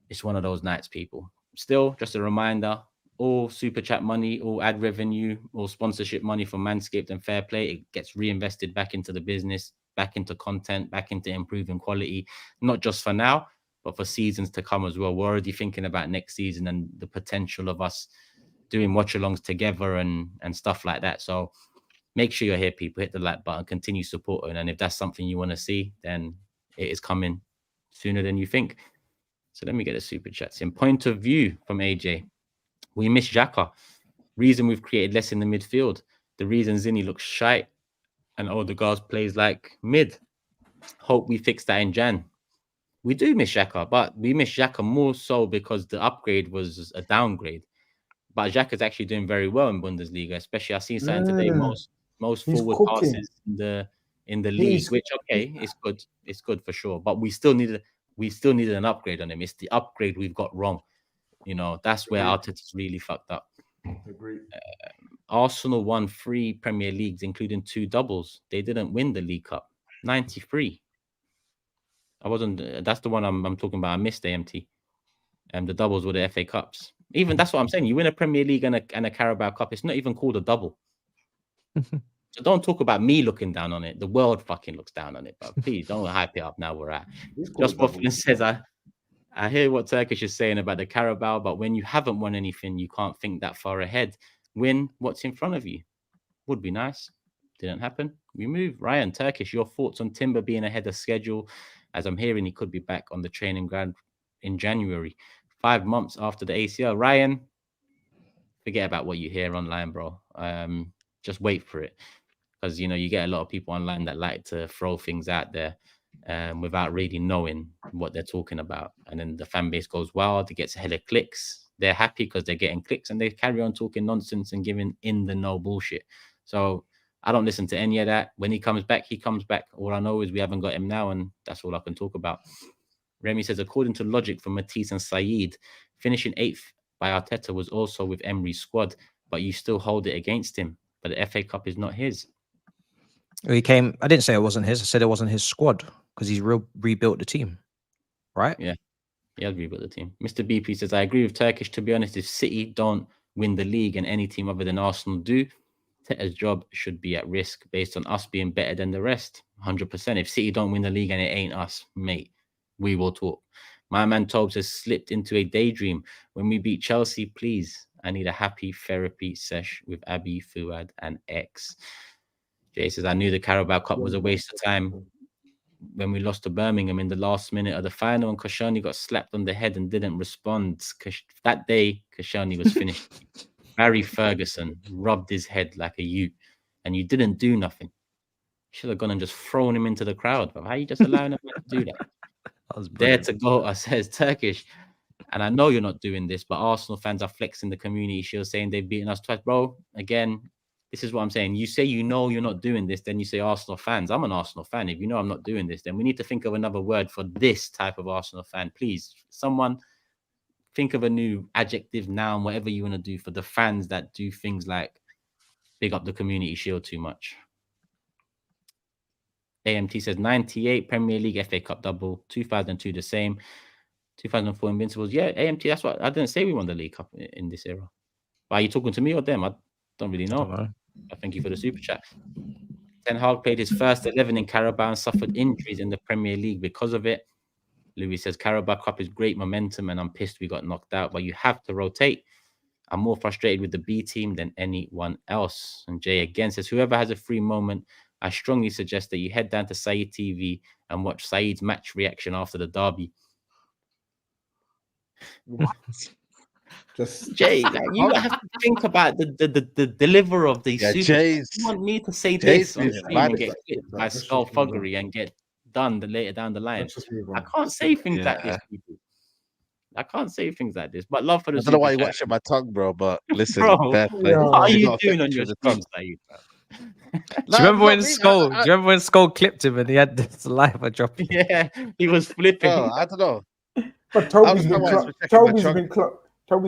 It's one of those nights, people. Still, just a reminder, all super chat money, all ad revenue, all sponsorship money from Manscaped and Fair Play, it gets reinvested back into the business, back into content, back into improving quality, not just for now, but for seasons to come as well. We're already thinking about next season and the potential of us doing watch-alongs together and stuff like that. So make sure you're here, people. Hit the like button, continue supporting. And if that's something you want to see, then it is coming sooner than you think. So let me get the super chats in. Point of view from AJ. We miss Xhaka. Reason we've created less in the midfield. The reason Zinni looks shite and Odegaard plays like mid. Hope we fix that in Jan. We do miss Xhaka, but we miss Xhaka more so because the upgrade was a downgrade. But Xhaka's actually doing very well in Bundesliga, especially I've seen something today. Most forward passes in the league, which it's good. It's good for sure. But we still needed an upgrade on him. It's the upgrade we've got wrong. You know, that's where Arteta's really fucked up. Agreed. Arsenal won 3 Premier Leagues, including 2 doubles. They didn't win the League Cup. 93. That's the one I'm talking about. I missed AMT. The doubles were the FA Cups. Even that's what I'm saying. You win a Premier League and a Carabao Cup. It's not even called a double. So don't talk about me looking down on it. The world fucking looks down on it. But please don't hype it up now. We're at. Just Waffling says, I hear what Turkish is saying about the Carabao, but when you haven't won anything, you can't think that far ahead. Win what's in front of you. Would be nice. Didn't happen. We move. Ryan, Turkish, your thoughts on Timber being ahead of schedule? As I'm hearing, he could be back on the training ground in January, 5 months after the ACL. Ryan, forget about what you hear online, bro. Just wait for it. Because, you know, you get a lot of people online that like to throw things out there without really knowing what they're talking about. And then the fan base goes wild. It gets a hell of clicks. They're happy because they're getting clicks and they carry on talking nonsense and giving in the no bullshit. So I don't listen to any of that. When he comes back, he comes back. All I know is we haven't got him now, and that's all I can talk about. Remy says, according to logic from Matisse and SAEED, finishing 8th by Arteta was also with Emery's squad, but you still hold it against him. But the FA Cup is not his. I didn't say it wasn't his. I said it wasn't his squad because he's rebuilt the team, right? Yeah, he has rebuilt the team. Mr. BP says, I agree with Turkish. To be honest, if City don't win the league and any team other than Arsenal do, Teta's job should be at risk based on us being better than the rest. 100%. If City don't win the league and it ain't us, mate, we will talk. My man Tobes has slipped into a daydream. When we beat Chelsea, please, I need a happy therapy sesh with Abby, Fuad, and X. Jay says, I knew the Carabao Cup was a waste of time when we lost to Birmingham in the last minute of the final and Koscielny got slapped on the head and didn't respond. That day, Koscielny was finished. Barry Ferguson rubbed his head like a ute and you didn't do nothing. You should have gone and just thrown him into the crowd. But how are you just allowing him to do that? Dare to go, I says Turkish. And I know you're not doing this, but Arsenal fans are flexing the community shield saying they've beaten us twice. Bro, again, this is what I'm saying. You say you know you're not doing this, then you say Arsenal fans. I'm an Arsenal fan. If you know I'm not doing this, then we need to think of another word for this type of Arsenal fan. Please, someone think of a new adjective, noun, whatever you want to do for the fans that do things like big up the community shield too much. AMT says 98 Premier League FA Cup double, 2002 the same, 2004 Invincibles. Yeah, AMT, that's what I didn't say we won the League Cup in this era. Are you talking to me or them? I don't really know. I thank you for the super chat. Ten Hag played his first 11 in Carabao and suffered injuries in the Premier League because of it. Louis says Carabao Cup is great momentum and I'm pissed we got knocked out, but you have to rotate. I'm more frustrated with the B team than anyone else. And Jay again says, whoever has a free moment, I strongly suggest that you head down to SAEED TV and watch SAEED's match reaction after the derby. What? Just Jay, like, you have to think about the deliverer of these. Yeah, you want me to say this on stream and get clipped by Skull Thuggery and get done later down the line? I can't say things like this, people. I can't say things like this. But love for the. I don't know why you're watching my tongue, bro. But listen, what are you doing on your tongue, SAEED? Do you remember when Skull? Do you remember when Skull clipped him and he had this live dropping? Yeah, he was flipping. Oh, I don't know. But Toby's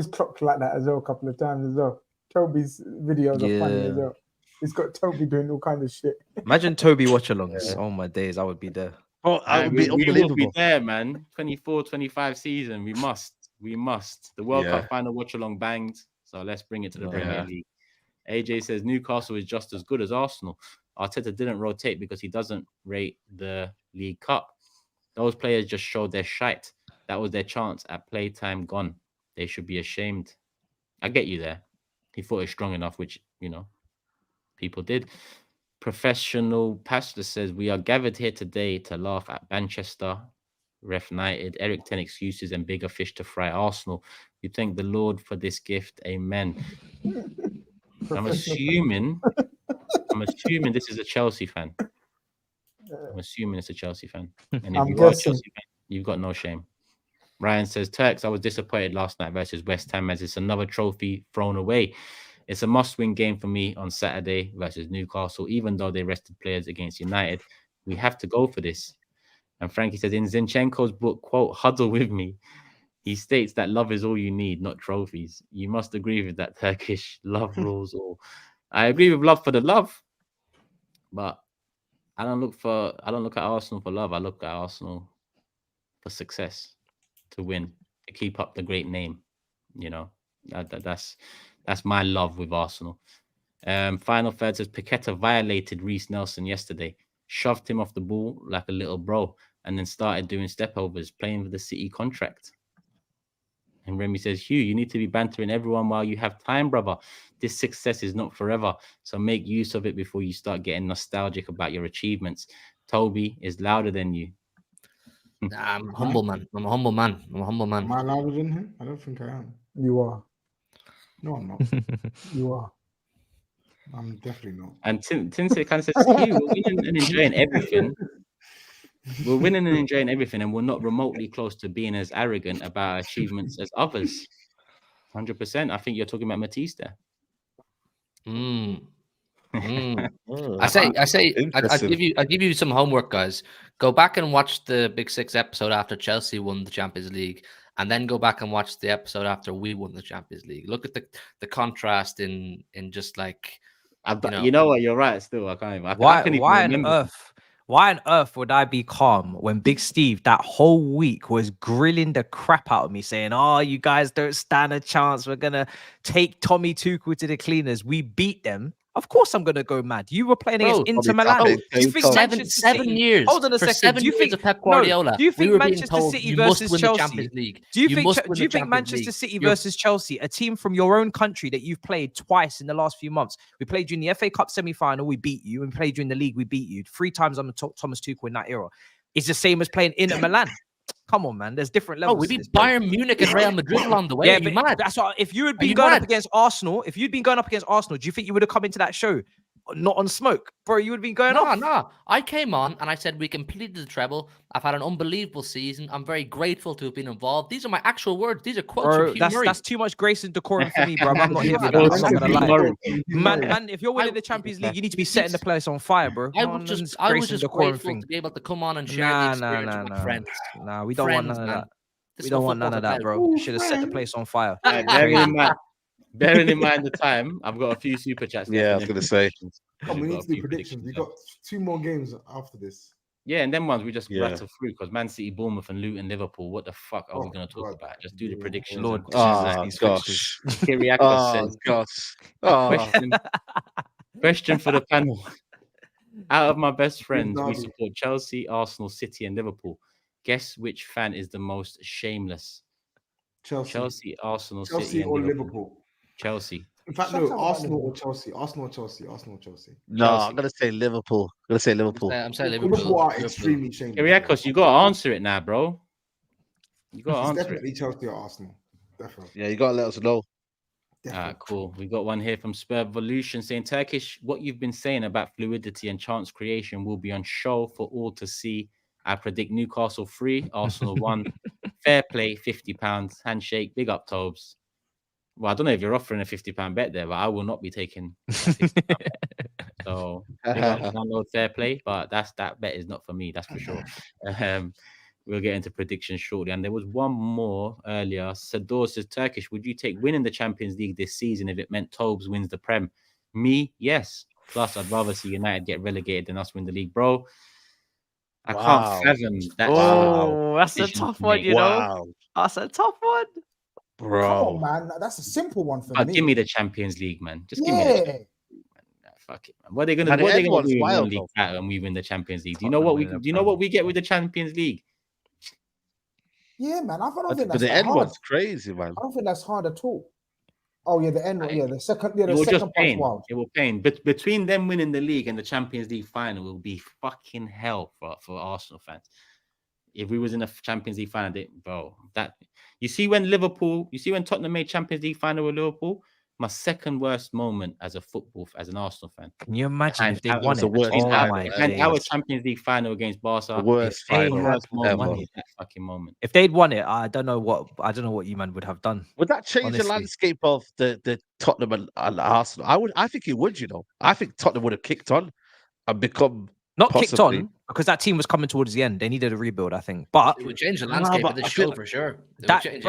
clocked like that as well a couple of times as well. Toby's videos are funny as well. He's got Toby doing all kinds of shit. Imagine Toby watch-alongs. Yeah. Oh my days, I would be there. Oh, I would be unbelievable. We will be there, man. 24-25 season. We must. The World Cup final watch-along banged. So let's bring it to the Premier League. AJ says Newcastle is just as good as Arsenal. Arteta didn't rotate because he doesn't rate the League Cup. Those players just showed their shite. That was their chance at playtime gone. They should be ashamed. I get you there. He thought it was strong enough, which, you know, people did. Professional Pastor says, we are gathered here today to laugh at Manchester, Ref United, Eric 10 excuses and bigger fish to fry. Arsenal, we thank the Lord for this gift. Amen. I'm assuming this is a Chelsea fan. I'm assuming it's a Chelsea fan. And if you are a Chelsea fan, you've got no shame. Ryan says, Turks, I was disappointed last night versus West Ham as it's another trophy thrown away. It's a must-win game for me on Saturday versus Newcastle. Even though they rested players against United, we have to go for this. And Frankie says, in Zinchenko's book, quote, Huddle With Me, he states that love is all you need, not trophies. You must agree with that, Turkish. Love rules all. I agree with love for the love, but I don't look at Arsenal for love. I look at Arsenal for success, to win, to keep up the great name. You know, that's my love with Arsenal. Final third says Paqueta violated Reece Nelson yesterday, shoved him off the ball like a little bro, and then started doing stepovers, playing with the City contract. And Remy says, Hugh, you need to be bantering everyone while you have time, brother. This success is not forever, so make use of it before you start getting nostalgic about your achievements. Toby is louder than you. I'm a humble man. I'm a humble man. Am I louder than him? I don't think I am. You are. No, I'm not. You are. I'm definitely not. And Tim kind of says, Hugh, we're winning and enjoying everything. We're winning and enjoying everything, and we're not remotely close to being as arrogant about our achievements as others. 100%. I think you're talking about Matisse there. I give you some homework, guys. Go back and watch the Big Six episode after Chelsea won the Champions League, and then go back and watch the episode after we won the Champions League. Look at the contrast in just like you know what, you're right. Still, I can't even. Why on earth would I be calm when Big Steve that whole week was grilling the crap out of me, saying, "Oh, you guys don't stand a chance. We're gonna take Tommy Tuchel to the cleaners. We beat them." Of course, I'm gonna go mad. You were playing against Inter Milan. Do you think seven years? Hold on a second. Do you think Pep Guardiola? Do you think Manchester City versus Chelsea? Do you think Manchester City versus Chelsea, a team from your own country that you've played twice in the last few months? We played you in the FA Cup semi-final, we beat you, and we played you in the league, we beat you 3 times on the Thomas Tuchel in that era. It's the same as playing Inter Milan. Come on, man. There's different levels. Oh, we beat Bayern Munich and Real Madrid along the way. Yeah, but mad? That's what. If you had been going up against Arsenal, do you think you would have come into that show not on smoke, bro? You would have been going off. No. I came on and I said we completed the treble. I've had an unbelievable season. I'm very grateful to have been involved. These are my actual words. These are quotes from Hugh Murray. That's too much grace and decorum for me, bro. I'm not here for that. I'm not gonna lie. Man, if you're winning the Champions League, you need to be setting the place on fire, bro. I was just grateful to be able to come on and share the experience with my friends. Nah, we don't want none of that. We don't want none of that, bro. Should have set the place on fire. Bearing in mind the time, I've got a few super chats. Yeah, I was gonna say. We need to do predictions. We got 2 more games after this. Yeah, and then ones we just rattle through because Man City, Bournemouth, and Luton, Liverpool. What the fuck are we gonna talk about? Just do the predictions. Lord, gosh. Question for the panel. Out of my best friends, we support Chelsea, Arsenal, City, and Liverpool. Guess which fan is the most shameless? Chelsea, Arsenal, City, or Liverpool. Chelsea. In fact, no, Arsenal or Chelsea. No, I'm gonna say Liverpool. I'm saying Liverpool. Liverpool are extremely shameless. Kyriakos, you gotta answer it now, bro. You gotta answer definitely Chelsea or Arsenal. Definitely. Yeah, you gotta let us know. Cool. We got one here from Spurvolution saying, Turkish, what you've been saying about fluidity and chance creation will be on show for all to see. I predict Newcastle 3, Arsenal 1. Fair play, £50. Handshake, big up, Tobes. Well, I don't know if you're offering a £50 bet there, but I will not be taking that £50 bet. So, download fair play, but that bet is not for me, that's for sure. We'll get into predictions shortly. And there was one more earlier. Sador says, Turkish, would you take winning the Champions League this season if it meant Tobes wins the Prem? Me, yes. Plus, I'd rather see United get relegated than us win the league, bro. I can't fathom that. Oh, that's a tough one, you know. That's a tough one, bro. Come on, man. That's a simple one for me. Give me the Champions League, man. Just give me the Champions League, man. Fuck it, man. What are they gonna do when we win the Champions League? Do you know what we get with the Champions League? Yeah, man. I don't think that's the end one's crazy, man. I don't think that's hard at all. Oh yeah, the end. Yeah, the second. Yeah, the second part's wild. It will pain. But between them winning the league and the Champions League final, will be fucking hell for Arsenal fans. If we was in a Champions League final, bro, that you see when Tottenham made Champions League final with Liverpool, my second worst moment as an Arsenal fan. Can you imagine if they won it? Our Champions League final against Barca, the worst moment ever. That fucking moment. If they'd won it, I don't know what you man would have done. Would that change the landscape of the Tottenham and Arsenal? I think it would. You know, I think Tottenham would have kicked on and become. Kicked on because that team was coming towards the end. They needed a rebuild, I think. But it would change the landscape of the show for sure. Forget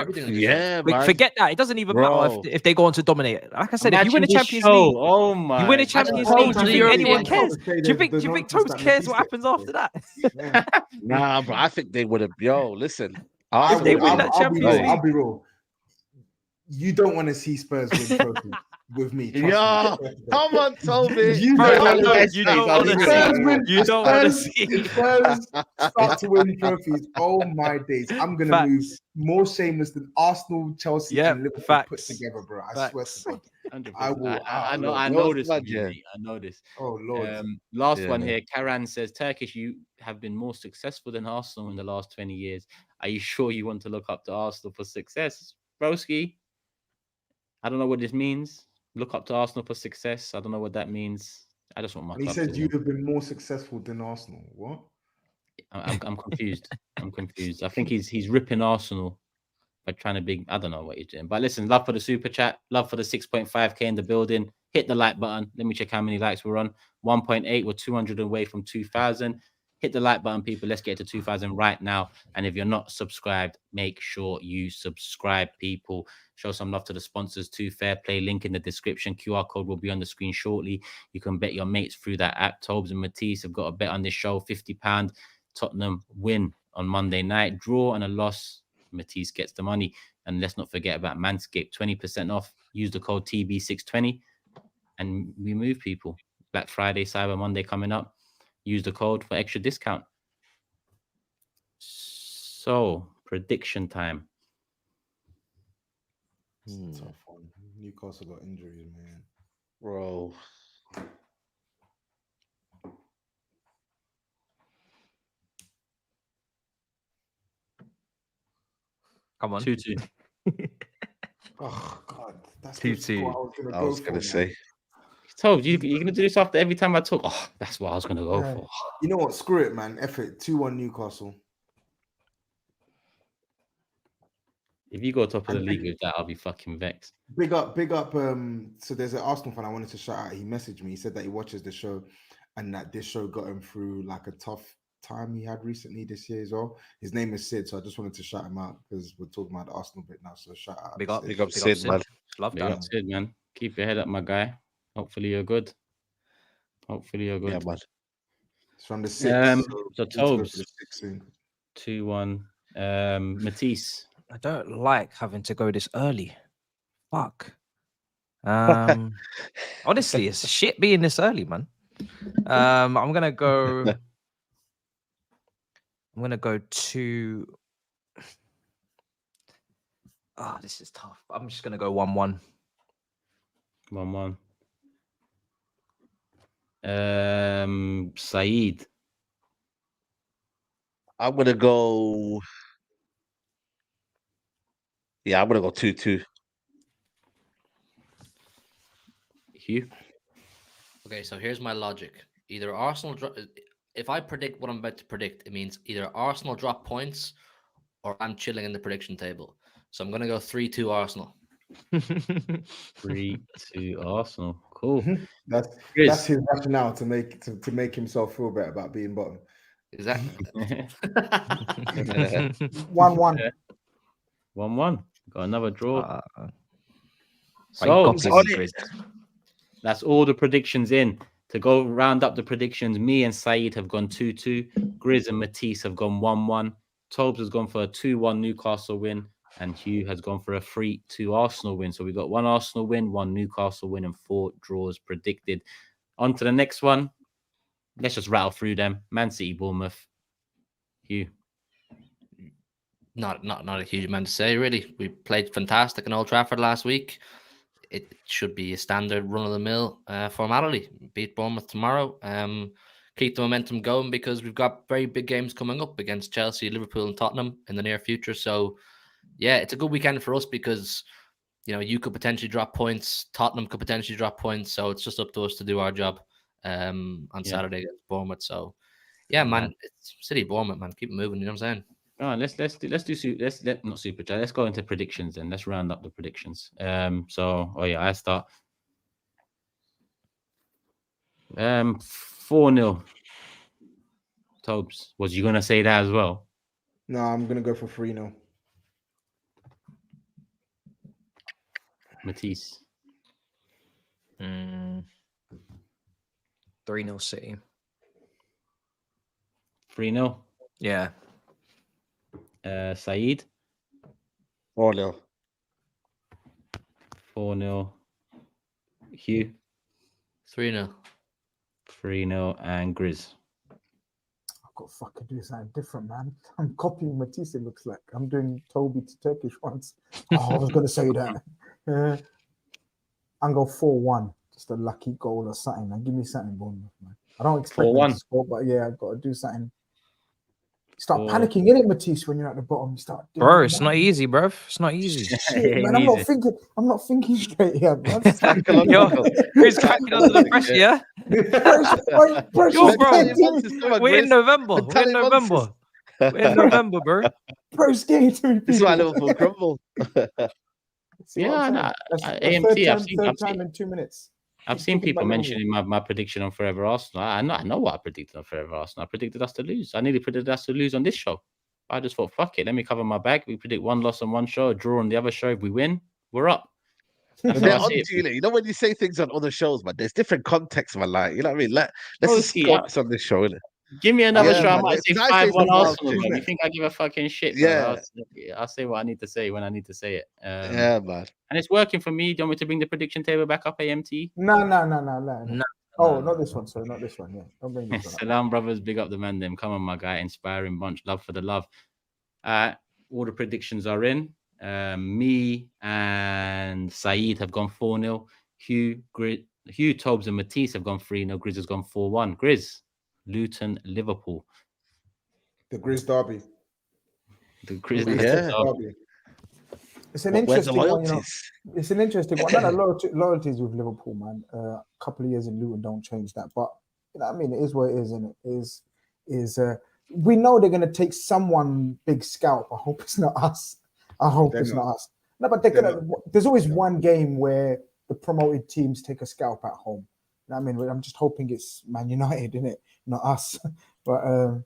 that. It doesn't even matter if they go on to dominate. Like I said, if you win a Champions League, you win a Champions League. Do you think anyone cares? Do you think TOBS cares what happens after that? Nah, but I think they would have. Yo, listen. If they win that Champions League, I'll be real. You don't want to see Spurs win trophies with me. Yeah, come on, Toby. You don't want to see Spurs start to win trophies. Oh my days! I'm gonna move more shameless than Arsenal, Chelsea, and Liverpool put together, bro. I swear to God. I know this. I know this. Oh Lord. Last one here. Karan says, "Turkish, you have been more successful than Arsenal in the last 20 years. Are you sure you want to look up to Arsenal for success, broski? I don't know what this means. Look up to Arsenal for success. I don't know what that means. I just want my club. He said you'd have been more successful than Arsenal. What? I'm confused. I'm confused. I think he's ripping Arsenal by trying to be. I don't know what he's doing. But listen, love for the super chat. Love for the 6.5k in the building. Hit the like button. Let me check how many likes we're on. 1.8. We're 200 away from 2,000. Hit the like button, people. Let's get to 2,000 right now. And if you're not subscribed, make sure you subscribe, people. Show some love to the sponsors too. Fair play. Link in the description. QR code will be on the screen shortly. You can bet your mates through that app. TOBS and Matisse have got a bet on this show. £50. Tottenham win on Monday night. Draw and a loss. Matisse gets the money. And let's not forget about Manscaped. 20% off. Use the code TB620. And we move, people. Black Friday, Cyber Monday coming up. Use the code for extra discount. So, prediction time. Tough one. Newcastle got injuries, man. Bro. Come on. 2-2. Oh, God. That's 2-2. I was going to say. Told you're going to do this after every time I talk. Oh, that's what I was going to go for. You know what? Screw it, man. F it. 2-1 Newcastle. If you go top of the league with that, I'll be fucking vexed. Big up. So there's an Arsenal fan I wanted to shout out. He messaged me. He said that he watches the show and that this show got him through like a tough time he had recently this year as well. His name is Sid, so I just wanted to shout him out because we're talking about the Arsenal bit now. So shout out. Big up Sid, man. Love that. Big up Sid, man. Keep your head up, my guy. Hopefully you're good. Yeah, man. It's from the 6th. So TOBS 2-1. Matisse. I don't like having to go this early. Fuck. Honestly, it's shit being this early, man. I'm gonna go. I'm gonna go to. Oh, this is tough. I'm just gonna go 1-1. 1-1. SAEED. I'm gonna go. Yeah, I'm gonna go 2-2. Hugh. Okay, so here's my logic. Either Arsenal drop. If I predict what I'm about to predict, it means either Arsenal drop points or I'm chilling in the prediction table. So I'm gonna go 3-2 Arsenal. 3-2 Arsenal. Cool. That's his rationale to make himself feel better about being bottom. Exactly. 1-1. 1-1. Got another draw. So that's all the predictions in. To go round up the predictions, me and SAEED have gone 2-2. GRIZZ and Matisse have gone 1-1. TOBS has gone for a 2-1 Newcastle win. And Hugh has gone for a 3-2 Arsenal win. So we got 1 Arsenal win, 1 Newcastle win, and 4 draws predicted. On to the next one. Let's just rattle through them. Man City, Bournemouth. Hugh. Not a huge amount to say, really. We played fantastic in Old Trafford last week. it should be a standard run-of-the-mill formality. Beat Bournemouth tomorrow. Keep the momentum going because we've got very big games coming up against Chelsea, Liverpool, and Tottenham in the near future. So, yeah, it's a good weekend for us because, you know, you could potentially drop points. Tottenham could potentially drop points. So it's just up to us to do our job on Saturday against Bournemouth. So, yeah, man, it's City Bournemouth, man. Keep it moving. You know what I'm saying? Oh, let's not super chat. Let's go into predictions then. Let's round up the predictions. I start. 4-0. Tobes, was you gonna say that as well? No, I'm gonna go for 3-0. Matisse. 3-0 City. 3-0. Yeah. SAEED. 4-0. 4-0. Hugh. 3-0. 3-0 and GRIZZ. I've got to fucking do something different, man. I'm copying Matisse, it looks like. I'm doing Toby to Turkish once. Oh, I was going to say that. I'm going 4-1. Just a lucky goal or something, man. Give me something, Bournemouth, man. I don't expect them to score, but yeah, I've got to do something. Start panicking, innit, Matisse, when you're at the bottom. You start doing bro, it's not easy, bro. It's not easy. Shit, man, I'm not thinking straight here, bro. Who's cracking under the pressure, yeah? We're in November. We're in November, bro. Bro, scared to me. This is why Liverpool crumble. AMT, third time in 2 minutes. I've seen people mentioning my prediction on Forever Arsenal. I know what I predicted on Forever Arsenal. I predicted us to lose. I nearly predicted us to lose on this show. I just thought, fuck it, let me cover my bag. We predict 1 loss on one show, a draw on the other show. If we win, we're up. You know, when you say things on other shows, man, there's different contexts, man. Like, you know what I mean? Let's just focus on this show, innit? Give me another show. I might say 5-1 Arsenal. You think I give a fucking shit? Yeah. I'll say what I need to say when I need to say it. Yeah, man. And it's working for me. Do you want me to bring the prediction table back up, AMT? No. Oh, not this one. Sorry, not this one. Yeah, don't bring this one. Salam, brothers. Big up the man. Them. Come on, my guy. Inspiring bunch. Love for the love. All the predictions are in. Me and Saeed have gone 4-0. Hugh, Tobes, and Matisse have gone 3-0. GRIZZ has gone 4-1. GRIZZ. Luton, Liverpool. The GRIZZ derby. The GRIZZ derby. It's an interesting one, you know. It's an interesting one. Loyalties with Liverpool, man. A couple of years in Luton don't change that. But you know what I mean, it is what it is, and it is we know they're gonna take someone big scalp. I hope it's not us. No, but there's always one game where the promoted teams take a scalp at home. You know what I mean? I'm just hoping it's Man United, innit? Not us. But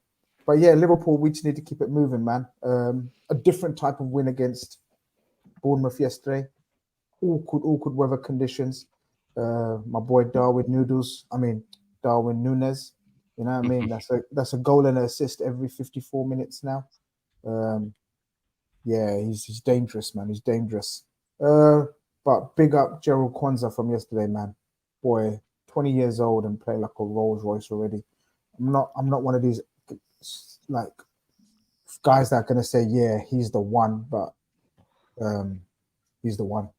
yeah, Liverpool, we just need to keep it moving, man. A different type of win against Bournemouth yesterday. Awkward weather conditions. My boy Darwin Nunes. You know what I mean? That's a goal and an assist every 54 minutes now. Yeah, he's dangerous, man. He's dangerous. But big up Gerald Kwanzaa from yesterday, man. Boy, 20 years old and playing like a Rolls Royce already. I'm not one of these like guys that are gonna say, yeah, he's the one, but he's the one.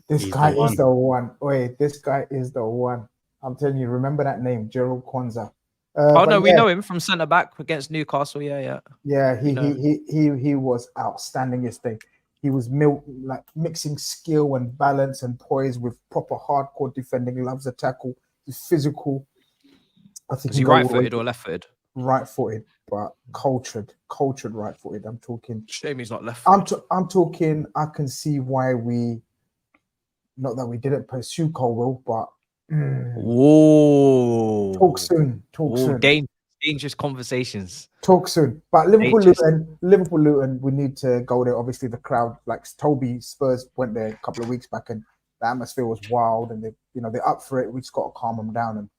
This guy is the one. Wait, this guy is the one. I'm telling you, remember that name, Gerald Kwanzaa. We know him from centre back against Newcastle. Yeah. He was outstanding yesterday. He was mixing skill and balance and poise with proper hardcore defending. Loves a tackle. He's physical. I think is he right-footed or left-footed? Right-footed, but cultured right-footed. I'm talking. Shame he's not left-footed. I'm talking. I can see why we. Not that we didn't pursue Colwell, but. Whoa! Talk soon. Dangerous conversations. Talk soon. But Liverpool Luton, we need to go there. Obviously, the crowd, like Toby Spurs went there a couple of weeks back, and the atmosphere was wild, and they're up for it. We just got to calm them down. And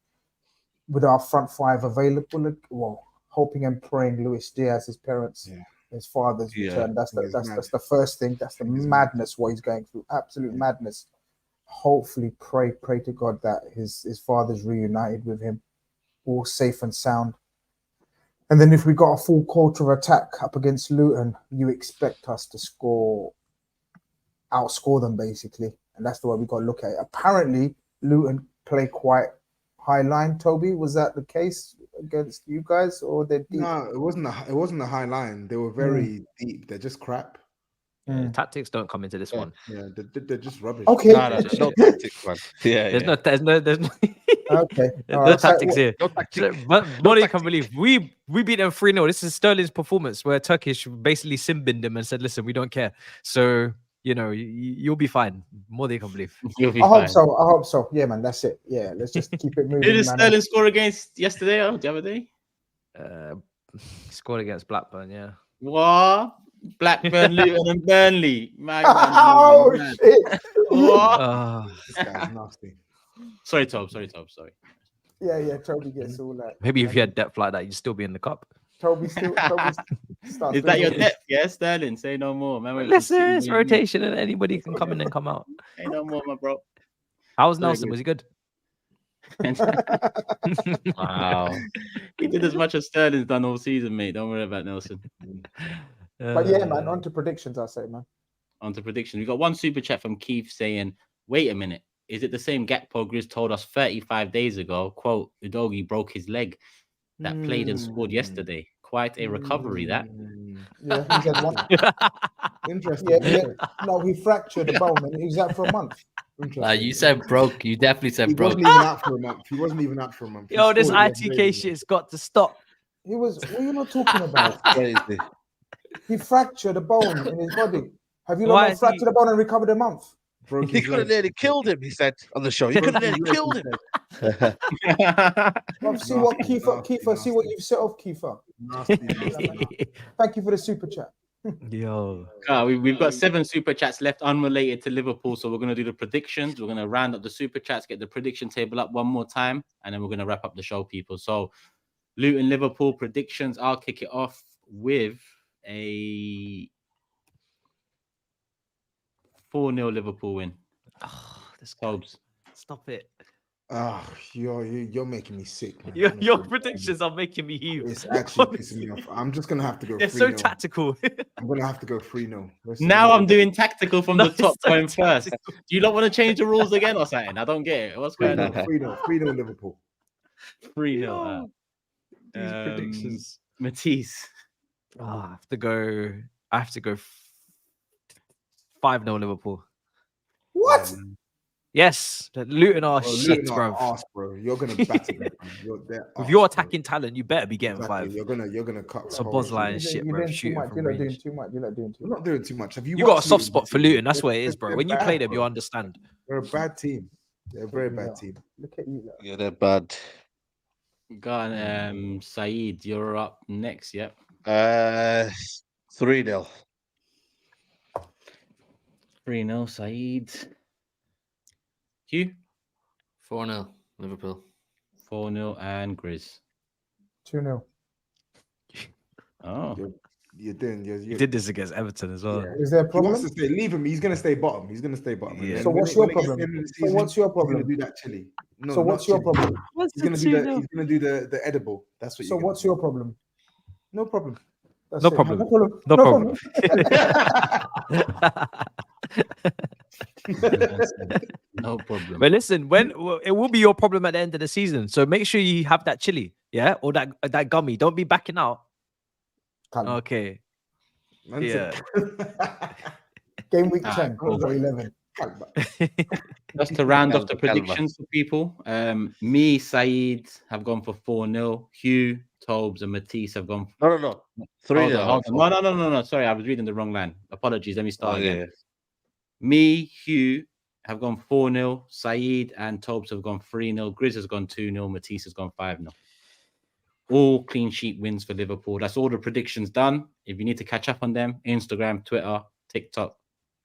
with our front five available, well, hoping and praying Luis Diaz, his parents, his father's return. That's the first thing. That's the madness what he's going through. Absolute madness. Hopefully, pray to God that his father's reunited with him, all safe and sound. And then if we got a full quarter of attack up against Luton, you expect us to score outscore them basically, and that's the way we got to look at it. Apparently, Luton play quite high line. Toby, was that the case against you guys, or they're deep? No, it wasn't a high line. They were very deep. They're just crap. Yeah, tactics don't come into this one. Yeah, they're just rubbish. Okay, there's no tactics, man. Yeah, there's no okay. No tactics here. No tactics. But what you can't believe we beat them 3-0. This is Sterling's performance where Turkish basically sin-binned them and said, "Listen, we don't care." So you'll be fine. More than you can believe. You'll be fine. I hope so. Yeah, man. That's it. Yeah, let's just keep it moving. Did Sterling score against yesterday or the other day? Scored against Blackburn. Yeah. What? Blackburn, Luton, and Burnley. Shit! What? This guy's nasty. Sorry, Tob. Sorry. Yeah. Toby gets all that. Maybe if you had depth like that, you'd still be in the cup. Toby still. Is that your depth? Yeah, Sterling. Say no more, man. Listen, it's rotation, and anybody can come in and come out. Say no more, my bro. How was Nelson? Was he good? Wow. He did as much as Sterling's done all season, mate. Don't worry about Nelson. But yeah, man, on to predictions, I say, man. On to predictions. We got one super chat from Keith saying, wait a minute, is it the same Gakpo GRIZZ told us 35 days ago? Quote, Udogie broke his leg that played and scored yesterday. Quite a recovery, that. Yeah, he said one. Interesting. Yeah. No, he fractured the bone and he was out for a month. You said broke. You definitely said broke. He wasn't even out for a month. He wasn't even out for a month. Yo, this ITK shit's got to stop. He was. What are you not talking about? Crazy. He fractured a bone in his body. Have you not fractured a bone and recovered a month? He could have nearly killed him, he said on the show. He could have nearly killed him. See what Kiefer, see what you've set off, Kiefer. Thank you for the super chat. Yo. We've got 7 super chats left unrelated to Liverpool, so we're going to do the predictions. We're going to round up the super chats, get the prediction table up one more time, and then we're going to wrap up the show, people. So Luton Liverpool predictions. I'll kick it off with a 4-0 Liverpool win. Oh, this TOBS. Stop it. Oh, you're making me sick, man. Your predictions are making me heave. It's actually pissing me off. I'm just gonna have to go. They're so tactical. I'm gonna have to go 3-0. Now I'm doing tactical from the top going first. Do you not want to change the rules again or something? I don't get it. What's going on? 3-0 Liverpool. 3-0. These predictions. Matisse. Oh, I have to go 5-0 Liverpool. What? Yes, Luton are shit, bro. Bro. You're gonna batter them. With your attacking talent, you better be getting 5. You're gonna cut. So Bosline shit, bro. You're not doing too much. You're not doing too much. You got a soft spot for Luton. That's what it is, bro. When you play them, you understand. They're a bad team. They're a very bad team. Look at you. Yeah, they're bad. Go on, Saeed, you're up next. Yep. 3-0. 3-0, Saeed. Hugh? 4-0, Liverpool. 4-0 and GRIZZ. 2-0. Oh. You did this against Everton as well. Yeah. Is there a problem? He wants to stay. Leave him. He's going to stay bottom. Yeah. So what's your problem? So what's your problem? He's going to do that chili. No, so what's your problem? He's going to do the edible. That's what. So what's your problem? No problem. No problem. No problem. No problem. But listen, when it will be your problem at the end of the season, so make sure you have that chili, yeah, or that gummy. Don't be backing out. Okay. Yeah. Game week 10 or 11. Just to round off the predictions for people, me, Saeed have gone for 4-0. Hugh, TOBS, and Matisse have gone. No. 3-0. No. Sorry, I was reading the wrong line. Apologies. Let me start again. Yeah. Me, Hugh have gone 4-0. Saeed and TOBS have gone 3-0. GRIZZ has gone 2-0. Matisse has gone 5-0. All clean sheet wins for Liverpool. That's all the predictions done. If you need to catch up on them, Instagram, Twitter, TikTok,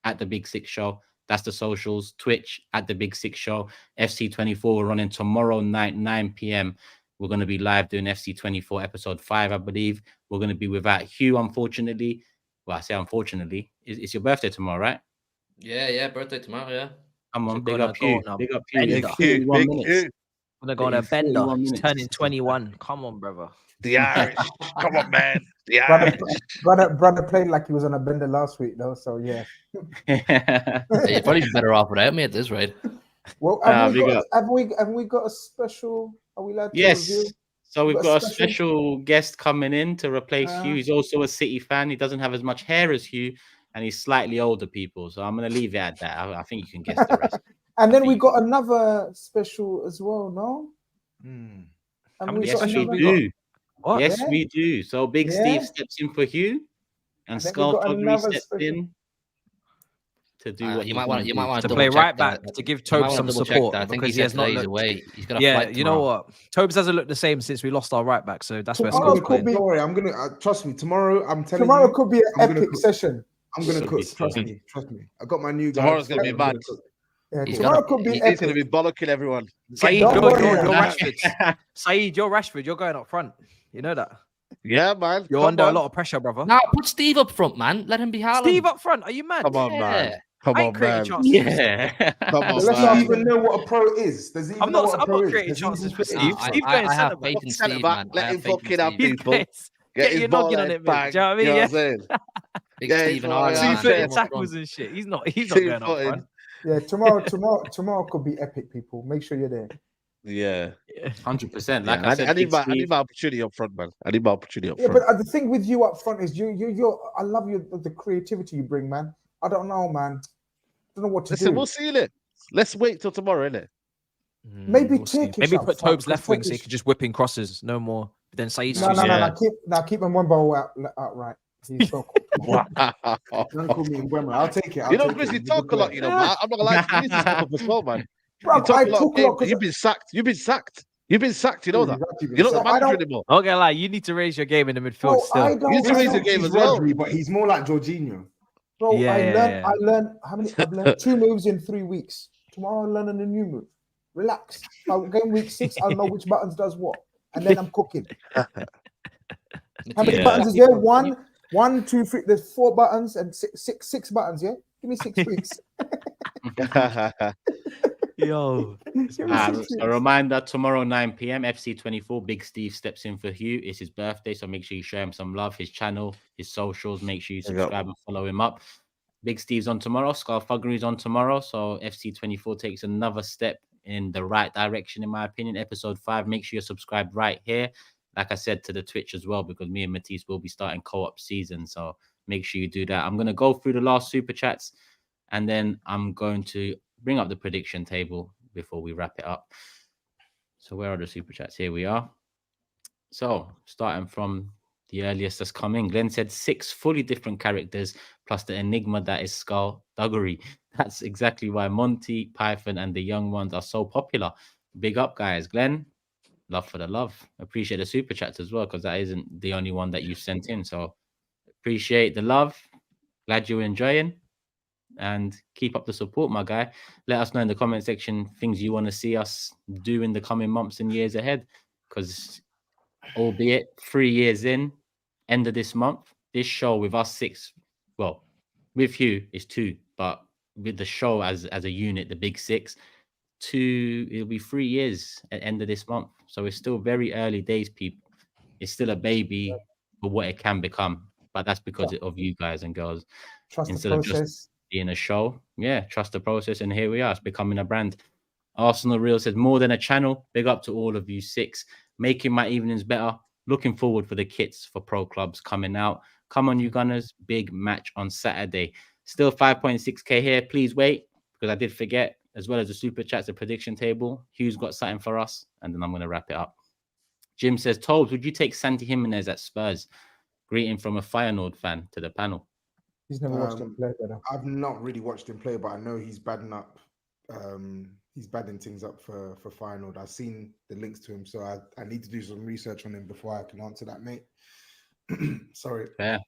at The Big Six Show. That's the socials. Twitch, at The Big Six Show. FC24, we're running tomorrow night, 9 p.m. We're going to be live doing FC24 episode 5, I believe. We're going to be without Hugh, unfortunately. Well, I say unfortunately. It's your birthday tomorrow, right? Yeah, birthday tomorrow, yeah. Come on, big up Hugh. Big up Hugh. Big Hugh. I'm going to go on a bender. He's turning 21. Come on, brother. The Irish. Come on, man. Yeah. Brother played like he was on a bender last week, though. So yeah. You'd probably be better off without me at this rate. Well, have we got a special? Are we allowed to review? So we've got a special guest coming in to replace Hugh. He's also a City fan. He doesn't have as much hair as Hugh, and he's slightly older, people. So I'm going to leave it at that. I think you can guess the rest. And then we got another special as well, no? And yes, we do. What? Yes, we do. So Big Steve steps in for Hugh, and Skull Thuggery steps in to do what you might want to play right back to give Tobes some support because he has not looked away. He's got you know what? Tobes hasn't looked the same since we lost our right back, so that's where Skull's playing. Don't worry, I'm gonna trust me. Tomorrow, I'm telling you, tomorrow could be an epic session. I'm gonna cook. Trust me. I got my new guy. Tomorrow's gonna be bad. Tomorrow could be epic. He's gonna be bollocking everyone. SAEED, you're Rashford. SAEED, you're Rashford. You're going up front. You know that. Yeah, man. You're under a lot of pressure, brother. Now put Steve up front, man. Let him be Haaland. Steve up front. Are you mad? Come on, man. Come on, man. Come on, does he even know what a pro is? Does he even know what a pro is? I'm not creating chances for Steve. Steve going centre back. Centre back. Let him fucking have people. Get your noggin on it, man. Do you know what I mean? You know what I'm saying? Big Steve and I. 2-footed tackles and shit. He's not going up front. Yeah, tomorrow could be epic, people. Make sure you're there. Yeah, 100%. Like I said, I need my opportunity up front, man. I need my opportunity up front. Yeah, but the thing with you up front is you're. I love the creativity you bring, man. I don't know, man. Don't know what to do. We'll see it. Let's wait till tomorrow, innit? Maybe maybe put Tobes left wing so he could just whip in crosses, no more. But then SAEED. Keep him one ball out right. He's so cool. Don't call me Mbemba. I'll take it. You know, Chris, you talk a lot. You know, man. I'm not gonna lie to you. You need to step up as well, man. Bro, you talk a lot. You've been sacked. You've been sacked. You know that. You're not the manager anymore. Okay, like you need to raise your game in the midfield. Still, you need to raise your game as well. But he's more like Jorginho. Bro, I learned how many? I've learned 2 moves in 3 weeks. Tomorrow I'm learning a new move. Relax. Game week 6, I'll know which buttons does what, and then I'm cooking. How many buttons is there? 1, 2, 3. There's 4 buttons and six buttons. Yeah, give me 6 weeks. Yo, a reminder: tomorrow 9 p.m. FC24. Big Steve steps in for Hugh. It's his birthday, so make sure you show him some love. His channel, his socials. Make sure you subscribe and follow him up. Big Steve's on tomorrow. Skull Thuggery's on tomorrow. So FC24 takes another step in the right direction, in my opinion. Episode 5. Make sure you're subscribed right here. Like I said, to the Twitch as well, because me and Matisse will be starting co-op season. So make sure you do that. I'm going to go through the last super chats, and then I'm going to bring up the prediction table before we wrap it up. So where are the super chats? Here we are. So starting from the earliest that's come in, Glenn said 6 fully different characters plus the enigma that is Skull Thuggery. That's exactly why Monty, Python, and the young ones are so popular. Big up, guys. Glenn, love for the love. Appreciate the super chats as well, because that isn't the only one that you've sent in. So appreciate the love. Glad you're enjoying. And keep up the support, my guy. Let us know in the comment section things you want to see us do in the coming months and years ahead. Because albeit 3 years in, end of this month, this show with us 6, well, with Hugh is 2, but with the show as a unit, the big 6, 2, it'll be 3 years at the end of this month. So it's still very early days, people. It's still a baby for what it can become. But that's because of you guys and girls. Trust the process. In a show, trust the process, and here we are. It's becoming a brand. Arsenal Real says more than a channel. Big up to all of you 6, making my evenings better. Looking forward for the kits for pro clubs coming out. Come on, you Gunners! Big match on Saturday. Still 5.6k here. Please wait, because I did forget, as well as the super chats, the prediction table. Hugh's got something for us, and then I'm going to wrap it up. Jim says, Tobes, would you take Santi Jimenez at Spurs? Greeting from a Feyenoord fan to the panel. He's never watched him play, brother. I've not really watched him play, but I know he's badding up. He's badding things up for Feyenoord. I've seen the links to him, so I need to do some research on him before I can answer that, mate. Sorry. Yeah.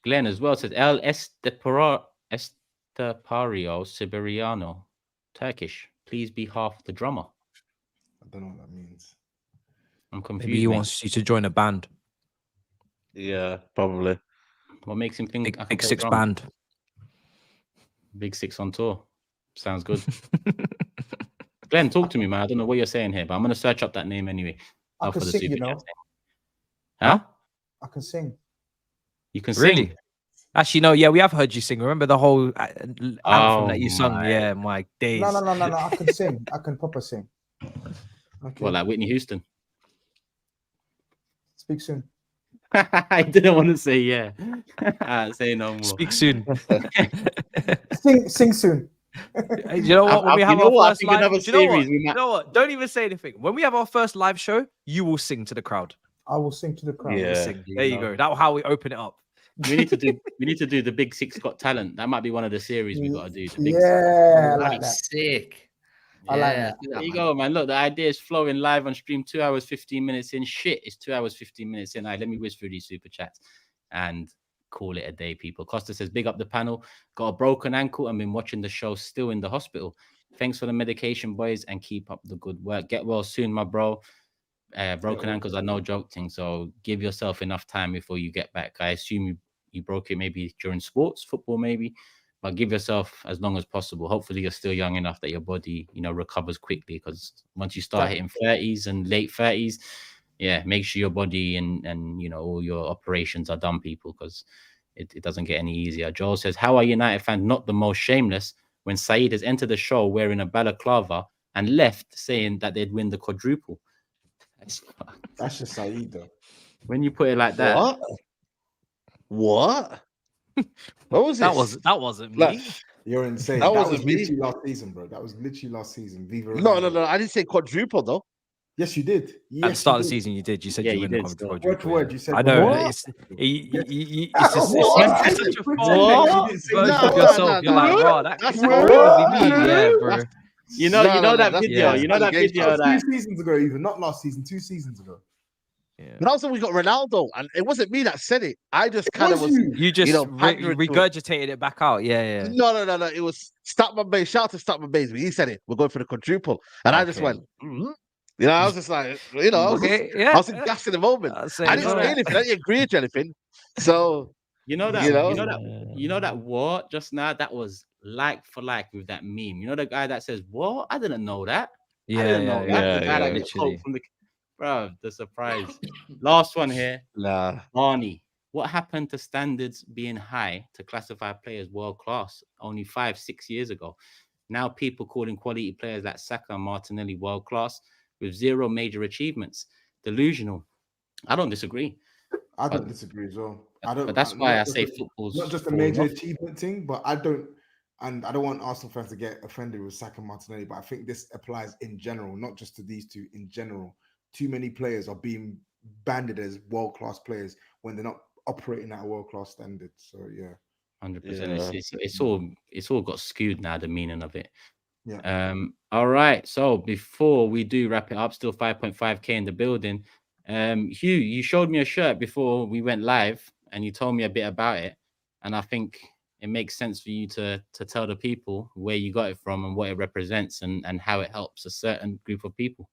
Glenn as well says El Estepario Siberiano, Turkish. Please be half the drummer. I don't know what that means. I'm confused. Maybe he wants you to join a band. Yeah, probably. What makes him think Big 6 band? Big 6 on tour. Sounds good. Glenn, talk to me, man. I don't know what you're saying here, but I'm going to search up that name anyway. I can sing, you know. Huh? I can sing. You can really? sing. Actually, no. Yeah, we have heard you sing. Remember the whole anthem that you sung? Yeah, my days. No. I can sing. I can proper sing. Okay. Well, like Whitney Houston. Speak soon. I didn't want to say yeah. Say no more. Speak soon. sing soon. You know what? When we have our first live, you know what? Don't even say anything. When we have our first live show, you will sing to the crowd. I will sing to the crowd. Yeah. There you go. That's how we open it up. We need to do the Big Six Got Talent. That might be one of the series we got to do. I like that. Sick. I like that. There you go, man. Look, the idea is flowing live on stream. 2 hours 15 minutes in. Shit, it's 2 hours 15 minutes in. All right, let me whiz through these super chats and call it a day, people. Costa says, big up the panel. Got a broken ankle and been watching the show still in the hospital. Thanks for the medication, boys, and keep up the good work. Get well soon, my bro. Broken ankles are no joke thing, so give yourself enough time before you get back. I assume you broke it maybe during sports, football maybe, but give yourself as long as possible. Hopefully you're still young enough that your body, recovers quickly, because once you start hitting 30s and late 30s, yeah, make sure your body and all your operations are done, people, because it doesn't get any easier. Joel says, how are United fans not the most shameless when SAEED has entered the show wearing a balaclava and left saying that they'd win the quadruple? That's just SAEED though. When you put it like that. What was this? That wasn't me. You're insane. That was wasn't me. literally last season, bro. That was literally last season. Viva. No. I didn't say quadruple though. Yes, you did. Yes, at the start of the season, you did. You said you win the quadruple. Word for word, you said. I know. It's such a false version of yourself. You're like, bro, that's probably me. Yeah, bro. You know that video. You know that video. 2 seasons ago, even not last season. 2 seasons ago. Yeah. But also we got Ronaldo, and it wasn't me that said it. I just kind of was. You just regurgitated it back out. Yeah. No. It was Stop My Base. Shout out to Stop My Base. He said it. We're going for the quadruple, and I just went. I was just like, I was gassed in the moment. I didn't say anything. I didn't agree with anything. So you know that what just now, that was like for like with that meme. You know the guy that says, "What? I didn't know that." Yeah, I didn't know that. The guy that gets called from the bro, the surprise. Last one here. Barney. What happened to standards being high to classify players world class only 5-6 years ago? Now people calling quality players like Saka and Martinelli world class with 0 major achievements. Delusional. I don't disagree. I don't disagree as well. But that's why I say football's not just a major achievement thing, but I don't want Arsenal fans to get offended with Saka and Martinelli, but I think this applies in general, not just to these two, in general. Too many players are being banded as world-class players when they're not operating at a world-class standard. So yeah, 100%. It's all got skewed now, the meaning of it. Yeah. All right. So before we do wrap it up, still 5.5k in the building. Hugh, you showed me a shirt before we went live, and you told me a bit about it, and I think it makes sense for you to tell the people where you got it from and what it represents and how it helps a certain group of people.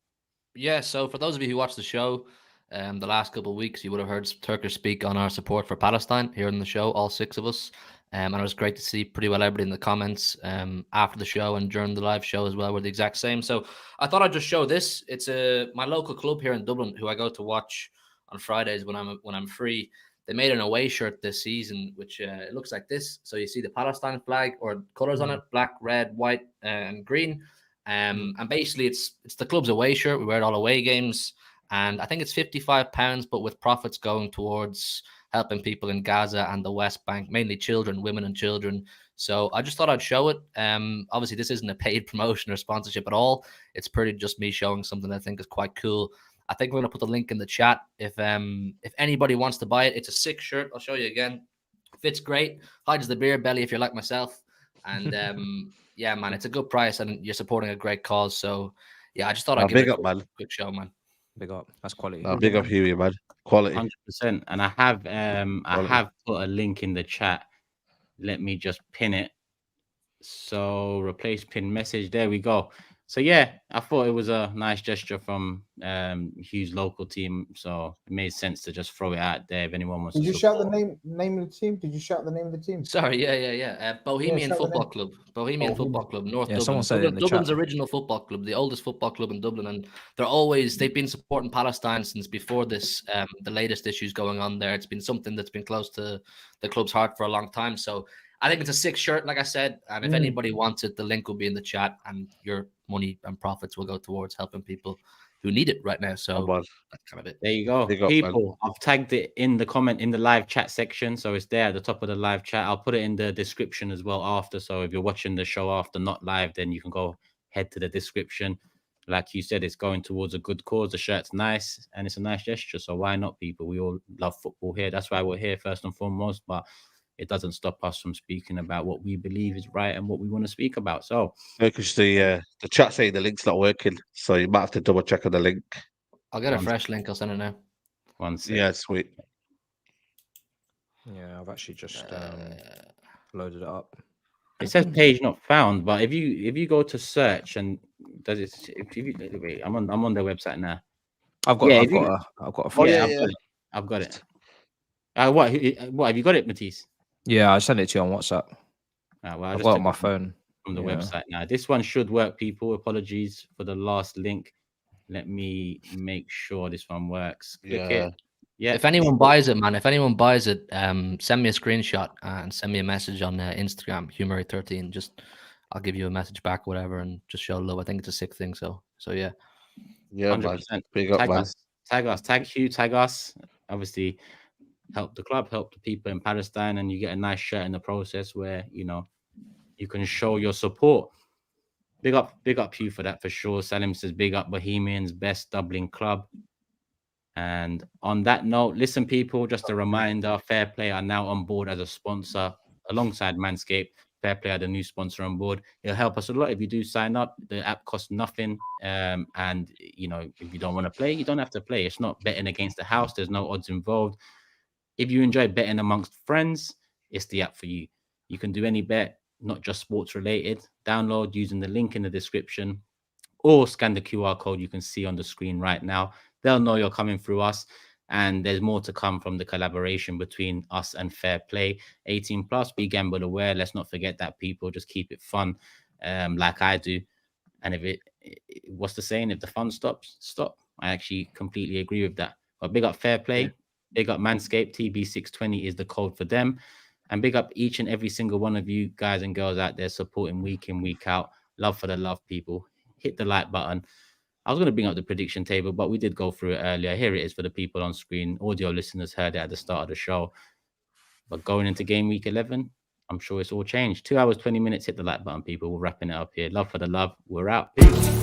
Yeah, so for those of you who watched the show the last couple of weeks, you would have heard Turkish speak on our support for Palestine here in the show, all 6 of us. And it was great to see pretty well everybody in the comments after the show and during the live show as well were the exact same. So I thought I'd just show this. It's my local club here in Dublin, who I go to watch on Fridays when I'm free. They made an away shirt this season, which it looks like this. So you see the Palestine flag or colors on it: black, red, white, and green. And basically it's the club's away shirt. We wear it all away games, and I think it's £55, but with profits going towards helping people in Gaza and the West Bank, mainly children, women and children. So I just thought I'd show it. Obviously this isn't a paid promotion or sponsorship at all. It's pretty just me showing something I think is quite cool. I think we're going to put the link in the chat if anybody wants to buy it. It's a sick shirt. I'll show you again. Fits great. Hides the beer belly if you're like myself. And yeah, man, it's a good price and you're supporting a great cause. So yeah, I just thought I'd give it a quick show, man. Big up. That's quality. Big up Hughie, man. Quality. 100%. And I have put a link in the chat. Let me just pin it. So replace pin message. There we go. So yeah, I thought it was a nice gesture from Hugh's local team, so it made sense to just throw it out there if anyone wants. Did to you shout the name of the team? Did you shout the name of the team? Sorry, yeah. Bohemian Football Club. Bohemian Football Club, North Dublin. Someone said it in the Dublin's chat. original football club, the oldest football club in Dublin, and they've been supporting Palestine since before this. The latest issues going on there. It's been something that's been close to the club's heart for a long time. So I think it's a sick shirt, like I said. And if anybody wants it, the link will be in the chat, and your money and profits will go towards helping people who need it right now. So that's kind of it. There you go. People, I've tagged it in the comment in the live chat section. So it's there at the top of the live chat. I'll put it in the description as well after. So if you're watching the show after, not live, then you can go head to the description. Like you said, it's going towards a good cause. The shirt's nice and it's a nice gesture. So why not, people? We all love football here. That's why we're here first and foremost. But it doesn't stop us from speaking about what we believe is right and what we want to speak about. So because the chat saying the link's not working, so you might have to double check on the link. I'll get a fresh link. I'll send it now. One second. Yeah, sweet. Yeah, I've actually just loaded it up. It says page not found, but if you go to search and does it? Wait, I'm on their website now. I've got a I've got it. What have you got it, Matisse? Yeah, I sent it to you on WhatsApp. Well, I've got it on my phone from the website now. This one should work, people. Apologies for the last link. Let me make sure this one works. Click it. Yeah. If anyone buys it, man, send me a screenshot and send me a message on Instagram, Humery13. I'll give you a message back, whatever, and just show love. I think it's a sick thing. So yeah. Yeah, 100%. Big up, man. Tag us, tag Hugh, tag us. Obviously, help the club, help the people in Palestine, and you get a nice shirt in the process where you can show your support. Big up Hugh for that for sure. Salim says big up Bohemians, best Dublin club. And on that note, listen, people, just a reminder, Fair Play are now on board as a sponsor alongside Manscaped. Fair Play are the new sponsor on board. It'll help us a lot if you do sign up. The app costs nothing. And if you don't want to play, you don't have to play. It's not betting against the house. There's no odds involved. If you enjoy betting amongst friends, it's the app for you. You can do any bet, not just sports related. Download using the link in the description or scan the QR code you can see on the screen right now. They'll know you're coming through us. And there's more to come from the collaboration between us and Fair Play. 18 plus, be gamble aware. Let's not forget that, people. Just keep it fun like I do. And if what's the saying? If the fun stops, stop. I actually completely agree with that. But big up Fair Play. Big up Manscaped. TB620 is the code for them. And big up each and every single one of you guys and girls out there supporting week in, week out. Love for the love, people. Hit the like button. I was going to bring up the prediction table, but we did go through it earlier. Here it is for the people on screen. Audio listeners heard it at the start of the show. But going into game week 11, I'm sure it's all changed. 2 hours, 20 minutes. Hit the like button, people. We're wrapping it up here. Love for the love. We're out. Peace.